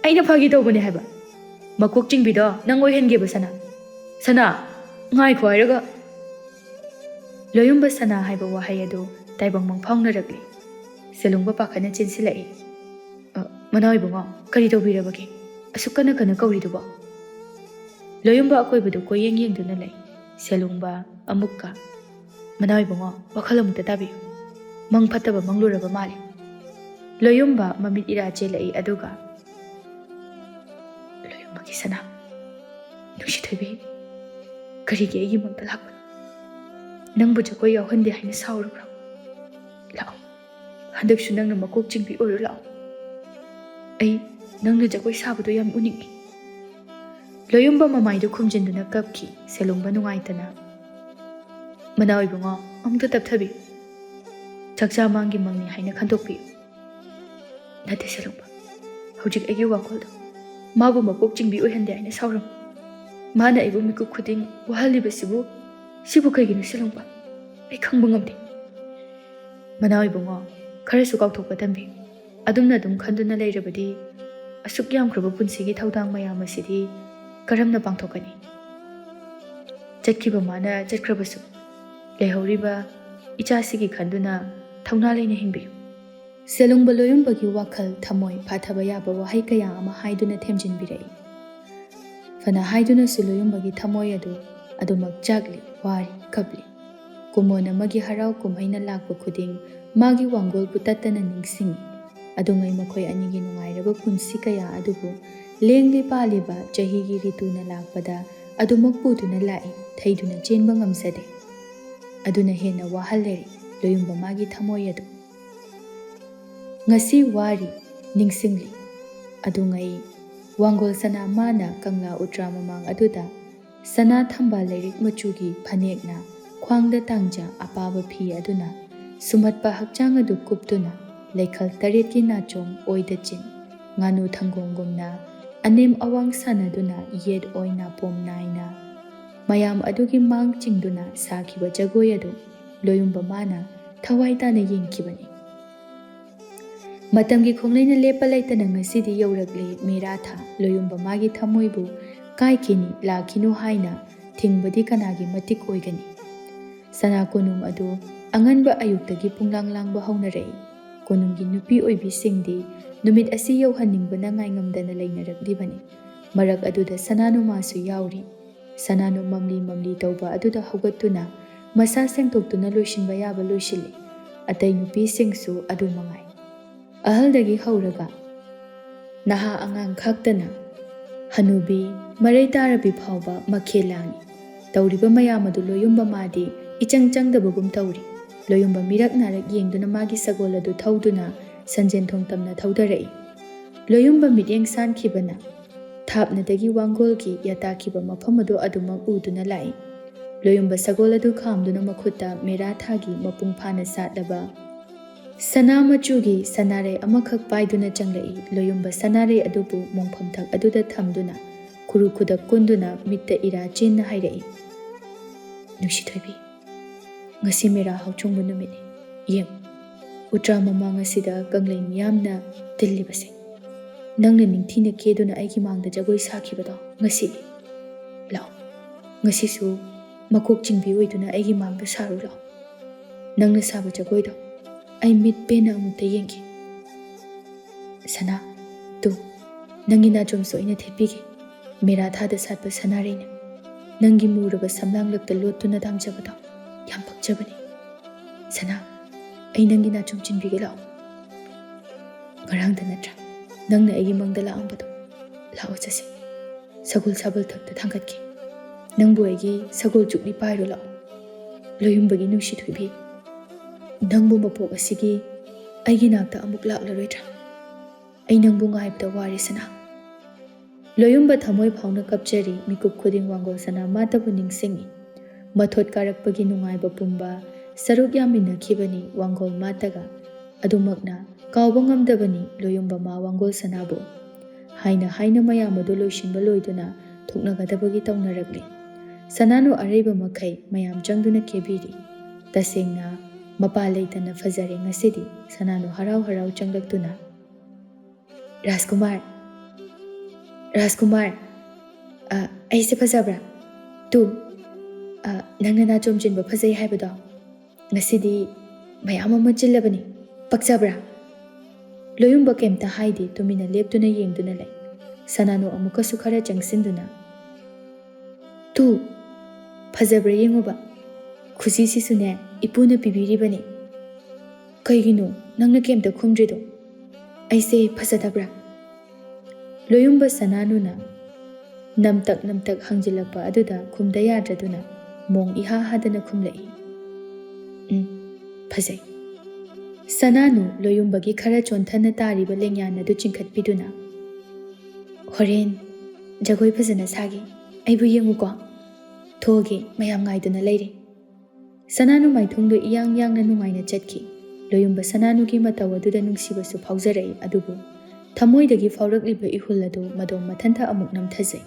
ꯑꯩꯅ ꯐꯥꯒꯤ ꯇꯧꯕꯅꯦ ꯍꯥꯏꯕ ꯃꯀꯣꯛ ꯆꯤꯡꯕꯤꯗꯣ ꯅꯪ ꯑꯣꯏꯍꯟꯒꯦꯕ ꯁꯅꯥ ꯁꯅꯥ ꯉꯥꯏꯈꯣ ꯍꯥꯏꯔꯒ ꯂꯣꯌꯨꯝꯕ ꯁꯅꯥ ꯍꯥꯏꯕ ꯋꯥꯍꯩ ꯑꯗꯨ ꯇꯥꯏꯕꯪ ꯐꯥꯎꯅꯔꯛꯂꯤ ꯁꯦꯂꯨꯡꯕ ꯄꯥꯈꯠꯅ ꯆꯦꯟꯁꯤꯜꯂꯛꯏ ꯃꯅꯥꯎ ꯏꯕꯨꯡꯉꯣ ꯀꯔꯤ ꯇꯧꯕꯤꯔꯕꯒꯦ ꯑꯁꯨꯛ ꯀꯟꯅ ꯀꯟꯅ ꯀꯧꯔꯤꯗꯨꯕꯣ ꯂꯣꯌꯨꯝꯕ ꯑꯀꯣꯏꯕꯗꯨ ꯀꯣꯏꯌꯦꯡ ꯌꯦꯡꯗꯨꯅ ꯂꯩ ꯁꯦꯂꯨꯡꯕ ꯑꯃꯨꯛꯀ ꯃꯅꯥꯎ ꯏꯕꯨꯡꯉꯣ ꯋꯥꯈꯜ ꯑꯃꯨꯛꯇ ꯇꯥꯕꯤꯌꯨ ꯃꯪ ꯐꯠꯇꯕ ꯃꯪꯂꯨꯔꯕ ꯃꯥꯜꯂꯤ ꯂꯣꯌꯨꯝꯕ ꯃꯃꯤꯠ ꯏꯔꯥ ꯆꯦꯜꯂꯛꯏ ꯑꯗꯨꯒ ꯂꯣꯌꯨꯝꯕꯒꯤ ꯁꯅꯥ ꯅꯨꯡꯁꯤꯊꯣꯏꯕꯤ ꯀꯔꯤꯒꯤ ꯑꯩꯒꯤ ꯃꯪꯗ ꯂꯥꯛꯄꯅꯣ ꯅꯪꯕꯨ ꯖꯒꯣꯏ ꯌꯥꯎꯍꯟꯗꯦ ꯍꯥꯏꯅ ꯁꯥꯎꯔꯕ꯭ꯔꯣ ꯂꯥꯛꯑꯣ ꯍꯟꯗꯛꯁꯨ ꯅꯪꯅ ꯃꯀꯣꯛ ꯆꯤꯡꯕꯤ ꯑꯣꯏꯔꯣ ꯂꯥꯛꯑꯣ ꯑꯩ ꯅꯪꯅ ꯖꯒꯣꯏ ꯁꯥꯕꯗꯣ ꯌꯥꯝ ꯎꯅꯤꯡꯉꯤ ꯂꯣꯌꯨꯝꯕ ꯃꯃꯥꯏꯗꯨ ꯈꯨꯝꯖꯤꯟꯗꯨꯅ ꯀꯞꯈꯤ ꯁꯦꯂꯨꯡꯕ ꯅꯨꯡꯉꯥꯏꯇꯅ ꯃꯅꯥꯎ ꯏꯕꯨꯡꯉꯣ ꯑꯃꯨꯛꯇ ꯇꯞꯊꯕꯤꯌꯨ ꯆꯥꯛꯆꯥ ꯃꯥꯡꯒꯤ ꯃꯪꯅꯤ ꯍꯥꯏꯅ ꯈꯟꯗꯣꯛꯄꯤꯌꯨ ꯅꯠꯇꯦ ꯁꯦꯂꯨꯡꯕ ꯍꯧꯖꯤꯛ ꯑꯩꯒꯤ ꯋꯥꯈꯜꯗꯣ ꯃꯥꯕꯨ ꯃꯀꯣꯛ ꯆꯤꯡꯕꯤ ꯑꯣꯏꯍꯟꯗꯦ ꯍꯥꯏꯅ ꯁꯥꯎꯔꯝ ꯃꯥꯅ ꯑꯩꯕꯨ ꯃꯤꯀꯨꯞ ꯈꯨꯗꯤꯡ ꯋꯥꯍꯜꯂꯤꯕꯁꯤꯕꯨ ꯁꯤꯕꯨ ꯀꯩꯒꯤꯅꯣ ꯁꯦꯂꯨꯡꯕ ꯑꯩ ꯈꯪꯕ ꯉꯝꯗꯦ ꯃꯅꯥꯎ ꯏꯕꯨꯡꯉꯣ ꯈꯔꯁꯨ ꯀꯥꯎꯊꯣꯛꯄ ꯇꯝꯕꯤꯌꯨ ꯑꯗꯨꯝꯅ ꯑꯗꯨꯝ ꯈꯟꯗꯨꯅ ꯂꯩꯔꯕꯗꯤ ꯑꯁꯨꯛ ꯌꯥꯝꯈ꯭ꯔꯕ ꯄꯨꯟꯁꯤꯒꯤ ꯊꯧꯗꯥꯡ ꯃꯌꯥꯝ ꯑꯁꯤꯗꯤ ꯀꯔꯝꯅ ꯄꯥꯡꯊꯣꯛꯀꯅꯤ ꯆꯠꯈꯤꯕ ꯃꯥꯅ ꯆꯠꯈ꯭ꯔꯕꯁꯨ ꯂꯩꯍꯧꯔꯤꯕ ꯏꯆꯥꯁꯤꯒꯤ ꯈꯟꯗꯨꯅ ꯊꯧꯅꯥ ꯂꯩꯅ ꯍꯤꯡꯕꯤꯌꯨ ꯁꯦꯂꯨꯡꯕ ꯂꯣꯌꯨꯝꯕꯒꯤ ꯋꯥꯈꯜ ꯊꯃꯣꯏ ꯐꯥꯊꯕ ꯌꯥꯕ ꯋꯥꯍꯩ ꯀꯌꯥ ꯑꯃ ꯍꯥꯏꯗꯨꯅ ꯊꯦꯝꯖꯤꯟꯕꯤꯔꯛꯏ ꯐꯅ ꯍꯥꯏꯗꯨꯅꯁꯨ ꯂꯣꯌꯨꯝꯕꯒꯤ ꯊꯃꯣꯏ ꯑꯗꯨ ꯑꯗꯨꯃꯛ ꯆꯥꯛꯂꯤ ꯋꯥꯔꯤ ꯀꯞꯂꯤ ꯀꯨꯝꯑꯣꯟ ꯑꯃꯒꯤ ꯍꯔꯥꯎ ꯀꯨꯝꯍꯩꯅ ꯂꯥꯛꯄ ꯈꯨꯗꯤꯡ ꯃꯥꯒꯤ ꯋꯥꯡꯒꯣꯜꯕꯨ ꯇꯠꯇꯅ ꯅꯤꯡꯁꯤꯡꯉꯤ ꯑꯗꯨꯉꯩ ꯃꯈꯣꯏ ꯑꯅꯤꯒꯤ ꯅꯨꯡꯉꯥꯏꯔꯕ ꯄꯨꯟꯁꯤ ꯀꯌꯥ ꯑꯗꯨꯕꯨ ꯂꯦꯡꯂꯤ ꯄꯥꯜꯂꯤꯕ ꯆꯍꯤꯒꯤ ꯔꯤꯇꯨꯅ ꯂꯥꯛꯄꯗ ꯑꯗꯨꯃꯛ ꯄꯨꯗꯨꯅ ꯂꯥꯛꯏ ꯊꯩꯗꯨꯅ ꯆꯦꯟꯕ ꯉꯝꯖꯗꯦ ꯑꯗꯨꯅ ꯍꯦꯟꯅ ꯋꯥꯍꯜꯂꯦꯔꯤ ꯂꯣꯌꯨꯝꯕ ꯃꯥꯒꯤ ꯊꯃꯣꯏ ꯑꯗꯨ ꯉꯁꯤ ꯋꯥꯔꯤ ꯅꯤꯡꯁꯤꯡꯂꯤ ꯑꯗꯨꯉꯩ ꯋꯥꯡꯒꯣꯜ ꯁꯅꯥ ꯃꯥꯅ ꯀꯪꯂꯥ ꯎꯇ꯭ꯔꯥ ꯃꯃꯥꯡ ꯑꯗꯨꯗ ꯁꯅꯥ ꯊꯝꯕꯥꯜ ꯂꯩꯔꯤꯛ ꯃꯆꯨꯒꯤ ꯐꯅꯦꯛꯅ ꯈ꯭ꯋꯥꯡꯗ ꯇꯥꯡꯖ ꯑꯄꯥꯕ ꯐꯤ ꯑꯗꯨꯅ ꯁꯨꯝꯍꯠꯄ ꯍꯛꯆꯥꯡ ꯑꯗꯨ ꯀꯨꯞꯇꯨꯅ ꯂꯩꯈꯜ ꯇꯔꯦꯠꯀꯤ ꯅꯥꯆꯣꯝ ꯑꯣꯏꯗ ꯆꯤꯟ ꯉꯥꯅꯨ ꯊꯪꯒꯣꯡꯒꯨꯝꯅ ꯑꯅꯦꯝ ꯑꯋꯥꯡ ꯁꯥꯟꯅꯗꯨꯅ ꯌꯦꯠ ꯑꯣꯏ ꯅꯥꯄꯣꯝ ꯅꯥꯏꯅ ꯃꯌꯥꯝ ꯑꯗꯨꯒꯤ ꯃꯥꯡ ꯆꯤꯡꯗꯨꯅ ꯁꯥꯈꯤꯕ ꯖꯒꯣꯏ ꯑꯗꯨ ꯂꯣꯌꯨꯝꯕ ꯃꯥꯅ ꯊꯋꯥꯏ ꯇꯥꯅ ꯌꯦꯡꯈꯤꯕꯅꯤ ꯃꯇꯝꯒꯤ ꯈꯣꯡꯂꯩꯅ ꯂꯦꯞꯄ ꯂꯩꯇꯅ ꯉꯁꯤꯗꯤ ꯌꯧꯔꯛꯂꯤ ꯃꯦꯔꯥ ꯊꯥ ꯂꯣꯌꯨꯝꯕ ꯃꯥꯒꯤ ꯊꯃꯣꯏꯕꯨ ꯀꯥꯏꯈꯤꯅꯤ ꯂꯥꯛꯈꯤꯅꯨ ꯍꯥꯏꯅ ꯊꯤꯡꯕꯗꯤ ꯀꯅꯥꯒꯤ ꯃꯇꯤꯛ ꯑꯣꯏꯒꯅꯤ ꯁꯅꯥ ꯀꯣꯅꯨꯡ ꯑꯗꯨ ꯑꯉꯟꯕ ꯑꯌꯨꯛꯇꯒꯤ ꯄꯨꯡꯂꯥꯡ ꯂꯥꯡꯕ ꯍꯧꯅꯔꯛꯏ ꯀꯣꯅꯨꯡꯒꯤ ꯅꯨꯄꯤ ꯑꯣꯏꯕꯤꯁꯤꯡꯗꯤ ꯅꯨꯃꯤꯠ ꯑꯁꯤ ꯌꯧꯍꯟꯅꯤꯡꯕꯅ ꯉꯥꯏꯉꯝꯗꯅ ꯂꯩꯅꯔꯛꯂꯤꯕꯅꯤ ꯃꯔꯛ ꯑꯗꯨꯗ ꯁꯅꯥꯅꯨꯃꯥꯁꯨ ꯌꯥꯎꯔꯤ ꯁꯅꯥꯅꯨ ꯃꯝꯂꯤ ꯃꯝꯂꯤ ꯇꯧꯕ ꯑꯗꯨꯗ ꯍꯧꯒꯠꯇꯨꯅ ꯃꯁꯥ ꯁꯦꯡꯗꯣꯛꯇꯨꯅ ꯂꯣꯏꯁꯤꯟꯕ ꯌꯥꯕ ꯂꯣꯏꯁꯤꯜꯂꯤ ꯑꯇꯩ ꯅꯨꯄꯤꯁꯤꯡꯁꯨ ꯑꯗꯨ ꯃꯉꯥꯏ ꯑꯍꯜꯗꯒꯤ ꯍꯧꯔꯒ ꯅꯍꯥ ꯑꯉꯥꯡ ꯈꯛꯇꯅ ꯍꯅꯨꯕꯤ ꯃꯔꯩ ꯇꯥꯔꯕꯤ ꯐꯥꯎꯕ ꯃꯈꯦꯜ ꯂꯥꯡꯏ ꯇꯧꯔꯤꯕ ꯃꯌꯥꯝ ꯑꯗꯨ ꯂꯣꯌꯨꯝꯕ ꯃꯥꯗꯤ ꯏꯆꯪ ꯆꯪꯗꯕꯒꯨꯝ ꯇꯧꯔꯤ ꯂꯣꯌꯨꯝꯕ ꯃꯤꯔꯛ ꯅꯥꯔꯛ ꯌꯦꯡꯗꯨꯅ ꯃꯥꯒꯤ ꯁꯒꯣꯜ ꯑꯗꯨ ꯊꯧꯗꯨꯅ ꯁꯟꯖꯦꯟꯊꯣꯡ ꯇꯝꯅ ꯊꯧꯗꯔꯛꯏ ꯂꯣꯌꯨꯝꯕ ꯃꯤꯠꯌꯦꯡ ꯁꯥꯟꯈꯤꯕꯅ ꯊꯥꯞꯅꯗꯒꯤ ꯋꯥꯡꯒꯣꯜꯒꯤ ꯌꯥꯇꯥꯈꯤꯕ ꯃꯐꯝ ꯑꯗꯨ ꯑꯗꯨꯃꯛ ꯎꯗꯨꯅ ꯂꯥꯛꯏ ꯂꯣꯌꯨꯝꯕ ꯁꯒꯣꯜ ꯑꯗꯨ ꯈꯥꯝꯗꯨꯅ ꯃꯈꯨꯠꯇ ꯃꯦꯔꯥ ꯊꯥꯒꯤ ꯃꯄꯨꯡ ꯐꯥꯅ ꯁꯥꯠꯂꯕ ꯁꯅꯥ ꯃꯆꯨꯒꯤ ꯁꯅꯥꯔꯩ ꯑꯃꯈꯛ ꯄꯥꯏꯗꯨꯅ ꯆꯪꯂꯛꯏ ꯂꯣꯌꯨꯝꯕ ꯁꯅꯥꯔꯩ ꯑꯗꯨꯕꯨ ꯃꯣꯡꯐꯝꯊꯛ ꯑꯗꯨꯗ ꯊꯝꯗꯨꯅ ꯈꯨꯔꯨ ꯈꯨꯗꯛ ꯀꯨꯟꯗꯨꯅ ꯃꯤꯠꯇ ꯏꯔꯥ ꯆꯦꯟꯅ ꯍꯥꯏꯔꯛꯏ ꯅꯨꯡꯁꯤꯊꯣꯏꯕꯤ ꯉꯁꯤ ꯃꯦꯔꯥ ꯍꯧꯆꯣꯡꯕ ꯅꯨꯃꯤꯠꯅꯤ ꯌꯦꯡꯉꯨ ꯎꯇ꯭ꯔꯥ ꯃꯃꯥꯡ ꯑꯁꯤꯗ ꯀꯪꯂꯩ ꯃꯤꯌꯥꯝꯅ ꯇꯤꯜꯂꯤꯕꯁꯦ ꯅꯪꯅ ꯅꯤꯡꯊꯤꯅ ꯀꯦꯗꯨꯅ ꯑꯩꯒꯤ ꯃꯥꯡꯗ ꯖꯒꯣꯏ ꯁꯥꯈꯤꯕꯗꯣ ꯉꯁꯤꯅꯤ ꯂꯥꯛꯑꯣ ꯉꯁꯤꯁꯨ ꯃꯀꯣꯛ ꯆꯤꯡꯕꯤ ꯑꯣꯏꯗꯨꯅ ꯑꯩꯒꯤ ꯃꯥꯡꯗ ꯁꯥꯔꯨ ꯂꯥꯛꯑꯣ ꯅꯪꯅ ꯁꯥꯕ ꯖꯒꯣꯏꯗꯣ ꯑꯩ ꯃꯤꯠ ꯄꯦꯟꯅ ꯑꯃꯨꯛꯇ ꯌꯦꯡꯈꯤ ꯁꯅꯥ ꯇꯨ ꯅꯪꯒꯤ ꯅꯥꯆꯣꯝꯁꯨ ꯑꯩꯅ ꯊꯦꯠꯄꯤꯒꯦ ꯃꯦꯔꯥ ꯊꯥꯗ ꯁꯥꯠꯄ ꯁꯅꯥꯔꯩꯅ ꯅꯪꯒꯤ ꯃꯨꯔꯕ ꯁꯝꯂꯥꯡꯂꯛꯇ ꯂꯣꯠꯇꯨꯅ ꯊꯥꯡꯖꯕꯗꯣ ꯌꯥꯝ ꯄꯛꯆꯕꯅꯤ ꯁꯅꯥ ꯑꯩ ꯅꯪꯒꯤ ꯅꯥꯆꯣꯝ ꯆꯤꯟꯕꯤꯒꯦ ꯂꯥꯛꯑꯣ ꯉꯔꯥꯡꯗ ꯅꯠꯇ꯭ꯔꯥ ꯅꯪꯅ ꯑꯩꯒꯤ ꯃꯪꯗ ꯂꯥꯛꯑꯝꯕꯗꯣ ꯂꯥꯛꯑꯣ ꯆꯠꯁꯤ ꯁꯒꯣꯜ ꯁꯥꯕꯜ ꯊꯛꯇ ꯊꯥꯡꯒꯠꯈꯤ ꯅꯪꯕꯨ ꯑꯩꯒꯤ ꯁꯒꯣꯜ ꯆꯨꯞꯂꯤ ꯄꯥꯏꯔꯣ ꯂꯥꯛꯑꯣ ꯂꯣꯌꯨꯝꯕꯒꯤ ꯅꯨꯡꯁꯤꯊꯣꯏꯕꯤ ꯅꯪꯕꯨ ꯃꯄꯣꯛ ꯑꯁꯤꯒꯤ ꯑꯩꯒꯤ ꯅꯥꯛꯇ ꯑꯃꯨꯛ ꯂꯥꯛꯂꯔꯣꯏꯗ꯭ꯔꯥ ꯑꯩ ꯅꯪꯕꯨ ꯉꯥꯏꯕꯗ ꯋꯥꯔꯦ ꯁꯅꯥ ꯂꯣꯌꯨꯝꯕ ꯊꯃꯣꯏ ꯐꯥꯎꯅ ꯀꯞꯆꯔꯤ ꯃꯤꯀꯨꯞ ꯈꯨꯗꯤꯡ ꯋꯥꯡꯒꯣꯜ ꯁꯅꯥ ꯃꯥꯇꯕꯨ ꯅꯤꯡꯁꯤꯡꯉꯤ ꯃꯊꯣꯠ ꯀꯥꯔꯛꯄꯒꯤ ꯅꯨꯡꯉꯥꯏꯕ ꯄꯨꯝꯕ ꯁꯔꯨꯛ ꯌꯥꯃꯤꯟꯅꯈꯤꯕꯅꯤ ꯋꯥꯡꯒꯣꯜ ꯃꯥꯇꯒ ꯑꯗꯨꯃꯛꯅ ꯀꯥꯎꯕ ꯉꯝꯗꯕꯅꯤ ꯂꯣꯌꯨꯝꯕ ꯃꯥ ꯋꯥꯡꯒꯣꯜ ꯁꯅꯥꯕꯨ ꯍꯥꯏꯅ ꯍꯥꯏꯅ ꯃꯌꯥꯝ ꯑꯗꯨ ꯂꯣꯏꯁꯤꯟꯕ ꯂꯣꯏꯗꯨꯅ ꯊꯣꯛꯅꯒꯗꯕꯒꯤ ꯇꯧꯅꯔꯛꯂꯤ ꯁꯅꯥꯅꯨ ꯑꯔꯩꯕ ꯃꯈꯩ ꯃꯌꯥꯝ ꯆꯪꯗꯨꯅ ꯀꯦꯕꯤꯔꯤ ꯇꯁꯦꯡꯅ ꯃꯄꯥ ꯂꯩꯇꯅ ꯐꯖꯔꯦ ꯉꯁꯤꯗꯤ ꯁꯅꯥꯅꯨ ꯍꯔꯥꯎ ꯍꯔꯥꯎ ꯆꯪꯂꯛꯇꯨꯅ ꯔꯥꯖꯀꯨꯃꯥꯔ ꯔꯥꯖꯀꯨꯃꯥꯔ, ꯑꯩꯁꯦ ꯐꯖꯕ꯭ꯔꯥ? ꯇꯨ, ꯅꯪꯅ ꯅꯥꯆꯣꯝ ꯆꯤꯟꯕ ꯐꯖꯩ ꯍꯥꯏꯕꯗꯣ ꯉꯁꯤꯗꯤ ꯃꯌꯥꯝ ꯑꯃ ꯆꯤꯜꯂꯕꯅꯤ, ꯄꯛꯆꯕ꯭ꯔꯥ? ꯂꯣꯌꯨꯝꯕ ꯀꯩꯝꯇ ꯍꯥꯏꯗꯦ, ꯇꯨꯃꯤꯟꯅ ꯂꯦꯞꯇꯨꯅ ꯌꯦꯡꯗꯨꯅ ꯂꯩ꯫ ꯁꯅꯥꯅꯨ ꯑꯃꯨꯛꯀꯁꯨ ꯈꯔ ꯆꯪꯁꯤꯟꯗꯨꯅ, ꯇꯨ, ꯐꯖꯕ꯭ꯔꯥ ꯌꯦꯡꯉꯨꯕ, ꯈꯨꯖꯤꯁꯤꯁꯨꯅꯦ ꯏꯄꯨꯅ ꯄꯤꯕꯤꯔꯤꯕꯅꯤ꯫ ꯀꯩꯒꯤꯅꯣ ꯅꯪꯅ ꯀꯩꯝꯇ ꯈꯨꯝꯗ꯭ꯔꯤꯗꯣ? ꯑꯩꯁꯦ ꯐꯖꯗꯕ꯭ꯔꯥ? ꯂꯣꯌꯨꯝꯕ ꯁꯅꯥꯅꯨꯅ ꯅꯝꯇꯛ ꯅꯝꯇꯛ ꯍꯪꯖꯤꯜꯂꯛꯄ ꯑꯗꯨꯗ ꯈꯨꯝꯗ ꯌꯥꯗ꯭ꯔꯗꯨꯅ ꯃꯣꯡ ꯏꯍꯥ ꯍꯥꯗꯅ ꯈꯨꯝꯂꯛꯏ, ꯐꯖꯩ꯫ ꯁꯅꯥꯅꯨ ꯂꯣꯌꯨꯝꯕꯒꯤ ꯈꯔ ꯆꯣꯟꯊꯅ ꯇꯥꯔꯤꯕ ꯂꯦꯡꯌꯥꯟ ꯑꯗꯨ ꯆꯤꯡꯈꯠꯄꯤꯗꯨꯅ, ꯍꯣꯔꯦꯟ ꯖꯒꯣꯏ ꯐꯖꯅ ꯁꯥꯒꯦ, ꯑꯩꯕꯨ ꯌꯦꯡꯉꯨꯀꯣ, ꯊꯣꯛꯑꯒꯦ, ꯃꯌꯥꯝ ꯉꯥꯏꯗꯨꯅ ꯂꯩꯔꯤ꯫ ꯁꯅꯥꯅꯨ ꯃꯥꯏꯊꯣꯡꯗꯨ ꯏꯌꯥꯡ ꯌꯥꯡꯅ ꯅꯨꯡꯉꯥꯏꯅ ꯆꯠꯈꯤ꯫ ꯂꯣꯌꯨꯝꯕ ꯁꯅꯥꯅꯨꯒꯤ ꯃꯇꯧ ꯑꯗꯨꯗ ꯅꯨꯡꯁꯤꯕꯁꯨ ꯐꯥꯎꯖꯔꯛꯏ, ꯑꯗꯨꯕꯨ ꯊꯃꯣꯏꯗꯒꯤ ꯐꯥꯎꯔꯛꯂꯤꯕ ꯏꯍꯨꯜ ꯑꯗꯨ ꯃꯗꯣꯝ ꯃꯊꯟꯇ ꯑꯃꯨꯛ ꯅꯝꯊꯖꯩ꯫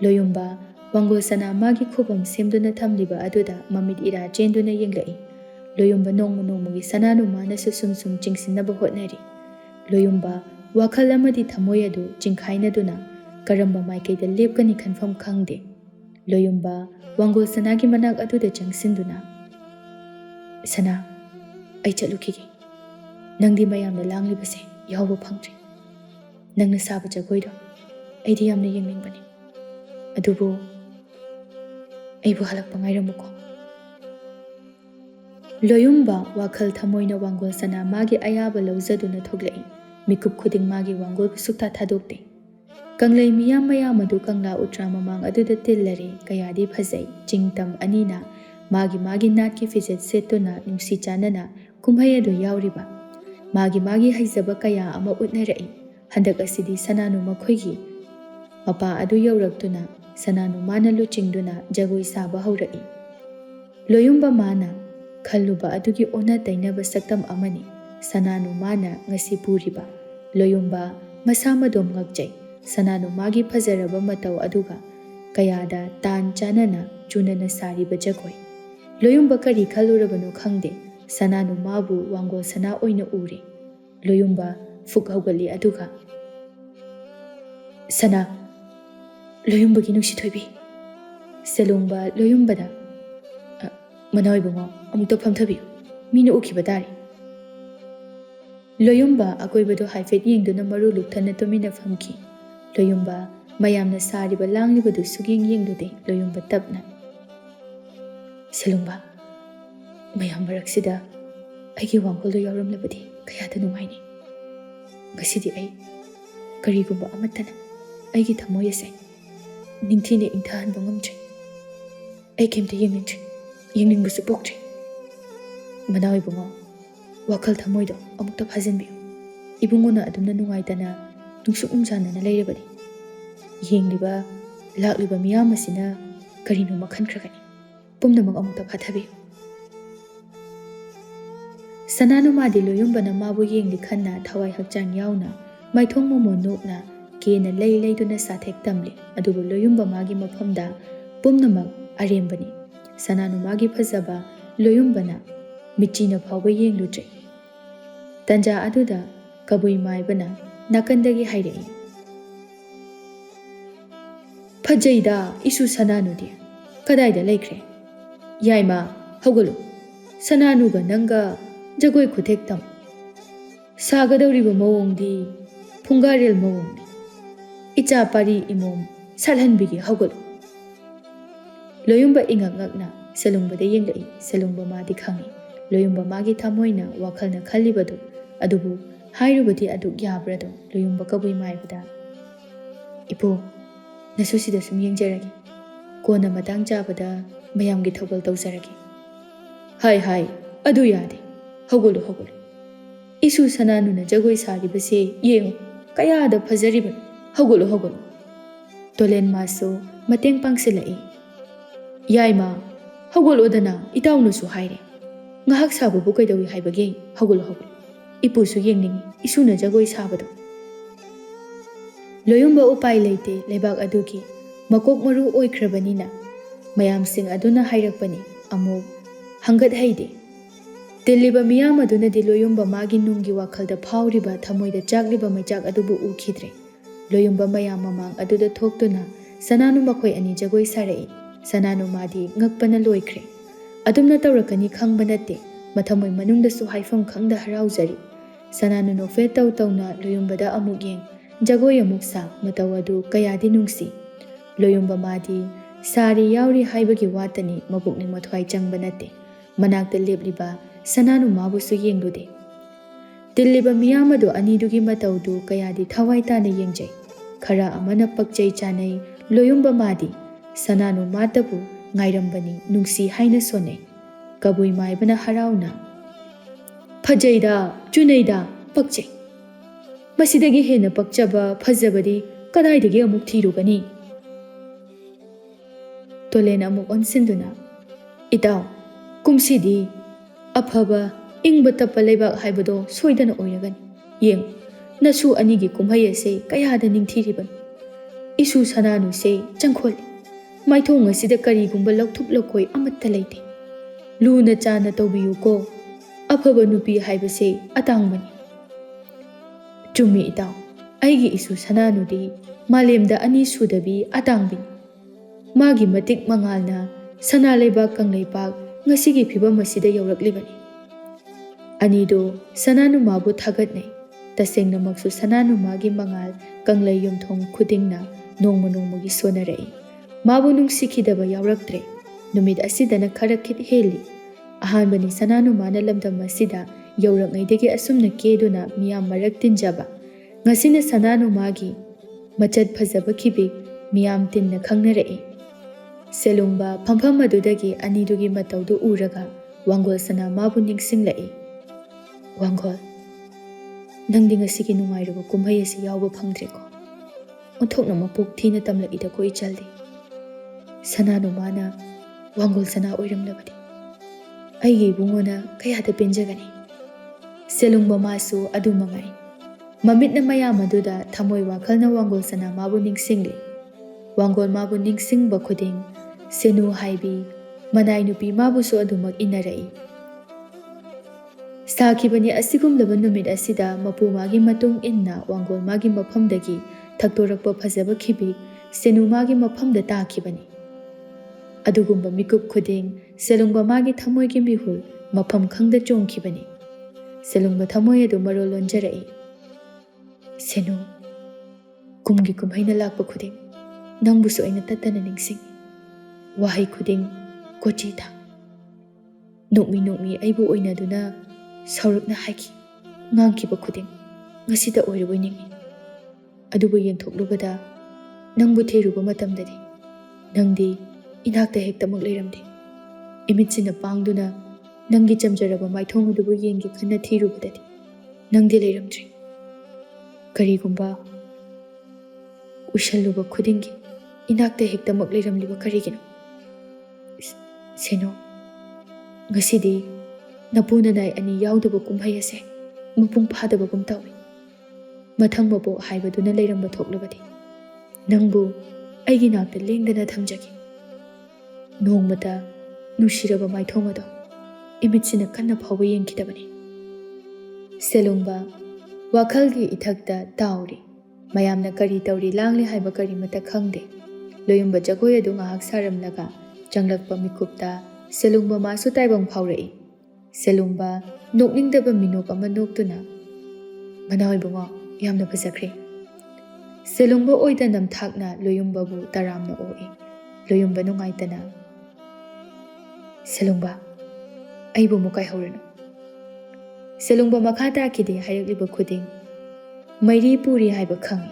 ꯂꯣꯌꯨꯝꯕ ꯋꯥꯡꯒꯣꯜ ꯁꯅꯥ ꯃꯥꯒꯤ ꯈꯨꯕꯝ ꯁꯦꯝꯗꯨꯅ ꯊꯝꯂꯤꯕ ꯑꯗꯨꯗ ꯃꯃꯤꯠ ꯏꯔꯥ ꯆꯦꯟꯗꯨꯅ ꯌꯦꯡꯂꯛꯏ꯫ ꯂꯣꯌꯨꯝꯕ ꯅꯣꯡꯃ ꯅꯣꯡꯃꯒꯤ ꯁꯅꯥꯅꯨ ꯃꯥꯅꯁꯨ ꯁꯨꯝ ꯁꯨꯝ ꯆꯤꯡꯁꯤꯟꯅꯕ ꯍꯣꯠꯅꯔꯤ꯫ ꯂꯣꯌꯨꯝꯕ ꯋꯥꯈꯜ ꯑꯃꯗꯤ ꯊꯃꯣꯏ ꯑꯗꯨ ꯆꯤꯡꯈꯥꯏꯅꯗꯨꯅ ꯀꯔꯝꯕ ꯃꯥꯏꯀꯩꯗ ꯂꯦꯞꯀꯅꯤ ꯈꯟꯐꯝ ꯈꯪꯗꯦ꯫ ꯂꯣꯌꯨꯝꯕ ꯋꯥꯡꯒꯣꯜ ꯁꯅꯥꯒꯤ ꯃꯅꯥꯛ ꯑꯗꯨꯗ ꯆꯪꯁꯤꯟꯗꯨꯅ, ꯁꯅꯥ, ꯑꯩ ꯆꯠꯂꯨꯈꯤꯒꯦ, ꯅꯪꯗꯤ ꯃꯌꯥꯝꯅ ꯂꯥꯡꯂꯤꯕꯁꯦ ꯌꯥꯎꯕ ꯐꯪꯗ꯭ꯔꯤ꯫ ꯅꯪꯅ ꯁꯥꯕ ꯖꯒꯣꯏꯗꯣ ꯑꯩꯗꯤ ꯌꯥꯝꯅ ꯌꯦꯡꯅꯤꯡꯕꯅꯤ, ꯑꯗꯨꯕꯨ ꯑꯩꯕꯨ ꯍꯜꯂꯛꯄ ꯉꯥꯏꯔꯝꯃꯨꯀꯣ꯫ ꯂꯣꯌꯨꯝꯕ ꯋꯥꯈꯜ ꯊꯃꯣꯏꯅ ꯋꯥꯡꯒꯣꯜ ꯁꯅꯥ ꯃꯥꯒꯤ ꯑꯌꯥꯕ ꯂꯧꯖꯗꯨꯅ ꯊꯣꯛꯂꯛꯏ꯫ ꯃꯤꯀꯨꯞ ꯈꯨꯗꯤꯡ ꯃꯥꯒꯤ ꯋꯥꯡꯒꯣꯜꯕꯨ ꯁꯨꯛꯊꯥ ꯊꯥꯗꯣꯛꯇꯦ꯫ ꯀꯪꯂꯩ ꯃꯌꯥꯝ ꯑꯗꯨ ꯀꯪꯂꯥ ꯎꯇ꯭ꯔꯥ ꯃꯃꯥꯡ ꯑꯗꯨꯗ ꯇꯤꯜꯂꯔꯦ, ꯀꯌꯥꯗꯤ ꯐꯖꯩ꯫ ꯆꯤꯡꯇꯝ ꯑꯅꯤꯅ ꯃꯥꯒꯤ ꯅꯥꯠꯀꯤ ꯐꯤꯖꯦꯠ ꯁꯦꯠꯇꯨꯅ ꯅꯨꯡꯁꯤ ꯆꯥꯟꯅꯅ ꯀꯨꯝꯍꯩ ꯑꯗꯨ ꯌꯥꯎꯔꯤꯕ, ꯃꯥꯒꯤ ꯍꯩꯖꯕ ꯀꯌꯥ ꯑꯃ ꯎꯠꯅꯔꯛꯏ꯫ ꯍꯟꯗꯛ ꯑꯁꯤꯗꯤ ꯁꯅꯥꯅꯨ ꯃꯈꯣꯏꯒꯤ ꯃꯄꯥ ꯑꯗꯨ ꯌꯧꯔꯛꯇꯨꯅ ꯁꯅꯥꯅꯨ ꯃꯥꯅ ꯂꯨꯆꯤꯡꯗꯨꯅ ꯖꯒꯣꯏ ꯁꯥꯕ ꯍꯧꯔꯛꯏ꯫ ꯂꯣꯌꯨꯝꯕ ꯃꯥꯅ ꯈꯜꯂꯨꯕ ꯑꯗꯨꯒꯤ ꯑꯣꯟꯅ ꯇꯩꯅꯕ ꯁꯛꯇꯝ ꯑꯃꯅꯤ ꯁꯅꯥꯅꯨ ꯃꯥꯅ ꯉꯁꯤ ꯄꯨꯔꯤꯕ꯫ ꯂꯣꯌꯨꯝꯕ ꯃꯁꯥ ꯃꯗꯣꯝ ꯉꯛꯆꯩ, ꯁꯅꯥꯅꯨ ꯃꯥꯒꯤ ꯐꯖꯔꯕ ꯃꯇꯧ ꯑꯗꯨꯒ ꯀꯌꯥꯗ ꯇꯥꯟ ꯆꯥꯟꯅꯅ ꯆꯨꯅꯅ ꯁꯥꯔꯤꯕ ꯖꯒꯣꯏ꯫ ꯂꯣꯌꯨꯝꯕ ꯀꯔꯤ ꯈꯜꯂꯨꯔꯕꯅꯣ ꯈꯪꯗꯦ, ꯁꯅꯥꯅꯨ ꯃꯥꯕꯨ ꯋꯥꯡꯒꯣꯜ ꯁꯅꯥ ꯑꯣꯏꯅ ꯎꯔꯦ꯫ ꯂꯣꯌꯨꯝꯕ ꯐꯨꯛ ꯍꯧꯒꯠꯂꯤ, ꯑꯗꯨꯒ ꯁꯅꯥ, ꯂꯣꯌꯨꯝꯕꯒꯤ ꯅꯨꯡꯁꯤꯊꯣꯏꯕꯤ꯫ ꯁꯦꯂꯣꯡꯕ ꯂꯣꯌꯨꯝꯕꯗ, ꯃꯅꯥꯎ ꯏꯕꯨꯡꯉꯣ, ꯑꯃꯨꯛꯇ ꯐꯝꯊꯕꯤꯌꯨ, ꯃꯤꯅ ꯎꯈꯤꯕ ꯇꯥꯔꯦ꯫ ꯂꯣꯌꯨꯝꯕ ꯑꯀꯣꯏꯕꯗꯨ ꯍꯥꯏꯐꯦꯠ ꯌꯦꯡꯗꯨꯅ ꯃꯔꯨ ꯂꯨꯛꯊꯅ ꯇꯨꯃꯤꯟꯅ ꯐꯝꯈꯤ꯫ ꯂꯣꯌꯨꯝꯕ ꯃꯌꯥꯝꯅ ꯁꯥꯔꯤꯕ ꯂꯥꯡꯂꯤꯕꯗꯨ ꯁꯨꯛꯌꯦꯡ ꯌꯦꯡꯂꯨꯗꯦ꯫ ꯂꯣꯌꯨꯝꯕ ꯇꯞꯅ, ꯁꯦꯂꯣꯡꯕ, ꯃꯌꯥꯝ ꯃꯔꯛꯁꯤꯗ ꯑꯩꯒꯤ ꯋꯥꯡꯈꯣꯜꯗꯣ ꯌꯥꯎꯔꯝꯂꯕꯗꯤ ꯀꯌꯥꯗ ꯅꯨꯡꯉꯥꯏꯅꯤ꯫ ꯉꯁꯤꯗꯤ ꯑꯩ ꯀꯔꯤꯒꯨꯝꯕ ꯑꯃꯠꯇꯅ ꯑꯩꯒꯤ ꯊꯃꯣꯏ ꯑꯁꯦ ꯅꯤꯡꯊꯤꯅ ꯏꯪꯊꯍꯟꯕ ꯉꯝꯗ꯭ꯔꯤ꯫ ꯑꯩ ꯀꯩꯝꯇ ꯌꯦꯡꯅꯤꯡꯗ꯭ꯔꯤ, ꯌꯦꯡꯅꯤꯡꯕꯁꯨ ꯄꯣꯛꯇ꯭ꯔꯤ꯫ ꯃꯅꯥꯎ ꯏꯕꯨꯡꯉꯣ, ꯋꯥꯈꯜ ꯊꯃꯣꯏꯗꯣ ꯑꯃꯨꯛꯇ ꯐꯥꯖꯤꯟꯕꯤꯌꯨ꯫ ꯏꯕꯨꯡꯉꯣꯅ ꯑꯗꯨꯝꯅ ꯅꯨꯡꯉꯥꯏꯇꯅ ꯅꯨꯡꯁꯨꯛ ꯅꯨꯡꯁꯥꯅꯅ ꯂꯩꯔꯕꯗꯤ ꯌꯦꯡꯂꯤꯕ ꯂꯥꯛꯂꯤꯕ ꯃꯤꯌꯥꯝ ꯑꯁꯤꯅ ꯀꯔꯤꯅꯣꯃ ꯈꯟꯈ꯭ꯔꯒꯅꯤ꯫ ꯄꯨꯝꯅꯃꯛ ꯑꯃꯨꯛꯇ ꯐꯥꯊꯕꯤꯌꯨ꯫ ꯁꯅꯥꯅꯨ ꯃꯥꯗꯤ ꯂꯣꯌꯨꯝꯕꯅ ꯃꯥꯕꯨ ꯌꯦꯡꯂꯤ ꯈꯟꯅ ꯊꯋꯥꯏ ꯍꯛꯆꯥꯡ ꯌꯥꯎꯅ ꯃꯥꯏꯊꯣꯡ ꯃꯃꯣꯟ ꯅꯣꯛꯅ ꯀꯦꯅ ꯂꯩꯗꯨꯅ ꯁꯥꯊꯦꯛ ꯇꯝꯂꯤ꯫ ꯑꯗꯨꯕꯨ ꯂꯣꯌꯨꯝꯕ ꯃꯥꯒꯤ ꯃꯐꯝꯗ ꯄꯨꯝꯅꯃꯛ ꯑꯔꯦꯝꯕꯅꯤ꯫ ꯁꯅꯥꯅꯨ ꯃꯥꯒꯤ ꯐꯖꯕ ꯂꯣꯌꯨꯝꯕꯅ ꯃꯤꯠꯆꯤꯅ ꯐꯥꯎꯕ ꯌꯦꯡꯂꯨꯗ꯭ꯔꯦ꯫ ꯇꯟꯖꯥ ꯑꯗꯨꯗ ꯀꯕꯨꯏ ꯃꯥꯏꯕꯅ ꯅꯥꯀꯟꯗꯒꯤ ꯍꯥꯏꯔꯛꯏ, ꯐꯖꯩꯗ ꯏꯁꯨ ꯁꯅꯥꯅꯨꯗꯤ, ꯀꯗꯥꯏꯗ ꯂꯩꯈ꯭ꯔꯦ? ꯌꯥꯏꯃ, ꯍꯧꯒꯠꯂꯨ, ꯁꯅꯥꯅꯨꯒ ꯅꯪꯒ ꯖꯒꯣꯏ ꯈꯨꯊꯦꯛ ꯇꯝ꯫ ꯁꯥꯒꯗꯧꯔꯤꯕ ꯃꯑꯣꯡꯗꯤ ꯐꯨꯡꯒꯥꯔꯦꯜ ꯃꯑꯣꯡꯅꯤ꯫ ꯏꯆꯥ ꯄꯥꯔꯤ ꯏꯃꯣꯝ ꯁꯥꯠꯍꯟꯕꯤꯒꯦ, ꯍꯧꯒꯠꯂꯨ꯫ ꯂꯣꯌꯨꯝꯕ ꯏꯉꯛ ꯉꯛꯅ ꯁꯦꯂꯨꯡꯕꯗ ꯌꯦꯡꯂꯛꯏ꯫ ꯁꯦꯂꯨꯡꯕ ꯃꯥꯗꯤ ꯈꯪꯏ ꯂꯣꯌꯨꯝꯕ ꯃꯥꯒꯤ ꯊꯃꯣꯏꯅ ꯋꯥꯈꯜꯅ ꯈꯜꯂꯤꯕꯗꯨ, ꯑꯗꯨꯕꯨ ꯍꯥꯏꯔꯨꯕꯗꯤ ꯑꯗꯨꯛ ꯌꯥꯕ꯭ꯔꯗꯣ? ꯂꯣꯌꯨꯝꯕ ꯀꯕꯨꯏ ꯃꯥꯏꯕꯗ, ꯏꯄꯨ, ꯅꯁꯨ ꯁꯤꯗ ꯁꯨꯝ ꯌꯦꯡꯖꯔꯒꯦ, ꯀꯣꯟꯅ ꯃꯇꯥꯡ ꯆꯥꯕꯗ ꯃꯌꯥꯝꯒꯤ ꯊꯧꯒꯜ ꯇꯧꯖꯔꯒꯦ꯫ ꯍꯥꯏ, ꯑꯗꯨ ꯌꯥꯗꯦ, ꯍꯧꯒꯠꯂꯨ ꯍꯧꯒꯠꯂꯨ꯫ ꯏꯁꯨ ꯁꯅꯥꯅꯨꯅ ꯖꯒꯣꯏ ꯁꯥꯔꯤꯕꯁꯦ ꯌꯦꯡꯉꯨ, ꯀꯌꯥꯗ ꯐꯖꯔꯤꯕꯅꯣ, ꯍꯧꯒꯠꯂꯨ ꯍꯧꯒꯠꯂꯨ꯫ ꯇꯣꯂꯦꯟ ꯃꯥꯁꯨ ꯃꯇꯦꯡ ꯄꯥꯡꯁꯤꯜꯂꯛꯏ꯫ ꯌꯥꯏꯃ, ꯍꯧꯒꯠꯂꯣꯗꯅ, ꯏꯇꯥꯎꯅꯁꯨ ꯍꯥꯏꯔꯦ, ꯉꯥꯏꯍꯥꯛ ꯁꯥꯕꯕꯨ ꯀꯩꯗꯧꯏ ꯍꯥꯏꯕꯒꯦ? ꯍꯧꯒꯠꯂꯨ ꯍꯧꯒꯠꯂꯨ, ꯏꯄꯨꯁꯨ ꯌꯦꯡꯅꯤꯡꯏ ꯏꯁꯨꯅ ꯖꯒꯣꯏ ꯁꯥꯕꯗꯣ꯫ ꯂꯣꯌꯨꯝꯕ ꯎꯄꯥꯏ ꯂꯩꯇꯦ, ꯂꯩꯕꯥꯛ ꯑꯗꯨꯒꯤ ꯃꯀꯣꯛ ꯃꯔꯨ ꯑꯣꯏꯈ꯭ꯔꯕꯅꯤꯅ ꯃꯌꯥꯝꯁꯤꯡ ꯑꯗꯨꯅ ꯍꯥꯏꯔꯛꯄꯅꯤ ꯑꯃꯨꯛ ꯍꯪꯒꯠꯍꯩꯗꯦ꯫ ꯇꯤꯜꯂꯤꯕ ꯃꯤꯌꯥꯝ ꯑꯗꯨꯅꯗꯤ ꯂꯣꯌꯨꯝꯕ ꯃꯥꯒꯤ ꯅꯨꯡꯒꯤ ꯋꯥꯈꯜꯗ ꯐꯥꯎꯔꯤꯕ ꯊꯃꯣꯏꯗ ꯆꯥꯛꯂꯤꯕ ꯃꯩꯆꯥꯛ ꯑꯗꯨꯕꯨ ꯎꯈꯤꯗ꯭ꯔꯦ꯫ Loyumba mayam mamang aduda thoktuna Sananu makhoi ani jagoi sarai. Sananu madi ngakpana loikre. Adumna tawrakani khangba natte. Mathamoi manungdasu haifam khangda harauzari. Sananu no fe taw tawna loyumbada amuk yeng. Jagoi amuk sa mataw adu kayadi nungsi. Loyumba madi sari yauri haibagi watani mabukning mathwai changba natte. Manakta lepliba Sananu mabusu yengdude. Tilliba miyamado anidugi matawdu kayadi thawai tana yengjay. Khara amana pakjay chanay Loyumba madi Sananu matabu ngairambani nungsi haina sonay. Kabui maibana harauna. Phajayda, chunayda, pakjay. Masidagi hena pakjaba, phajabadi, kadaidagi amuk thirugani. Tolen amuk onsinduna. Itaw, kumsidi, afaba, ingba tappa laibak haibado soidana oiragani. Yeng, nasu anigi kumhayase kayada ningthiriban. Isu Sananu se changkhol. Maithong asida karigumba laukthuk laukoi amatta leite. Luna chana tawbiyu ko. Afaba nupi haibase atangbani. Chummi itaw. Aigi isu Sananu di malemda ani sudabi atangbini. Magi matik mangalna sana leibak kang leibak ngasigi phibam asida yauraklibani. Anido Sananu mabu thagatnay. Tasengna maksu Sananu magi mangal kang lay yumthong khudingna nongma nongmagi sonarai. Mabu nungsikidaba yauraktre. Numid asidana kharakit heli. Ahanbani Sananu mana lamdam asida yaurakngaidagi asumna keduna miyam marak tinjaba. Ngasina Sananu magi machad phajaba khibik miyam tinna khangnarai. Selungba phampham adudagi anidugi matawdu uraga Wangol sana mabu ningsinglai. Wangol, nangdi ngasigi nungairaga kumhai asi yauba phangdreko. Onthokna mapuk thina tamlakida ko ichaldi. Sananu mana Wangol sana oiramlabadi. Aigi bungona kayada penjagani. Selungba masu adu mangai. Mamitna mayam aduda thamoi wakhalna Wangol sana mabu ningsingli. Wangol mabu ningsingba khuding senu haibi manai nupi mabu su adumak inarai. Sakibani asigumlaba numit asida mapu magi matung inna Wangol magi maphamdagi thaktorakpa phajaba khibik senu magi maphamda takibani. Adugumba mikup khuding Selungba magi thamoigi mihul mapham khangda chongkhibani. Selungba thamoi adu marol lonjarai. Senu kumgi kumhaina lakpa khuding nangbusu aina tatana ningsing. Wahai khuding kochi tha. Nukmi aibu oinaduna saurukna haiki ngangkiba khuding ngasida oiraboi ningi. Adubu yengthoklubada nangbu theruba matamdadi nangdi inakta hektamak leiramdi. Imitsina pangduna nanggi chamjaraba maithong adubu yengi khana thirubadadi nangdi leiramdri. Karigumba ushalluba khudingi inakta hektamak leiramliba karigino. Seno ngasidi napuna nai ani yaudaba kumhai ase mapung phadaba gum tawi. Mathang mabo haibaduna leiramba thoklabadi nangbu aigi nakta lengdana thamjagi. Nongmata nushiraba maithong ado imitsina kanna phawba yengkidabani. Selungba wakhalgi ithakta tauri. Mayamna kari tauri langli haiba kari mata khangde. Loyumba jagoi adu ngahak saramlaga changlakpa mikupta Selungba masu taibang phaurai. Selungba nokningdaba minok ama noktuna. Manawai bungo yamna phajakre. Selungba oida namthakna Loyumba bu taramna oi. Loyumba nungaitana. Selungba aibu mukai hauranu. Selungba makhata kide hayakliba khuding mairi puri haiba khangi.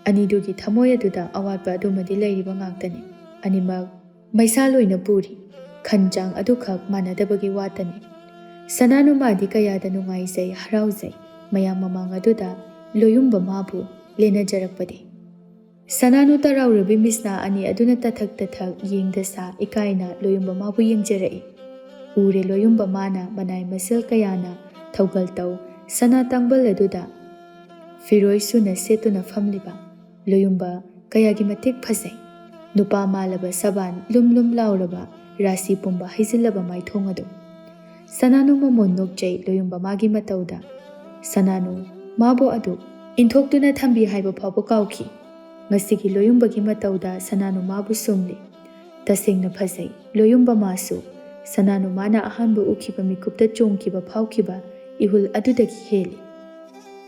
Anidugi thamoy aduda awatpa adumadi leiriba ngaktani. Animag maisaloina puri khanjang adukhak manadabagi watani. Sananu madi kayada nungaisai harauzai mayam mamang aduda Loyumba mabu lena jarakpadi. Sananu taraurabi misna ani aduna tathak yengdasa ikaina Loyumba mabu yengjarai. Ure Loyumba mana manai masel kayana thaugal tau sana tangbal aduda firoi suna setuna famliba Loyumba kayagi matik phasai. Nupa malaba saban lum lauraba rasi pumba haizilaba maithong adu. Sananu mamon nokjay Loyumba magi matauda. Sananu mabo adu ꯏꯟꯊꯣꯛꯇꯨꯅ ꯊꯝꯕꯤ ꯍꯥꯏꯕ ꯐꯥꯎꯕ ꯀꯥꯎꯈꯤ꯫ ꯉꯁꯤꯒꯤ ꯂꯣꯌꯨꯝꯕꯒꯤ ꯃꯇꯧꯗ ꯁꯅꯥꯅꯨꯃꯥꯕꯨ ꯁꯨꯝꯂꯤ꯫ ꯇꯁꯦꯡꯅ ꯐꯖꯩ ꯂꯣꯌꯨꯝꯕ ꯃꯥꯁꯨ ꯁꯅꯥꯅꯨꯃꯥꯅ ꯑꯍꯥꯟꯕ ꯎꯈꯤꯕ ꯃꯤꯀꯨꯞꯇ ꯆꯣꯡꯈꯤꯕ ꯐꯥꯎꯈꯤꯕ ꯏꯍꯨꯜ ꯑꯗꯨꯗꯒꯤ ꯍꯦꯜꯂꯤ꯫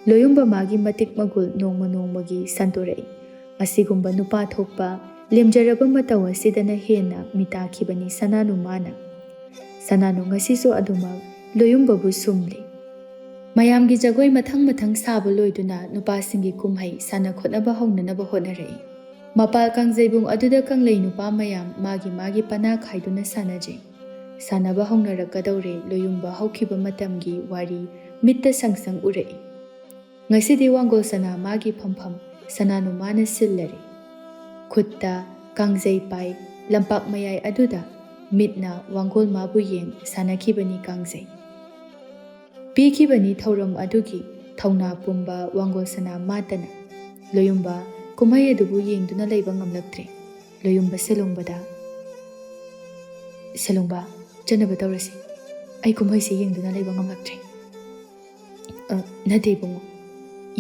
ꯂꯣꯌꯨꯝꯕ ꯃꯥꯒꯤ ꯃꯇꯤꯛ ꯃꯒꯨꯜ ꯅꯣꯡꯃ ꯅꯣꯡꯃꯒꯤ ꯁꯟꯗꯣꯔꯛꯏ꯫ ꯑꯁꯤꯒꯨꯝꯕ ꯅꯨꯄꯥ ꯊꯣꯛꯄ ꯂꯦꯝꯖꯔꯕ ꯃꯇꯧ ꯑꯁꯤꯗꯅ ꯍꯦꯟꯅ ꯃꯤꯇꯥꯈꯤꯕꯅꯤ ꯁꯅꯥꯅꯨꯃꯥꯅ꯫ ꯁꯅꯥꯅꯨ ꯉꯁꯤꯁꯨ ꯑꯗꯨꯃꯛ ꯂꯣꯌꯨꯝꯕꯕꯨ ꯁꯨꯝꯂꯤ꯫ ꯃꯌꯥꯝꯒꯤ ꯖꯒꯣꯏ ꯃꯊꯪ ꯃꯊꯪ ꯁꯥꯕ ꯂꯣꯏꯗꯨꯅ ꯅꯨꯄꯥꯁꯤꯡꯒꯤ ꯀꯨꯝꯍꯩ ꯁꯥꯟꯅ ꯈꯣꯠꯅꯕ ꯍꯧꯅꯅꯕ ꯍꯣꯠꯅꯔꯛꯏ꯫ ꯃꯄꯥꯜ ꯀꯥꯡꯖꯩꯕꯨꯡ ꯑꯗꯨꯗ ꯀꯪꯂꯩ ꯅꯨꯄꯥ ꯃꯌꯥꯝ ꯃꯥꯒꯤ ꯃꯥꯒꯤ ꯄꯅꯥ ꯈꯥꯏꯗꯨꯅ ꯁꯥꯟꯅꯖꯩ꯫ ꯁꯥꯟꯅꯕ ꯍꯧꯅꯔꯛꯀꯗꯧꯔꯦ ꯂꯣꯌꯨꯝꯕ ꯍꯧꯈꯤꯕ ꯃꯇꯝꯒꯤ ꯋꯥꯔꯤ ꯃꯤꯠꯇ ꯁꯪ ꯎꯔꯛꯏ꯫ ꯉꯁꯤꯗꯤ ꯋꯥꯡꯒꯣꯜ ꯁꯅꯥ ꯃꯥꯒꯤ ꯐꯝꯐꯝ ꯁꯅꯥꯅꯨꯃꯥꯅ ꯁꯤꯜꯂꯔꯤ꯫ ꯈꯨꯠꯇ ꯀꯥꯡꯖꯩ ꯄꯥꯏ ꯂꯝꯄꯥꯛ ꯃꯌꯥꯏ ꯑꯗꯨꯗ ꯃꯤꯠꯅ ꯋꯥꯡꯒꯣꯜ ꯃꯥꯕꯨ ꯌꯦꯡ ꯁꯥꯟꯅꯈꯤꯕꯅꯤ ꯀꯥꯡꯖꯩ꯫ ꯄꯤꯈꯤꯕꯅꯤ ꯊꯧꯔꯝ ꯑꯗꯨꯒꯤ ꯊꯧꯅꯥ ꯄꯨꯝꯕ ꯋꯥꯡꯒꯣꯜ ꯁꯅꯥ ꯃꯥꯇꯅ꯫ ꯂꯣꯌꯨꯝꯕ ꯀꯨꯝꯍꯩ ꯑꯗꯨꯕꯨ ꯌꯦꯡꯗꯨꯅ ꯂꯩꯕ ꯉꯝꯂꯛꯇ꯭ꯔꯦ꯫ ꯂꯣꯌꯨꯝꯕ ꯁꯦꯂꯣꯡꯕꯗ "ꯁꯦꯂꯣꯡꯕ, ꯆꯠꯅꯕ ꯇꯧꯔꯁꯤ꯫ ꯑꯩ ꯀꯨꯝꯍꯩꯁꯤ ꯌꯦꯡꯗꯨꯅ ꯂꯩꯕ ꯉꯝꯂꯛꯇ꯭ꯔꯦ." "ꯅꯠꯇꯦ ꯏꯕꯨꯡꯉꯣ,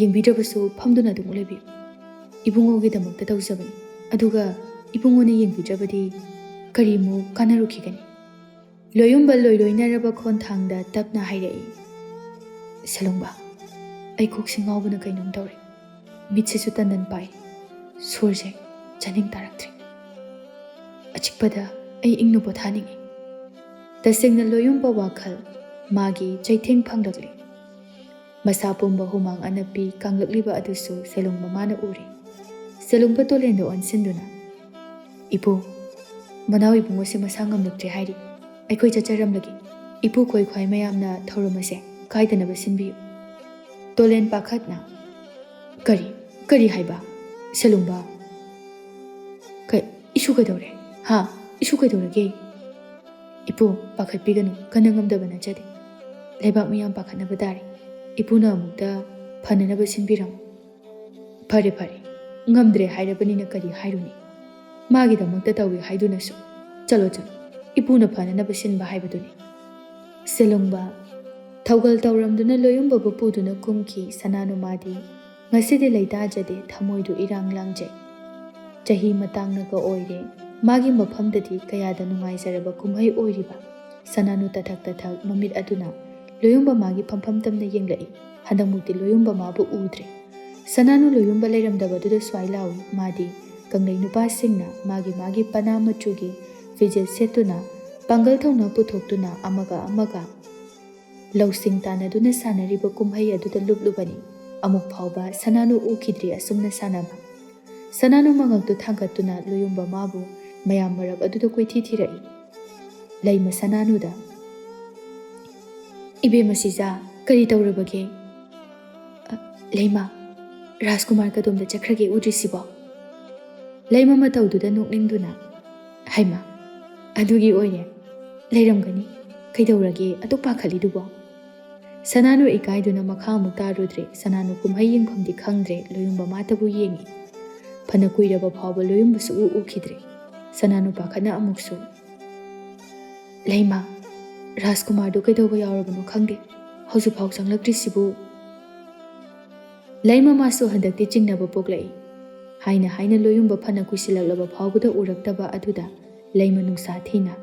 ꯌꯦꯡꯕꯤꯗ꯭ꯔꯕꯁꯨ ꯐꯝꯗꯨꯅ ꯑꯗꯨꯝ ꯂꯩꯕꯤꯌꯨ꯫ ꯏꯕꯨꯡꯉꯣꯒꯤꯗꯃꯛꯇ ꯇꯧꯖꯕꯅꯤ, ꯑꯗꯨꯒ ꯏꯕꯨꯡꯉꯣꯅ ꯌꯦꯡꯕꯤꯗ꯭ꯔꯕꯗꯤ ꯀꯔꯤꯃꯨꯛ ꯀꯥꯟꯅꯔꯨꯈꯤꯒꯅꯤ?" ꯂꯣꯌꯨꯝꯕ ꯂꯣꯏꯔꯣꯏꯅꯔꯕ ꯈꯣꯟꯊꯥꯡꯗ ꯇꯞꯅ ꯍꯥꯏꯔꯛꯏ꯫ "ꯁꯦꯂꯣꯡꯕ, ꯑꯩ ꯀꯣꯛꯁꯤ ꯉꯥꯎꯕꯅ ꯀꯩꯅꯣꯝ ꯇꯧꯔꯦ꯫ ꯃꯤꯠꯁꯤꯁꯨ ꯇꯟꯗꯟ ꯄꯥꯏ, ꯁꯣꯔꯁꯦ ꯆꯥꯅꯤꯡ ꯇꯥꯔꯛꯇ꯭ꯔꯦ꯫ ꯑꯆꯤꯛꯄꯗ ꯑꯩ ꯏꯪꯅ ꯄꯣꯊꯥꯅꯤꯡꯉꯤ." ꯇꯁꯦꯡꯅ ꯂꯣꯌꯨꯝꯕ ꯋꯥꯈꯜ ꯃꯥꯒꯤ ꯆꯩꯊꯦꯡ ꯐꯪꯂꯛꯂꯤ꯫ ꯃꯁꯥ ꯄꯨꯝꯕ ꯍꯨꯃꯥꯡ ꯑꯅꯞꯄꯤ ꯀꯪꯂꯛꯂꯤꯕ ꯑꯗꯨꯁꯨ ꯁꯦꯂꯣꯡꯕ ꯃꯥꯅ ꯎꯔꯤ꯫ ꯁꯦꯂꯣꯡꯕ ꯇꯣꯂꯦꯟꯗ ꯑꯣꯟꯁꯤꯟꯗꯨꯅ, "ꯏꯄꯨ, ꯃꯅꯥꯎ ꯏꯕꯨꯡꯉꯣꯁꯦ ꯃꯁꯥ ꯉꯝꯂꯛꯇ꯭ꯔꯦ ꯍꯥꯏꯔꯤ꯫ ꯑꯩꯈꯣꯏ ꯆꯠꯆꯔꯝꯂꯒꯦ꯫ ꯏꯄꯨ ꯈꯣꯏ ꯈ꯭ꯋꯥꯏ ꯃꯌꯥꯝꯅ ꯊꯧꯔꯝ ꯑꯁꯦ ꯀꯥꯏꯗꯅꯕ ꯁꯤꯟꯕꯤꯌꯨ." ꯇꯣꯂꯦꯟ ꯄꯥꯈꯠꯅ, "ꯀꯔꯤ ꯍꯥꯏꯕ? ꯁꯦꯂꯣꯡꯕ, ꯏꯁꯨ ꯀꯩꯗꯧꯔꯦ? ꯏꯁꯨ ꯀꯩꯗꯧꯔꯒꯦ?" "ꯏꯄꯨ, ꯄꯥꯈꯠꯄꯤꯒꯅꯨ, ꯀꯟꯅ ꯉꯝꯗꯕ ꯅꯠꯆꯗꯦ꯫ ꯂꯩꯕꯥꯛ ꯃꯤꯌꯥꯝ ꯄꯥꯈꯠꯅꯕ ꯇꯥꯔꯦ꯫ ꯏꯄꯨꯅ ꯑꯃꯨꯛꯇ ꯐꯅꯅꯕ ꯁꯤꯟꯕꯤꯔꯝꯃꯨ." "ꯐꯔꯦ ꯐꯔꯦ, ꯉꯝꯗ꯭ꯔꯦ ꯍꯥꯏꯔꯕꯅꯤꯅ ꯀꯔꯤ ꯍꯥꯏꯔꯨꯅꯤ? ꯃꯥꯒꯤꯗꯃꯛꯇ ꯇꯧꯏ ꯍꯥꯏꯗꯨꯅꯁꯨ ꯆꯠꯂꯣ, ꯏꯄꯨꯅ ꯐꯅꯅꯕ ꯁꯤꯟꯕ ꯍꯥꯏꯕꯗꯨꯅꯤ." ꯁꯦꯂꯣꯡꯕ ꯊꯧꯒꯜ ꯇꯧꯔꯝꯗꯨꯅ ꯂꯣꯌꯨꯝꯕꯕꯨ ꯄꯨꯗꯨꯅ ꯀꯨꯝꯈꯤ꯫ ꯁꯅꯥꯅꯨꯃꯥꯗꯤ ꯉꯁꯤꯗꯤ ꯂꯩꯇꯥꯖꯗꯦ, ꯊꯃꯣꯏꯗꯨ ꯏꯔꯥꯡ ꯂꯥꯡꯖꯩ꯫ ꯆꯍꯤ ꯃꯇꯥꯡꯅꯒ ꯑꯣꯏꯔꯦ ꯃꯥꯒꯤ ꯃꯐꯝꯗꯗꯤ ꯀꯌꯥꯗ ꯅꯨꯡꯉꯥꯏꯖꯔꯕ ꯀꯨꯝꯍꯩ ꯑꯣꯏꯔꯤꯕ꯫ ꯁꯅꯥꯅꯨ ꯇꯊꯛ ꯇꯊꯛ ꯃꯃꯤꯠ ꯑꯗꯨꯅ ꯂꯣꯌꯨꯝꯕ ꯃꯥꯒꯤ ꯐꯝꯐꯝ ꯇꯝꯅ ꯌꯦꯡꯂꯛꯏ꯫ ꯍꯟꯗꯛꯃꯨꯛꯇꯤ ꯂꯣꯌꯨꯝꯕ ꯃꯥꯕꯨ ꯎꯗ꯭ꯔꯦ꯫ ꯁꯅꯥꯅꯨ ꯂꯣꯌꯨꯝꯕ ꯂꯩꯔꯝꯗꯕꯗꯨꯗ ꯁ꯭ꯋꯥꯏ ꯂꯥꯎꯏ꯫ ꯃꯥꯗꯤ ꯀꯪꯂꯩ ꯅꯨꯄꯥꯁꯤꯡꯅ ꯃꯥꯒꯤ ꯃꯥꯒꯤ ꯄꯅꯥ ꯃꯆꯨꯒꯤ ꯐꯤꯖꯦꯠ ꯁꯦꯠꯇꯨꯅ ꯄꯥꯡꯒꯜ ꯊꯧꯅꯥ ꯄꯨꯊꯣꯛꯇꯨꯅ ꯑꯃꯒ ꯑꯃꯒ ꯂꯧꯁꯤꯡ ꯇꯥꯟꯅꯗꯨꯅ ꯁꯥꯟꯅꯔꯤꯕ ꯀꯨꯝꯍꯩ ꯑꯗꯨꯗ ꯂꯨꯞꯂꯨꯕꯅꯤ꯫ ꯑꯃꯨꯛ ꯐꯥꯎꯕ ꯁꯅꯥꯅꯨ ꯎꯈꯤꯗ꯭ꯔꯤ ꯑꯁꯨꯝꯅ ꯁꯥꯟꯅꯕ꯫ ꯁꯅꯥꯅꯨ ꯃꯉꯛꯇꯨ ꯊꯥꯡꯒꯠꯇꯨꯅ ꯂꯣꯌꯨꯝꯕ ꯃꯥꯕꯨ ꯃꯌꯥꯝ ꯃꯔꯛ ꯑꯗꯨꯗ ꯀꯣꯏꯊꯤ ꯊꯤꯔꯛꯏ꯫ ꯂꯩꯃ ꯁꯅꯥꯅꯨꯗ, "ꯏꯕꯦꯝꯃ ꯁꯤꯖꯥ, ꯀꯔꯤ ꯇꯧꯔꯕꯒꯦ?" "ꯂꯩꯃ, ꯔꯥꯖꯀꯨꯃꯥꯔ ꯀꯗꯣꯝꯗ ꯆꯠꯈ꯭ꯔꯒꯦ ꯎꯗ꯭ꯔꯤꯁꯤꯕꯣ?" ꯂꯩꯃ ꯃꯇꯧꯗꯨꯗ ꯅꯣꯛꯅꯤꯡꯗꯨꯅ, "ꯍꯩꯃ, ꯑꯗꯨꯒꯤ ꯑꯣꯏꯔꯦ, ꯂꯩꯔꯝꯒꯅꯤ꯫ ꯀꯩꯗꯧꯔꯒꯦ ꯑꯗꯨꯛ ꯄꯥꯈꯠꯂꯤꯗꯨꯕꯣ?" ꯁꯅꯥꯅꯨ ꯏꯀꯥꯏꯗꯨꯅ ꯃꯈꯥ ꯑꯃꯨꯛ ꯇꯥꯔꯨꯗ꯭ꯔꯦ꯫ ꯁꯅꯥꯅꯨ ꯀꯨꯝꯍꯩ ꯌꯦꯡꯐꯝꯗꯤ ꯈꯪꯗ꯭ꯔꯦ, ꯂꯣꯌꯨꯝꯕ ꯃꯥꯇꯕꯨ ꯌꯦꯡꯉꯤ꯫ ꯐꯅ ꯀꯨꯏꯔꯕ ꯐꯥꯎꯕ ꯂꯣꯌꯨꯝꯕ ꯁꯨꯛꯎ ꯎꯈꯤꯗ꯭ꯔꯦ꯫ ꯁꯅꯥꯅꯨ ꯄꯥꯈꯠꯅ ꯑꯃꯨꯛꯁꯨ, "ꯂꯩꯃ, ꯔꯥꯖꯀꯨꯃꯥꯔꯗꯨ ꯀꯩꯗꯧꯕ ꯌꯥꯎꯔꯕꯅꯣ ꯈꯪꯗꯦ, ꯍꯧꯖꯤꯛꯐꯥꯎ ꯆꯪꯂꯛꯇ꯭ꯔꯤꯁꯤꯕꯨ?" ꯂꯩꯃ ꯃꯥꯁꯨ ꯍꯟꯗꯛꯇꯤ ꯆꯤꯡꯅꯕ ꯄꯣꯛꯂꯛꯏ꯫ ꯍꯥꯏꯅ ꯍꯥꯏꯅ ꯂꯣꯌꯨꯝꯕ ꯐꯅ ꯀꯨꯏꯁꯤꯜꯂꯛꯂꯕ ꯐꯥꯎꯕꯗ ꯎꯔꯛꯇꯕ ꯑꯗꯨꯗ ꯂꯩꯃ ꯅꯨꯡꯁꯥ ꯊꯤꯅ,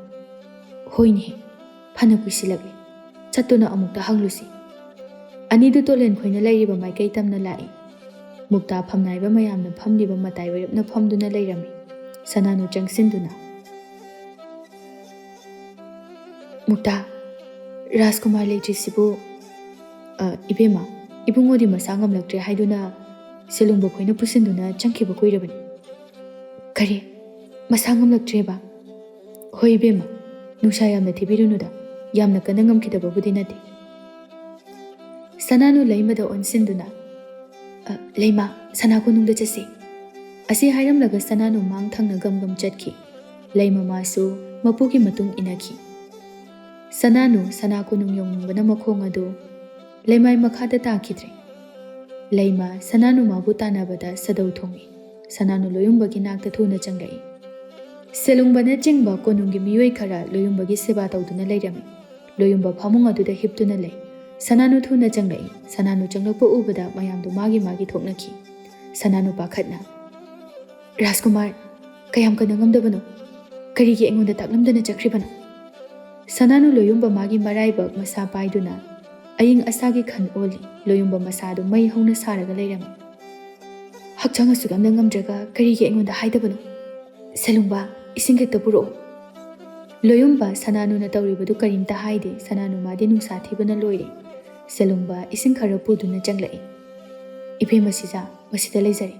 "ꯍꯣꯏꯅꯦ, ꯐꯅ ꯀꯨꯏꯁꯤꯜꯂꯛꯂꯦ, ꯆꯠꯇꯨꯅ ꯑꯃꯨꯛꯇ ꯍꯪꯂꯨꯁꯤ." ꯑꯅꯤꯗꯨ ꯇꯣꯂꯦꯟ ꯈꯣꯏꯅ ꯂꯩꯔꯤꯕ ꯃꯥꯏꯀꯩ ꯇꯝꯅ ꯂꯥꯛꯏ꯫ ꯃꯨꯛꯇꯥ ꯐꯝꯅꯥꯏꯕ ꯃꯌꯥꯝꯅ ꯐꯝꯂꯤꯕ ꯃꯇꯥꯏ ꯑꯣꯏꯔꯞꯅ ꯐꯝꯗꯨꯅ ꯂꯩꯔꯝꯃꯤ꯫ ꯁꯅꯥꯅꯨ ꯆꯪꯁꯤꯟꯗꯨꯅ, "ꯃꯨꯛꯇꯥ, ꯔꯥꯖꯀꯨꯃꯥꯔ ꯂꯩꯇ꯭ꯔꯤꯁꯤꯕꯨ ꯏꯕꯦꯝꯃ, ꯏꯕꯨꯡꯉꯣꯗꯤ ꯃꯁꯥ ꯉꯝꯂꯛꯇ꯭ꯔꯦ ꯍꯥꯏꯗꯨꯅ ꯁꯦꯂꯣꯡꯕ ꯈꯣꯏꯅ ꯄꯨꯁꯤꯟꯗꯨꯅ ꯆꯪꯈꯤꯕ ꯀꯨꯏꯔꯕꯅꯤ." "ꯀꯔꯤ? ꯃꯁꯥ ꯉꯝꯂꯛꯇ꯭ꯔꯦꯕ?" "ꯍꯣꯏ ꯏꯕꯦꯝꯃ, ꯅꯨꯡꯁꯥ ꯌꯥꯝꯅ ꯊꯤꯕꯤꯔꯨꯅꯨꯗ, ꯌꯥꯝꯅ ꯀꯟꯅ ꯉꯝꯈꯤꯗꯕꯕꯨꯗꯤ ꯅꯠꯇꯦ." ꯁꯅꯥꯅꯨ ꯂꯩꯃꯗ ꯑꯣꯟꯁꯤꯟꯗꯨꯅ, "ꯂꯩꯃ, ꯁꯅꯥ ꯀꯣꯅꯨꯡꯗ ꯆꯠꯁꯤ." ꯑꯁꯤ ꯍꯥꯏꯔꯝꯂꯒ ꯁꯅꯥꯅꯨ ꯃꯥꯡ ꯊꯪꯅ ꯒꯝꯒꯝ ꯆꯠꯈꯤ꯫ ꯂꯩꯃ ꯃꯥꯁꯨ ꯃꯄꯨꯒꯤ ꯃꯇꯨꯡ ꯏꯟꯅꯈꯤ꯫ ꯁꯅꯥꯅꯨ ꯁꯅꯥ ꯀꯣꯅꯨꯡ ꯌꯧꯅꯤꯡꯕꯅ ꯃꯈꯣꯡ ꯑꯗꯨ ꯂꯩꯃꯥꯏ ꯃꯈꯥꯗ ꯇꯥꯈꯤꯗ꯭ꯔꯦ꯫ ꯂꯩꯃ ꯁꯅꯥꯅꯨ ꯃꯥꯕꯨ ꯇꯥꯟꯅꯕꯗ ꯁꯗꯧ ꯊꯣꯡꯏ꯫ ꯁꯅꯥꯅꯨ ꯂꯣꯌꯨꯝꯕꯒꯤ ꯅꯥꯛꯇ ꯊꯨꯅ ꯆꯪꯂꯛꯏ꯫ ꯁꯦꯂꯨꯡꯕꯅꯆꯤꯡꯕ ꯀꯣꯅꯨꯡꯒꯤ ꯃꯤꯑꯣꯏ ꯈꯔ ꯂꯣꯌꯨꯝꯕꯒꯤ ꯁꯦꯕꯥ ꯇꯧꯗꯨꯅ ꯂꯩꯔꯝꯃꯤ꯫ ꯂꯣꯌꯨꯝꯕ ꯐꯃꯨꯡ ꯑꯗꯨꯗ ꯍꯤꯞꯇꯨꯅ ꯂꯩ꯫ Sananu thuna changlai. Sananu changlakpa ubada mayamdu magi thoknaki. Sananu pakhatna. Rajkumar, kayam kana ngamdabano? Karigi engonda taklamdana chakhribano? Sananu loyumba magi maraibak masa paiduna. Aying asagi khan oli loyumba masadu mai hauna saraga leirami. Hakchanga sugamda ngamdraga karigi engonda haidabano? Selungba, ising hekta puro. Loyumba Sananu na tauribadu karimta haide. Sananu madi nungsa thibana loire. Selungba ising khara puduna changlai. Ipe masija masida leizari.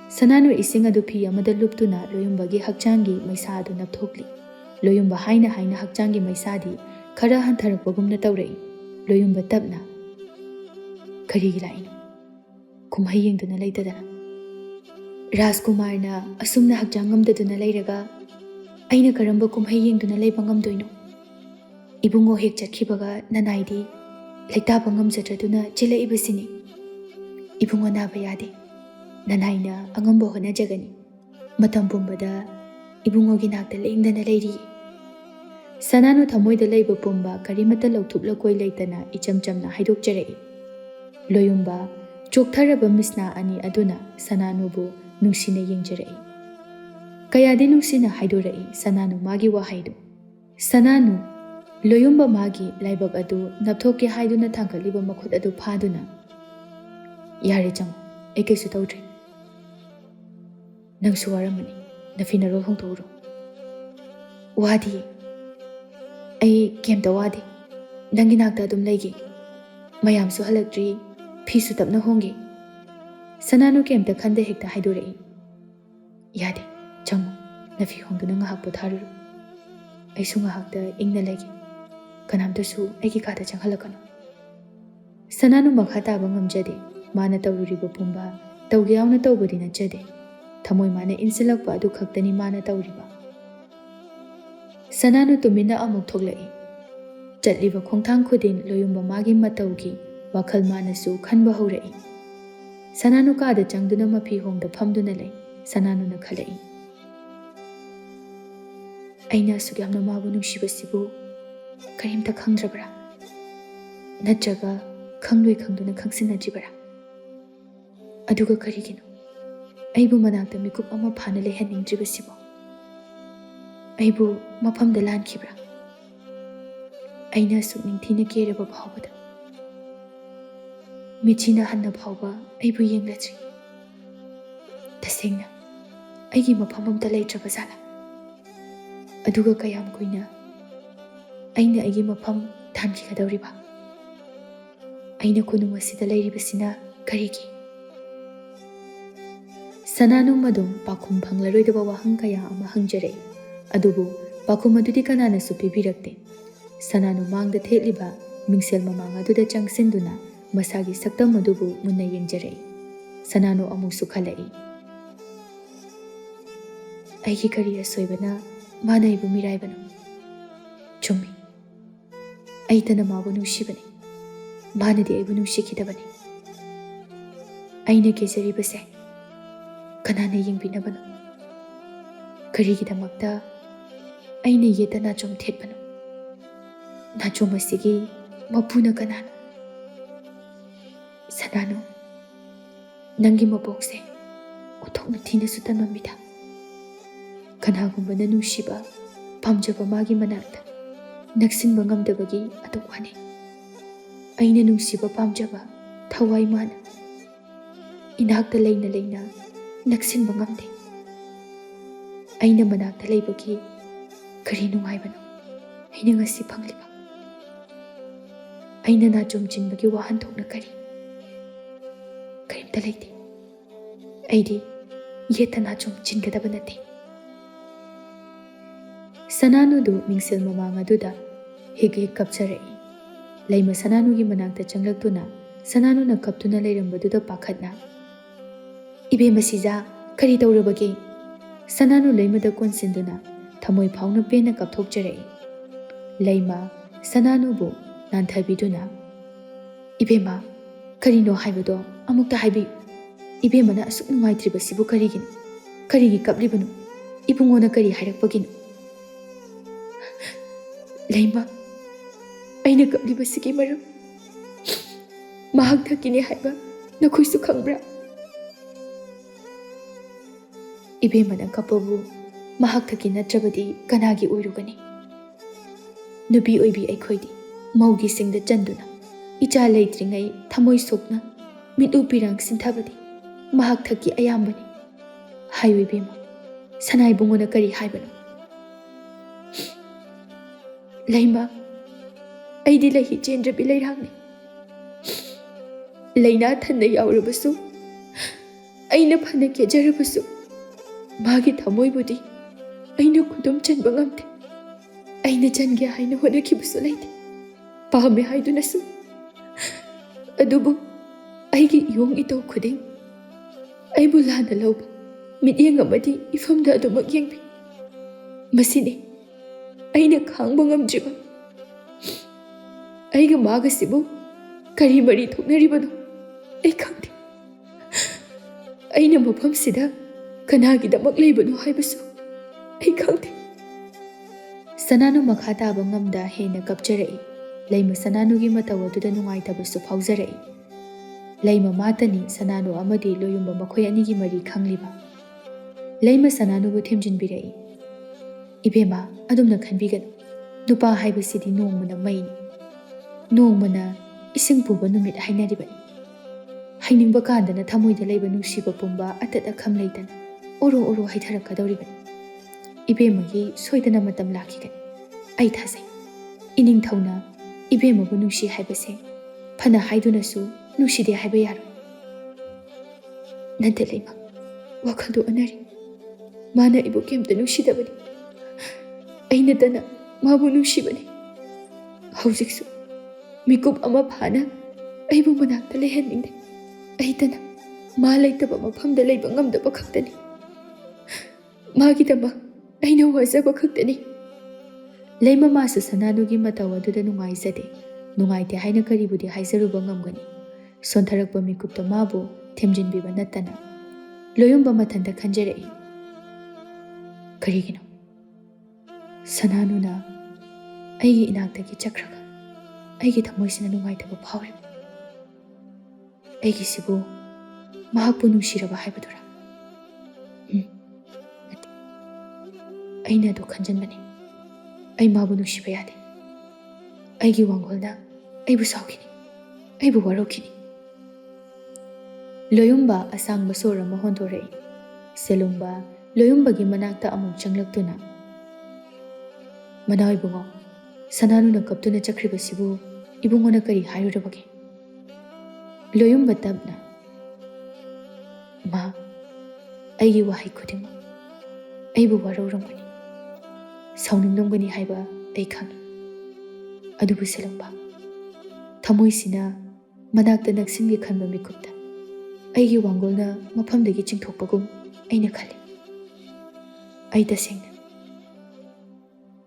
Sananu ising adu phi amada luptuna loyumbagi hakchangi maisa adu napthokli. Loyumba haina hakchangi maisadi khara hantharakpagumna taurai. Loyumba tapna. Karigi laino. Kumhai yengduna leitadana. Rajkumar na asumna hakchangamdaduna leiraga. Aina karamba kumhai yengduna leiba ngamdoino. Ibungo hek chatkibaga nanaidi leitaba ngamjadraduna chilaibasini. Ibungo naba yade. Nanaina angamba honajagani. Matam pumbada ibungo ginakta lengdana leiri. Sananu thamoida leiba pumba karimata lauthupla koi leitana ichamchamna haidokjarai. Loyumba choktaraba misna ani aduna Sananubu nungsina yengjarai. Kayadi nungsina haidorai Sananu magi wahaidu. Sananu Loyumba magi laibak adu napthoke haiduna thangkaliba makhut adu phaduna. Yare chang ekaisu tawdre. Nangsu waramani nafina rol hongtoro. Wadi ai kemta wadi. Nangi nakta adum leigi. Mayam su halakdri phisu tapna hongi. Sananu kemta khanda hekta haidorai. Yade chang nafi hongduna ngahak potharuru. Ai su ngahakta ingna leigi. Kanamtasu aigi kata changhalakano. Sananu makhata bangam jade. Mana taururiba pumba tawgyawna tawbadi nachade. Thamoi mana insilakpa adu khaktani mana tauriba. Sananu tumina amuk thoklai. Chatliba khongthang khudin loyumba magi matawgi wakhal manasu khanba haurai. Sananu kada changduna mapi hongda phamduna lei. Sananu na khalai. Aina sugyamna mabu nungsibasibu karimta khangdrabra. Natraga khangloi khangduna khangsinajibara. Aduga karigino. Aibu manakta mikup ama phana lehaningdribasibo. Aibu mafamda lankibra. Aina sukningthina keraba phawbada. Michina hanna phawba aibu yenglatri. Tasengna aigi mafam amta leitraba zala. Aduga kayam kuina aina aigi mafam thankhigadauriba. Aina kunung asida leiribasina karigi. Sananu madum pakum phanglaroidaba wahang kaya ama hangjarai. Adubu pakum adudi kanana su pibirakte. Sananu mangda thetliba mingsel mamang aduda changsinduna masagi saktam adubu munna yengjarai. Sananu amuk su khalai. Aigi kari asoibana mana ibu miraibana. Chummi. Aitana mabu nushibani. Mana di aibu nushikidabani. Aina kezaribase. Kanana yengbinabano. Karigidamakta aina yeta nachom thetbano. Nachom asigi mapuna kanano. Sananu nangi mabokse uthokna thinasu tanmamida. Kanagumbana nungshiba pamjaba magi manakta naksinba ngamdabagi atokwane. Aina nungsiba pamjaba thawai mana inakta leina naksinba ngamde. Aina manakta leibagi kari nungaibano aina ngasi phangliba. Aina nachom chinbagi wahan thokna kari karimta leite. Aidi yeta nachom chinggadaba nate. Sananu du mingsel mamang aduda hig kapcharai. Laima Sananu gi manakta changlaktuna Sananu na kaptuna leirambaduda pakhatna. Ibe masija kari taurabagi. Sananu laimada konsinduna thamoi phawna pena kapthokjarai. Laima Sananu bu nanthabiduna. Ibema karino haibado amukta haibi. Ibema na asuk nungaitribasibu karigin. Karigi kaplibanu. Ibungona kari hairakpagin. Laima aina kaplibasigi maram ꯃꯍꯥꯛ ꯊꯛꯀꯤꯅꯤ ꯍꯥꯏꯕ ꯅꯈꯣꯏꯁꯨ ꯈꯪꯕ꯭ꯔꯥ? ꯏꯕꯦꯝꯃꯅ ꯀꯞꯄꯕꯨ ꯃꯍꯥꯛ ꯊꯛꯀꯤ ꯅꯠꯇ꯭ꯔꯕꯗꯤ ꯀꯅꯥꯒꯤ ꯑꯣꯏꯔꯨꯒꯅꯤ? ꯅꯨꯄꯤ ꯑꯣꯏꯕꯤ ꯑꯩꯈꯣꯏꯗꯤ ꯃꯧꯒꯤ ꯁꯤꯡꯗ ꯆꯟꯗꯨꯅ ꯏꯆꯥ ꯂꯩꯇ꯭ꯔꯤꯉꯩ ꯊꯃꯣꯏ ꯁꯣꯛꯅ ꯃꯤꯠꯎ ꯄꯤꯔꯥꯡ ꯁꯤꯟꯊꯕꯗꯤ ꯃꯍꯥꯛ ꯊꯛꯀꯤ ꯑꯌꯥꯝꯕꯅꯤ꯫ ꯍꯥꯏꯌꯨ ꯏꯕꯦꯝꯃ, ꯁꯅꯥꯏꯕꯨꯡꯉꯣꯅ ꯀꯔꯤ ꯍꯥꯏꯕꯅꯣ? ꯂꯩꯃ, ꯑꯩꯗꯤ ꯂꯩꯍꯤ ꯆꯦꯟꯗ꯭ꯔꯕꯤ ꯂꯩꯔꯥꯡꯅꯤ꯫ ꯂꯩꯅꯥ ꯊꯟꯅ ꯌꯥꯎꯔꯕꯁꯨ, ꯑꯩꯅ ꯐꯅ ꯀꯦꯖꯔꯕꯁꯨ, ꯃꯥꯒꯤ ꯊꯃꯣꯏꯕꯨꯗꯤ ꯑꯩꯅ ꯈꯨꯗꯨꯝ ꯆꯟꯕ ꯉꯝꯗꯦ꯫ ꯑꯩꯅ ꯆꯟꯒꯦ ꯍꯥꯏꯅ ꯍꯣꯠꯅꯈꯤꯕꯁꯨ ꯂꯩꯇꯦ, ꯄꯥꯝꯃꯦ ꯍꯥꯏꯗꯨꯅꯁꯨ꯫ ꯑꯗꯨꯕꯨ ꯑꯩꯒꯤ ꯏꯌꯣꯡ ꯏꯇꯧ ꯈꯨꯗꯤꯡ ꯑꯩꯕꯨ ꯂꯥꯟꯅ ꯂꯧꯕ ꯃꯤꯠꯌꯦꯡ ꯑꯃꯗꯤ ꯏꯐꯝꯗ ꯑꯗꯨꯃꯛ ꯌꯦꯡꯕꯤ꯫ ꯃꯁꯤꯅꯤ ꯑꯩꯅ ꯈꯥꯡꯕ ꯉꯝꯗ꯭ꯔꯤꯕ꯫ ꯑꯩꯒ ꯃꯥꯒꯁꯤꯕꯨ ꯀꯔꯤ ꯃꯔꯤ ꯊꯣꯛꯅꯔꯤꯕꯅꯣ ꯑꯩ ꯈꯪꯗꯦ꯫ ꯑꯩꯅ ꯃꯐꯝꯁꯤꯗ ꯀꯅꯥꯒꯤꯗꯃꯛ ꯂꯩꯕꯅꯣ ꯍꯥꯏꯕꯁꯨ ꯑꯩ ꯈꯪꯗꯦ꯫ ꯁꯅꯥꯅꯨ ꯃꯈꯥ ꯇꯥꯕ ꯉꯝꯗ ꯍꯦꯟꯅ ꯀꯞꯆꯔꯛꯏ꯫ ꯂꯩꯃ ꯁꯅꯥꯅꯨꯒꯤ ꯃꯇꯧ ꯑꯗꯨꯗ ꯅꯨꯡꯉꯥꯏꯇꯕꯁꯨ ꯐꯥꯎꯖꯔꯛꯏ꯫ ꯂꯩꯃ ꯃꯥꯇꯅꯤ ꯁꯅꯥꯅꯨ ꯑꯃꯗꯤ ꯂꯣꯌꯨꯝꯕ ꯃꯈꯣꯏ ꯑꯅꯤꯒꯤ ꯃꯔꯤ ꯈꯪꯂꯤꯕ꯫ ꯂꯩꯃ ꯁꯅꯥꯅꯨꯕꯨ ꯊꯦꯝꯖꯤꯟꯕꯤꯔꯛꯏ꯫ ꯏꯕꯦꯝꯃ, ꯑꯗꯨꯝꯅ ꯈꯟꯕꯤꯒꯅꯨ꯫ ꯅꯨꯄꯥ ꯍꯥꯏꯕꯁꯤꯗꯤ ꯅꯣꯡꯃꯅ ꯃꯩꯅꯤ, ꯅꯣꯡꯃꯅ ꯏꯁꯤꯡ ꯄꯨꯕ ꯅꯨꯃꯤꯠ ꯍꯥꯏꯅꯔꯤꯕꯅꯤ꯫ ꯍꯩꯅꯤꯡꯕ ꯀꯥꯟꯗꯅ ꯊꯃꯣꯏꯗ ꯂꯩꯕ ꯅꯨꯡꯁꯤꯕ ꯄꯨꯝꯕ ꯑꯇꯠ ꯑꯈꯝ ꯂꯩꯇꯅ ꯑꯣꯔꯣ ꯑꯣꯔꯣ ꯍꯩꯊꯔꯛꯀꯗꯧꯔꯤꯕꯅꯤ꯫ ꯏꯕꯦꯝꯃꯒꯤ ꯁꯣꯏꯗꯅ ꯃꯇꯝ ꯂꯥꯛꯈꯤꯒꯅꯤ, ꯑꯩ ꯊꯥꯖꯩ꯫ ꯏꯅꯤꯡꯊꯧꯅ ꯏꯕꯦꯝꯃꯕꯨ ꯅꯨꯡꯁꯤ ꯍꯥꯏꯕꯁꯦ ꯐꯅ ꯍꯥꯏꯗꯨꯅꯁꯨ ꯅꯨꯡꯁꯤꯗꯦ ꯍꯥꯏꯕ ꯌꯥꯔꯣꯏ꯫ ꯅꯠꯇꯦ ꯂꯩꯃ, ꯋꯥꯈꯜꯗꯨ ꯑꯣꯟꯅꯔꯤ꯫ ꯃꯥꯅ ꯑꯩꯕꯨ ꯀꯩꯝꯇ ꯅꯨꯡꯁꯤꯗꯕꯅꯤ, ꯑꯩꯅꯇꯅ ꯃꯥꯕꯨ ꯅꯨꯡꯁꯤꯕꯅꯤ꯫ ꯍꯧꯖꯤꯛꯁꯨ ꯃꯤꯀꯨꯞ ꯑꯃ ꯐꯥꯅ ꯑꯩꯕꯨ ꯃꯅꯥꯛꯇ ꯂꯩꯍꯟꯅꯤꯡꯗꯦ꯫ ꯑꯩꯇꯅ ꯃꯥ ꯂꯩꯇꯕ ꯃꯐꯝꯗ ꯂꯩꯕ ꯉꯝꯗꯕ ꯈꯛꯇꯅꯤ꯫ ꯃꯥꯒꯤꯗꯃꯛ ꯑꯩꯅ ꯋꯥꯖꯕ ꯈꯛꯇꯅꯤ꯫ ꯂꯩꯃ ꯃꯥꯁꯨ ꯁꯅꯥꯅꯨꯒꯤ ꯃꯇꯧ ꯑꯗꯨꯗ ꯅꯨꯡꯉꯥꯏꯖꯗꯦ꯫ ꯅꯨꯡꯉꯥꯏꯇꯦ ꯍꯥꯏꯅ ꯀꯔꯤꯕꯨꯗꯤ ꯍꯥꯏꯖꯔꯨꯕ ꯉꯝꯒꯅꯤ? ꯁꯣꯟꯊꯔꯛꯄ ꯃꯤꯀꯨꯞꯇ ꯃꯥꯕꯨ ꯊꯦꯝꯖꯤꯟꯕꯤꯕ ꯅꯠꯇꯅ꯫ ꯂꯣꯌꯨꯝꯕ ꯃꯊꯟꯇ ꯈꯟꯖꯔꯛꯏ꯫ ꯀꯔꯤꯒꯤꯅꯣ ꯁꯅꯥꯅꯨꯅ ꯑꯩꯒꯤ ꯏꯅꯥꯛꯇꯒꯤ ꯆꯠꯈ꯭ꯔꯒ ꯑꯩꯒꯤ ꯊꯃꯣꯏꯁꯤꯅ ꯅꯨꯡꯉꯥꯏꯇꯕ ꯐꯥꯎꯔꯤꯕ? ꯑꯩꯒꯤꯁꯤꯕꯨ ꯃꯍꯥꯛꯄꯨ ꯅꯨꯡꯁꯤꯔꯕ ꯍꯥꯏꯕꯗꯨꯔꯥ? ꯅꯠꯇꯦ, ꯑꯩꯅ ꯑꯗꯨ ꯈꯟꯖꯟꯕꯅꯤ꯫ ꯑꯩ ꯃꯥꯕꯨ ꯅꯨꯡꯁꯤꯕ ꯌꯥꯗꯦ꯫ ꯑꯩꯒꯤ ꯋꯥꯡꯒꯣꯜꯅ ꯑꯩꯕꯨ ꯁꯥꯎꯈꯤꯅꯤ, ꯑꯩꯕꯨ ꯋꯥꯔꯧꯈꯤꯅꯤ꯫ ꯂꯣꯌꯨꯝꯕ ꯑꯁꯥꯡꯕ ꯁꯣꯔ ꯑꯃ ꯍꯣꯟꯗꯣꯔꯛꯏ꯫ ꯁꯦꯂꯨꯡꯕ ꯂꯣꯌꯨꯝꯕꯒꯤ ꯃꯅꯥꯛꯇ ꯑꯃꯨꯛ ꯆꯪꯂꯛꯇꯨꯅ, ꯃꯅꯥꯎ ꯏꯕꯨꯡꯉꯣ, ꯁꯅꯥꯅꯨꯅ ꯀꯞꯇꯨꯅ ꯆꯠꯈ꯭ꯔꯤꯕꯁꯤꯕꯨ ꯏꯕꯨꯡꯉꯣꯅ ꯀꯔꯤ ꯍꯥꯏꯔꯨꯔꯕꯒꯦ? ꯂꯣꯌꯨꯝꯕ ꯇꯞꯅ, ꯃꯥ ꯑꯩꯒꯤ ꯋꯥꯍꯩ ꯈꯨꯗꯤꯡꯃꯛ ꯑꯩꯕꯨ ꯋꯥꯔꯧꯔꯝꯒꯅꯤ, ꯁꯥꯎꯅꯤꯡꯂꯝꯒꯅꯤ ꯍꯥꯏꯕ ꯑꯩ ꯈꯪꯏ꯫ ꯑꯗꯨꯕꯨ ꯁꯦꯂꯨꯡꯕ, ꯊꯃꯣꯏꯁꯤꯅ ꯃꯅꯥꯛꯇ ꯅꯛꯁꯤꯟꯒꯦ ꯈꯟꯕ ꯃꯤꯀꯨꯞꯇ ꯑꯩꯒꯤ ꯋꯥꯡꯒꯣꯜꯅ ꯃꯐꯝꯗꯒꯤ ꯆꯤꯡꯊꯣꯛꯄꯒꯨꯝ ꯑꯩꯅ ꯈꯜꯂꯤ꯫ ꯑꯩ ꯇꯁꯦꯡꯅ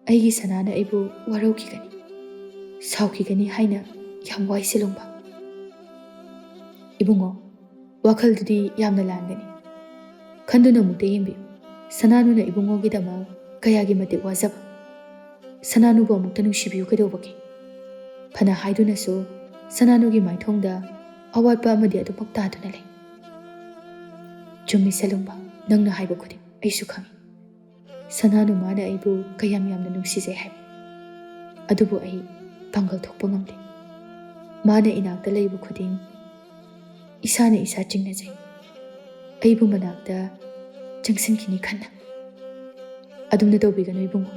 ꯑꯩꯒꯤ ꯁꯅꯥꯅ ꯑꯩꯕꯨ ꯋꯥꯔꯧꯈꯤꯒꯅꯤ, ꯁꯥꯎꯈꯤꯒꯅꯤ ꯍꯥꯏꯅ ꯌꯥꯝ ꯋꯥꯏ ꯁꯦꯂꯨꯡꯕ꯫ ꯏꯕꯨꯡꯉꯣ, ꯋꯥꯈꯜꯗꯨꯗꯤ ꯌꯥꯝꯅ ꯂꯥꯟꯒꯅꯤ꯫ ꯈꯟꯗꯨꯅ ꯑꯃꯨꯛꯇ ꯌꯦꯡꯕꯤꯌꯨ꯫ ꯁꯅꯥꯅꯨꯅ ꯏꯕꯨꯡꯉꯣꯒꯤꯗꯃꯛ ꯀꯌꯥꯒꯤ ꯃꯇꯤꯛ ꯋꯥꯖꯕ꯫ ꯁꯅꯥꯅꯨꯕꯨ ꯑꯃꯨꯛꯇ ꯅꯨꯡꯁꯤꯕꯤꯌꯨ ꯀꯩꯗꯧꯕꯒꯦ? ꯐꯅ ꯍꯥꯏꯗꯨꯅꯁꯨ ꯁꯅꯥꯅꯨꯒꯤ ꯃꯥꯏꯊꯣꯡꯗ ꯑꯋꯥꯠꯄ ꯑꯃꯗꯤ ꯑꯗꯨꯃꯛ ꯇꯥꯗꯨꯅ ꯂꯩ꯫ ꯆꯨꯝꯃꯤ ꯁꯦꯂꯨꯡꯕ, ꯅꯪꯅ ꯍꯥꯏꯕ ꯈꯨꯗꯤꯡ ꯑꯩꯁꯨ ꯈꯪꯏ꯫ ꯁꯅꯥꯅꯨ ꯃꯥꯅ ꯑꯩꯕꯨ ꯀꯌꯥꯝ ꯌꯥꯝꯅ ꯅꯨꯡꯁꯤꯖꯩ ꯍꯥꯏꯕ꯫ ꯑꯗꯨꯕꯨ ꯑꯩ ꯄꯥꯡꯒꯜ ꯊꯣꯛꯄ ꯉꯝꯗꯦ꯫ ꯃꯥꯅ ꯏꯅꯥꯛꯇ ꯂꯩꯕ ꯈꯨꯗꯤꯡ ꯏꯁꯥꯅ ꯏꯁꯥ ꯆꯤꯡꯅꯖꯩ꯫ ꯑꯩꯕꯨ ꯃꯅꯥꯛꯇ ꯆꯪꯁꯤꯟꯈꯤꯅꯤ ꯈꯟꯅ꯫ ꯑꯗꯨꯝꯅ ꯇꯧꯕꯤꯒꯅꯨ ꯏꯕꯨꯡꯉꯣ,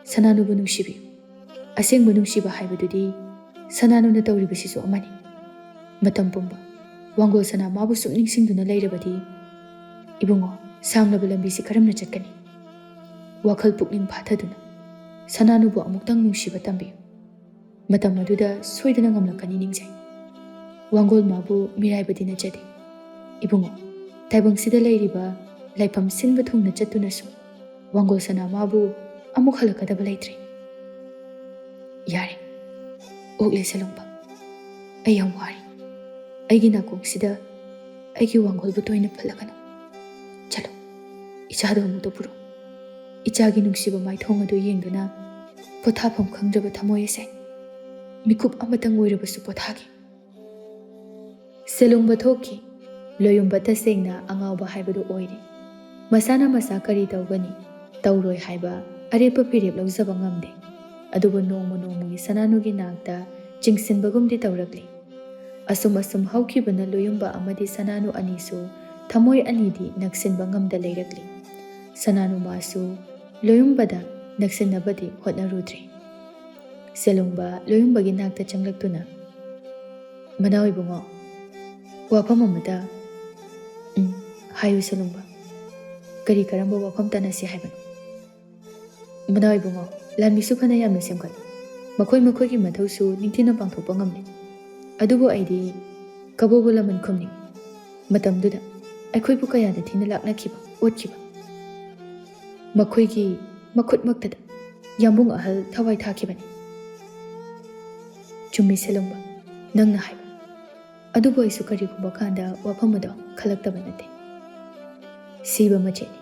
ꯁꯅꯥꯅꯨꯕꯨ ꯅꯨꯡꯁꯤꯕꯤꯌꯨ꯫ ꯑꯁꯦꯡꯕ ꯅꯨꯡꯁꯤꯕ ꯍꯥꯏꯕꯗꯨꯗꯤ ꯁꯅꯥꯅꯨꯅ ꯇꯧꯔꯤꯕꯁꯤꯁꯨ ꯑꯃꯅꯤ꯫ ꯃꯇꯝ ꯄꯨꯝꯕ ꯋꯥꯡꯒꯣꯜ ꯁꯅꯥ ꯃꯥꯕꯨ ꯁꯨꯝ ꯅꯤꯡꯁꯤꯡꯗꯨꯅ ꯂꯩꯔꯕꯗꯤ ꯏꯕꯨꯡꯉꯣ, ꯁꯥꯡꯂꯕ ꯂꯝꯕꯤꯁꯤ ꯀꯔꯝꯅ ꯆꯠꯀꯅꯤ? ꯋꯥꯈꯜ ꯄꯨꯛꯅꯤꯡ ꯐꯥꯊꯗꯨꯅ ꯁꯅꯥꯅꯨꯕꯨ ꯑꯃꯨꯛꯇꯪ ꯅꯨꯡꯁꯤꯕ ꯇꯝꯕꯤꯌꯨ꯫ ꯃꯇꯝ ꯑꯗꯨꯗ ꯁꯣꯏꯗꯅ ꯉꯝꯂꯛꯀꯅꯤ ꯅꯤꯡꯖꯩ꯫ ꯋꯥꯡꯒꯣꯜ ꯃꯥꯕꯨ ꯃꯤꯔꯥꯏꯕꯗꯤ ꯅꯠꯆꯗꯦ꯫ ꯏꯕꯨꯡꯉꯣ, ꯇꯥꯏꯕꯪꯁꯤꯗ ꯂꯩꯔꯤꯕ ꯂꯥꯏꯐꯝ ꯁꯤꯟꯕ ꯊꯨꯡꯅ ꯆꯠꯇꯨꯅꯁꯨ ꯋꯥꯡꯒꯣꯜ ꯁꯅꯥ ꯃꯥꯕꯨ ꯑꯃꯨꯛ ꯍꯜꯂꯛꯀꯗꯕ ꯂꯩꯇ꯭ꯔꯦ꯫ ꯌꯥꯔꯦ, ꯑꯣꯛꯂꯦ ꯁꯦꯂꯨꯡꯕ, ꯑꯩ ꯌꯥꯝ ꯋꯥꯔꯤ꯫ ꯑꯩꯒꯤ ꯅꯥꯀꯣꯡꯁꯤꯗ ꯑꯩꯒꯤ ꯋꯥꯡꯒꯣꯜꯕꯨ ꯇꯣꯏꯅ ꯄꯜꯂꯒꯅꯨ꯫ ꯆꯠꯂꯣ, ꯏꯆꯥꯗꯣ ꯑꯃꯨꯛꯇ ꯄꯨꯔꯛꯎ꯫ ꯏꯆꯥꯒꯤ ꯅꯨꯡꯁꯤꯕ ꯃꯥꯏꯊꯣꯡ ꯑꯗꯨ ꯌꯦꯡꯗꯨꯅ ꯄꯣꯊꯥꯐꯝ ꯈꯪꯗ꯭ꯔꯕ ꯊꯃꯣꯏ ꯑꯁꯦ ꯃꯤꯀꯨꯞ ꯑꯃꯇꯪ ꯑꯣꯏꯔꯕꯁꯨ ꯄꯣꯊꯥꯒꯦ꯫ ꯁꯦꯂꯨꯡꯕ ꯊꯣꯛꯈꯤ꯫ ꯂꯣꯌꯨꯝꯕ ꯇꯁꯦꯡꯅ ꯑꯉꯥꯎꯕ ꯍꯥꯏꯕꯗꯨ ꯑꯣꯏꯔꯦ꯫ ꯃꯁꯥꯅ ꯃꯁꯥ ꯀꯔꯤ ꯇꯧꯒꯅꯤ ꯇꯧꯔꯣꯏ ꯍꯥꯏꯕ ꯑꯔꯦꯞꯄ ꯐꯤꯔꯦꯞ ꯂꯧꯖꯕ ꯉꯝꯗꯦ꯫ ꯑꯗꯨꯕꯨ ꯅꯣꯡꯃ ꯅꯣꯡꯃꯒꯤ ꯁꯅꯥꯅꯨꯒꯤ ꯅꯥꯛꯇ ꯆꯤꯡꯁꯤꯟꯕꯒꯨꯝꯗꯤ ꯇꯧꯔꯛꯂꯤ꯫ ꯑꯁꯨꯝ ꯑꯁꯨꯝ ꯍꯧꯈꯤꯕꯅ ꯂꯣꯌꯨꯝꯕ ꯑꯃꯗꯤ ꯁꯅꯥꯅꯨ ꯑꯅꯤꯁꯨ ꯊꯃꯣꯏ ꯑꯅꯤꯗꯤ ꯅꯛꯁꯤꯟꯕ ꯉꯝꯗ ꯂꯩꯔꯛꯂꯤ꯫ ꯁꯅꯥꯅꯨ ꯃꯥꯁꯨ ꯂꯣꯌꯨꯝꯕꯗ ꯅꯛꯁꯤꯟꯅꯕꯗꯤ ꯍꯣꯠꯅꯔꯨꯗ꯭ꯔꯦ꯫ ꯁꯦꯂꯨꯡꯕ ꯂꯣꯌꯨꯝꯕꯒꯤ ꯅꯥꯛꯇ ꯆꯪꯂꯛꯇꯨꯅ, "ꯃꯅꯥꯎ ꯏꯕꯨꯡꯉꯣ, ꯋꯥꯐꯝ ꯑꯃꯇ..." "ꯍꯥꯏꯌꯨ ꯁꯦꯂꯨꯡꯕ, ꯀꯔꯤ ꯀꯔꯝꯕ ꯋꯥꯐꯝ ꯇꯥꯟꯅꯁꯤ ꯍꯥꯏꯕꯅꯣ?" "ꯃꯅꯥꯎ ꯏꯕꯨꯡꯉꯣ, ꯂꯥꯟꯃꯤꯁꯨ ꯐꯅ ꯌꯥꯝꯅ ꯁꯦꯝꯒꯠꯂꯤ, ꯃꯈꯣꯏꯒꯤ ꯃꯊꯧꯁꯨ ꯅꯤꯡꯊꯤꯅ ꯄꯥꯡꯊꯣꯛꯄ ꯉꯝꯂꯤ꯫ ꯑꯗꯨꯕꯨ ꯑꯩꯗꯤ ꯀꯕꯣꯕꯨ ꯂꯃꯟ ꯈꯨꯝꯅꯤꯡꯏ꯫ ꯃꯇꯝꯗꯨꯗ ꯑꯩꯈꯣꯏꯕꯨ ꯀꯌꯥꯗ ꯊꯤꯅ ꯂꯥꯛꯅꯈꯤꯕ, ꯑꯣꯠꯈꯤꯕ꯫ ꯃꯈꯣꯏꯒꯤ ꯃꯈꯨꯠꯃꯛꯇꯗ ꯌꯥꯝꯕꯨꯡ ꯑꯍꯜ ꯊꯋꯥꯏ ꯊꯥꯈꯤꯕꯅꯤ." "ꯆꯨꯝꯃꯤ ꯁꯦꯂꯨꯡꯕ, ꯅꯪꯅ ꯍꯥꯏꯕ꯫ ꯑꯗꯨꯕꯨ ꯑꯩꯁꯨ ꯀꯔꯤꯒꯨꯝꯕ ꯀꯥꯟꯗ ꯋꯥꯐꯝ ꯑꯗꯣ ꯈꯜꯂꯛꯇꯕ ꯅꯠꯇꯦ꯫ ꯁꯤꯕ ꯃꯆꯦꯠꯅꯤ꯫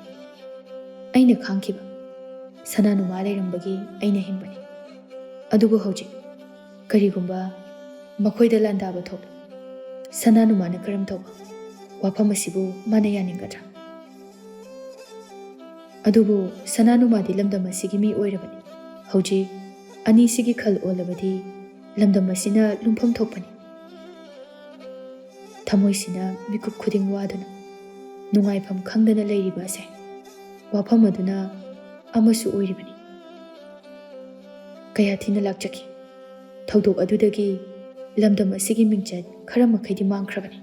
ꯑꯩꯅ ꯈꯥꯡꯈꯤꯕ ꯁꯅꯥꯅꯨꯃꯥ ꯂꯩꯔꯝꯕꯒꯤ ꯑꯩꯅ ꯍꯤꯡꯕꯅꯤ꯫ ꯑꯗꯨꯕꯨ ꯍꯧꯖꯤꯛ ꯀꯔꯤꯒꯨꯝꯕ ꯃꯈꯣꯏꯗ ꯂꯥꯟꯗꯥꯕ ꯊꯣꯛꯂꯦ, ꯁꯅꯥꯅꯨꯃꯥꯅ ꯀꯔꯝ ꯇꯧꯕ? ꯋꯥꯐꯝ ꯑꯁꯤꯕꯨ ꯃꯥꯅ ꯌꯥꯅꯤꯡꯒꯗ꯭ꯔꯥ? ꯑꯗꯨꯕꯨ ꯁꯅꯥꯅꯨꯃꯥꯗꯤ ꯂꯝꯗꯝ ꯑꯁꯤꯒꯤ ꯃꯤ ꯑꯣꯏꯔꯕꯅꯤ꯫ ꯍꯧꯖꯤꯛ ꯑꯅꯤꯁꯤꯒꯤ ꯈꯜ ꯑꯣꯜꯂꯕꯗꯤ ꯂꯝꯗꯝ ꯑꯁꯤꯅ ꯂꯨꯝꯐꯝ ꯊꯣꯛꯄꯅꯤ꯫ ꯊꯃꯣꯏꯁꯤꯅ ꯃꯤꯀꯨꯞ ꯈꯨꯗꯤꯡ ꯋꯥꯗꯨꯅ ꯅꯨꯡꯉꯥꯏꯐꯝ ꯈꯪꯗꯅ ꯂꯩꯔꯤꯕ ꯑꯁꯦ ꯋꯥꯐꯝ ꯑꯗꯨꯅ ꯑꯃꯁꯨ ꯑꯣꯏꯔꯤꯕꯅꯤ꯫ ꯀꯌꯥ ꯊꯤꯅ ꯂꯥꯛꯆꯈꯤ꯫ ꯊꯧꯗꯣꯛ ꯑꯗꯨꯗꯒꯤ ꯂꯝꯗꯝ ꯑꯁꯤꯒꯤ ꯃꯤꯡꯆꯠ ꯈꯔ ꯃꯈꯩꯗꯤ ꯃꯥꯡꯈ꯭ꯔꯕꯅꯤ꯫